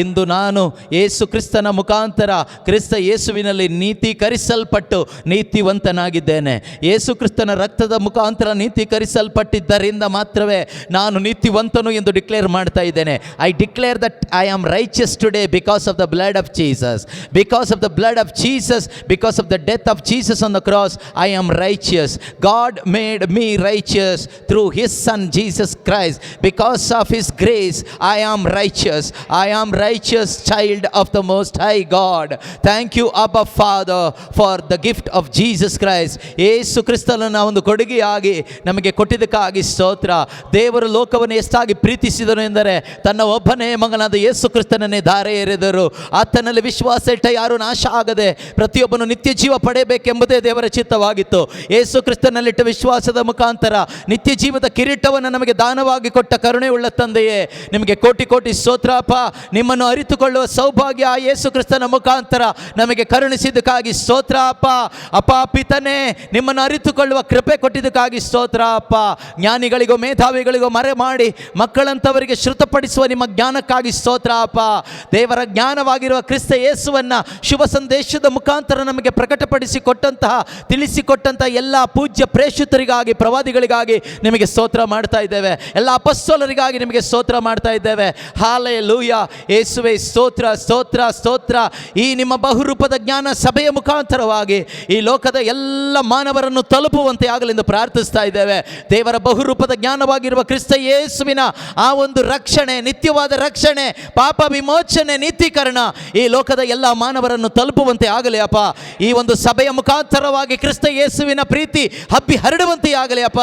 ಇಂದು ನಾನು ಯೇಸು ಕ್ರಿಸ್ತನ ಮುಖಾಂತರ ಕ್ರಿಸ್ತ ಯೇಸುವಿನಲ್ಲಿ ನೀತೀಕರಿಸಲ್ಪಟ್ಟು ನೀತಿವಂತನಾಗಿದ್ದೇನೆ. ಯೇಸು ಕ್ರಿಸ್ತನ ರಕ್ತದ ಮುಖಾಂತರ ನೀತೀಕರಿಸಲ್ಪಟ್ಟಿದ್ದರಿಂದ ಮಾತ್ರವೇ ನಾನು ನೀತಿವಂತನು ಎಂದು ಡಿಕ್ಲೇರ್ ಮಾಡ್ತಾ ಇದ್ದೇನೆ. I declare that I am righteous today because of the blood of Jesus. Because of the blood of Jesus, because of the death of Jesus on the cross, I am righteous. God made me righteous through his son Jesus Christ. Because of his grace I am righteous. I am righteous child of the most high God. Thank you Abba Father for the gift of Jesus Christ. ಯೇಸು ಕ್ರಿಸ್ತನನ್ನು ಒಂದು ಕೊಡುಗೆಯಾಗಿ ನಮಗೆ ಕೊಟ್ಟಿದ್ದಕ್ಕಾಗಿ ಸ್ತೋತ್ರ. ದೇವರು ಲೋಕವನ್ನು ಎಷ್ಟಾಗಿ ಪ್ರೀತಿಸಿದನು ಎಂದರೆ ತನ್ನ ಒಬ್ಬನೇ ಮಗನಾದ ಯೇಸು ಕ್ರಿಸ್ತನನ್ನೇ ಧಾರೆ ಎರೆದರು. ಆತನಲ್ಲಿ ವಿಶ್ವಾಸ ಇಟ್ಟ ಯಾರು ನಾಶ ಆಗದೆ ಪ್ರತಿಯೊಬ್ಬನು ನಿತ್ಯ ಜೀವ ಪಡೆಯಬೇಕೆಂಬುದೇ ದೇವರ ಚಿತ್ತವಾಗಿತ್ತು. ಯೇಸು ಕ್ರಿಸ್ತನಲ್ಲಿಟ್ಟ ವಿಶ್ವಾಸದ ಮುಖಾಂತರ ನಿತ್ಯ ಜೀವದ ಕಿರೀಟವನ್ನು ನಮಗೆ ದಾನವಾಗಿ ಕೊಟ್ಟ ಕರುಣೆಯುಳ್ಳ ತಂದೆಯೇ, ನಿಮಗೆ ಕೋಟಿ ಕೋಟಿ ಸ್ತೋತ್ರಪ್ಪ. ನಿಮ್ಮನ್ನು ಅರಿತುಕೊಳ್ಳುವ ಸೌಭಾಗ್ಯ ಆ ಯೇಸು ಕ್ರಿಸ್ತನ ಮುಖಾಂತರ ನಮಗೆ ಕರುಣಿಸಿದ್ದಕ್ಕಾಗಿ ಸ್ತೋತ್ರ ಅಪ್ಪ. ಅಪ್ಪ ಪಿತನೇ, ನಿಮ್ಮನ್ನು ಅರಿತುಕೊಳ್ಳುವ ಕೃಪೆ ಕೊಟ್ಟಿದ್ದಕ್ಕಾಗಿ ಸ್ತೋತ್ರ ಅಪ್ಪ. ಜ್ಞಾನಿಗಳಿಗೂ ಮೇಧಾವಿಗಳಿಗೂ ಮರೆ ಮಾಡಿ ಮಕ್ಕಳಂತವರಿಗೆ ಶ್ರುತಪಡಿಸುವ ನಿಮ್ಮ ಜ್ಞಾನಕ್ಕಾಗಿ ಸ್ತೋತ್ರ ಅಪ್ಪ. ದೇವರ ಜ್ಞಾನವಾಗಿರುವ ಕ್ರಿಸ್ತ ಯೇಸುವನ್ನು ಶುಭ ಸಂದೇಶದ ಮುಖಾಂತರ ನಮಗೆ ಪ್ರಕಟಪಡಿಸಿ ಕೊಟ್ಟಂತಹ, ತಿಳಿಸಿಕೊಟ್ಟಂತಹ ಎಲ್ಲ ಪೂಜ್ಯ ಪ್ರೇಷಿತರಿಗಾಗಿ, ಪ್ರವಾದಿಗಳಿಗಾಗಿ ನಿಮಗೆ ಸ್ತೋತ್ರ ಮಾಡ್ತಾ ಇದ್ದೇವೆ. ಎಲ್ಲ ಅಪೊಸ್ತಲರಿಗಾಗಿ ನಿಮಗೆ ಸ್ತೋತ್ರ ಮಾಡ್ತಾ ಇದ್ದೇವೆ. ಹಾಲೆಲೂಯಾ. ಯೇಸುವೇ ಸ್ತೋತ್ರ, ಸ್ತೋತ್ರ, ಸ್ತೋತ್ರ. ಈ ನಿಮ್ಮ ಬಹುರೂಪದ ಜ್ಞಾನ ಸಭೆಯ ಮುಖಾಂತರವಾಗಿ ಈ ಲೋಕದ ಎಲ್ಲ ಮಾನವರನ್ನು ತಲುಪುವಂತೆ ಆಗಲೆಂದು ಪ್ರಾರ್ಥಿಸ್ತಾ ಇದ್ದೇವೆ. ದೇವರ ಬಹುರೂಪದ ಜ್ಞಾನವಾಗಿರುವ ಕ್ರಿಸ್ತ ಯೇಸುವಿನ ಆ ಒಂದು ರಕ್ಷಣೆ, ನಿತ್ಯವಾದ ರಕ್ಷಣೆ, ಪಾಪ ವಿಮೋಚನೆ, ನೀತೀಕರಣ ಈ ಲೋಕದ ಎಲ್ಲ ಮಾನವರನ್ನು ತಲುಪುವಂತೆ ಆಗಲಿ ಅಪ್ಪ. ಈ ಒಂದು ಸಭೆಯ ಮುಖಾಂತರವಾಗಿ ಕ್ರಿಸ್ತ ಯೇಸುವಿನ ಪ್ರೀತಿ ಹಬ್ಬಿ ಹರಡುವಂತೆ ಆಗಲಿ ಅಪ್ಪ.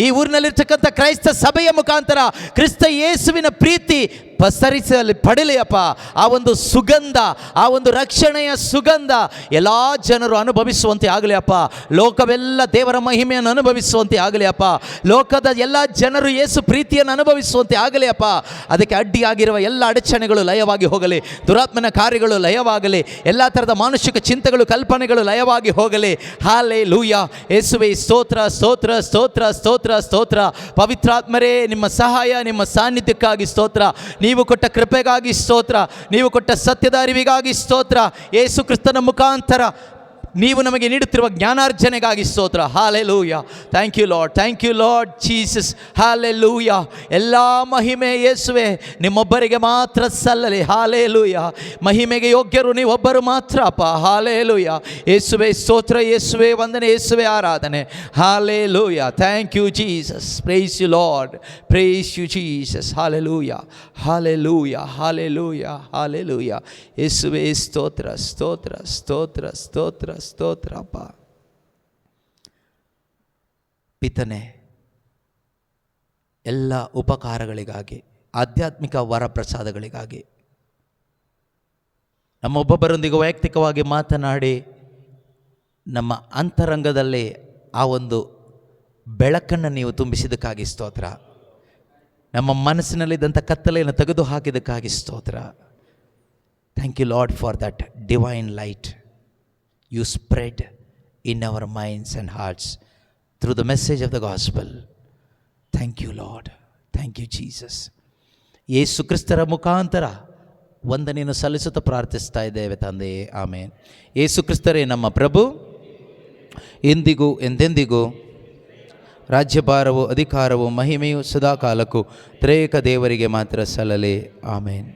ಈ ಊರಿನಲ್ಲಿರ್ತಕ್ಕಂಥ ಕ್ರೈಸ್ತ ಸಭೆಯ ಮುಖಾಂತರ ಕ್ರಿಸ್ತ ಯೇಸುವಿನ ಪ್ರೀತಿ ಪಸರಿಸಲಿ ಪಡಲಿ ಅಪ್ಪ. ಆ ಒಂದು ಸುಗಂಧ, ಆ ಒಂದು ರಕ್ಷಣೆಯ ಸುಗಂಧ ಎಲ್ಲ ಜನರು ಅನುಭವಿಸುವಂತೆ ಆಗಲಿ ಅಪ್ಪ. ಲೋಕವೆಲ್ಲ ದೇವರ ಮಹಿಮೆಯನ್ನು ಅನುಭವಿಸುವಂತೆ ಆಗಲಿ ಅಪ್ಪ. ಲೋಕದ ಎಲ್ಲ ಜನರು ಯೇಸು ಪ್ರೀತಿಯನ್ನು ಅನುಭವಿಸುವಂತೆ ಆಗಲಿ ಅಪ್ಪ. ಅದಕ್ಕೆ ಅಡ್ಡಿಯಾಗಿರುವ ಎಲ್ಲ ಅಡಚಣೆಗಳು ಲಯವಾಗಿ ಹೋಗಲಿ. ದುರಾತ್ಮನ ಕಾರ್ಯಗಳು ಲಯವಾಗಲಿ. ಎಲ್ಲ ಥರದ ಮಾನುಷಿಕ ಚಿಂತೆಗಳು, ಕಲ್ಪನೆಗಳು ಲಯವಾಗಿ ಹೋಗಲಿ. ಹಾಲೆಲೂಯಾ. ಯೇಸುವೇ ಸ್ತೋತ್ರ, ಸ್ತೋತ್ರ, ಸ್ತೋತ್ರ, ಸ್ತೋತ್ರ, ಸ್ತೋತ್ರ. ಪವಿತ್ರಾತ್ಮರೇ, ನಿಮ್ಮ ಸಹಾಯ, ನಿಮ್ಮ ಸಾನ್ನಿಧ್ಯಕ್ಕಾಗಿ ಸ್ತೋತ್ರ. ನೀವು ಕೊಟ್ಟ ಕೃಪೆಗಾಗಿ ಸ್ತೋತ್ರ. ನೀವು ಕೊಟ್ಟ ಸತ್ಯದ ಅರಿವಿಗಾಗಿ ಸ್ತೋತ್ರ. ಯೇಸು ಕ್ರಿಸ್ತನ ಮುಖಾಂತರ ನೀವು ನಮಗೆ ನೀಡುತ್ತಿರುವ ಜ್ಞಾನಾರ್ಜನೆಗಾಗಿ ಸ್ತೋತ್ರ. Hallelujah. Thank you Lord, thank you Lord Jesus. Hallelujah. ಎಲ್ಲ ಮಹಿಮೆ ಯೇಸುವೆ ನಿಮ್ಮೊಬ್ಬರಿಗೆ ಮಾತ್ರ ಸಲ್ಲಲಿ. ಹಾಲೆಲೂಯಾ. ಮಹಿಮೆಗೆ ಯೋಗ್ಯರು ನೀವೊಬ್ಬರು ಮಾತ್ರ ಅಪ್ಪ. ಹಾಲೆಲೂಯಾ. ಯೇಸುವೆ ಸ್ತೋತ್ರ, ಯೇಸುವೆ ವಂದನೆ, ಯೇಸುವೆ ಆರಾಧನೆ. Hallelujah. Thank you Jesus. Praise you Lord, praise you Jesus. Hallelujah, hallelujah, hallelujah, hallelujah. ಯೇಸುವೆ ಸ್ತೋತ್ರ, ಸ್ತೋತ್ರ, ಸ್ತೋತ್ರ, ಸ್ತೋತ್ರ, ಸ್ತೋತ್ರಪ್ಪ. ಪಿತನೆ, ಎಲ್ಲ ಉಪಕಾರಗಳಿಗಾಗಿ, ಆಧ್ಯಾತ್ಮಿಕ ವರಪ್ರಸಾದಗಳಿಗಾಗಿ ನಮ್ಮೊಬ್ಬೊಬ್ಬರೊಂದಿಗೆ ವೈಯಕ್ತಿಕವಾಗಿ ಮಾತನಾಡಿ ನಮ್ಮ ಅಂತರಂಗದಲ್ಲಿ ಆ ಒಂದು ಬೆಳಕನ್ನು ನೀವು ತುಂಬಿಸಿದ್ದಕ್ಕಾಗಿ ಸ್ತೋತ್ರ. ನಮ್ಮ ಮನಸ್ಸಿನಲ್ಲಿದ್ದಂಥ ಕತ್ತಲೆಯನ್ನು ತೆಗೆದು ಹಾಕಿದ್ದಕ್ಕಾಗಿ ಸ್ತೋತ್ರ. Thank you Lord for that divine light you spread in our minds and hearts through the message of the gospel. Thank you Lord, thank you Jesus. ಯೇಸು ಕ್ರಿಸ್ತರ ಮುಖಾಂತರ ವಂದನೆಯನ್ನು ಸಲ್ಲಿಸುತ್ತಾ ಪ್ರಾರ್ಥಿಸ್ತಾ ಇದ್ದೇವೆ ತಂದೆಯೇ, ಆಮೇನ್. ಯೇಸು ಕ್ರಿಸ್ತರೇ ನಮ್ಮ ಪ್ರಭು, ಎಂದಿಗೂ ಎಂದೆಂದಿಗೂ ರಾಜ್ಯಭಾರವು, ಅಧಿಕಾರವು, ಮಹಿಮೆಯು ಸದಾಕಾಲಕ್ಕೂ ತ್ರೇಕ ದೇವರಿಗೆ ಮಾತ್ರ ಸಲ್ಲಲಿ. ಆಮೇನ್.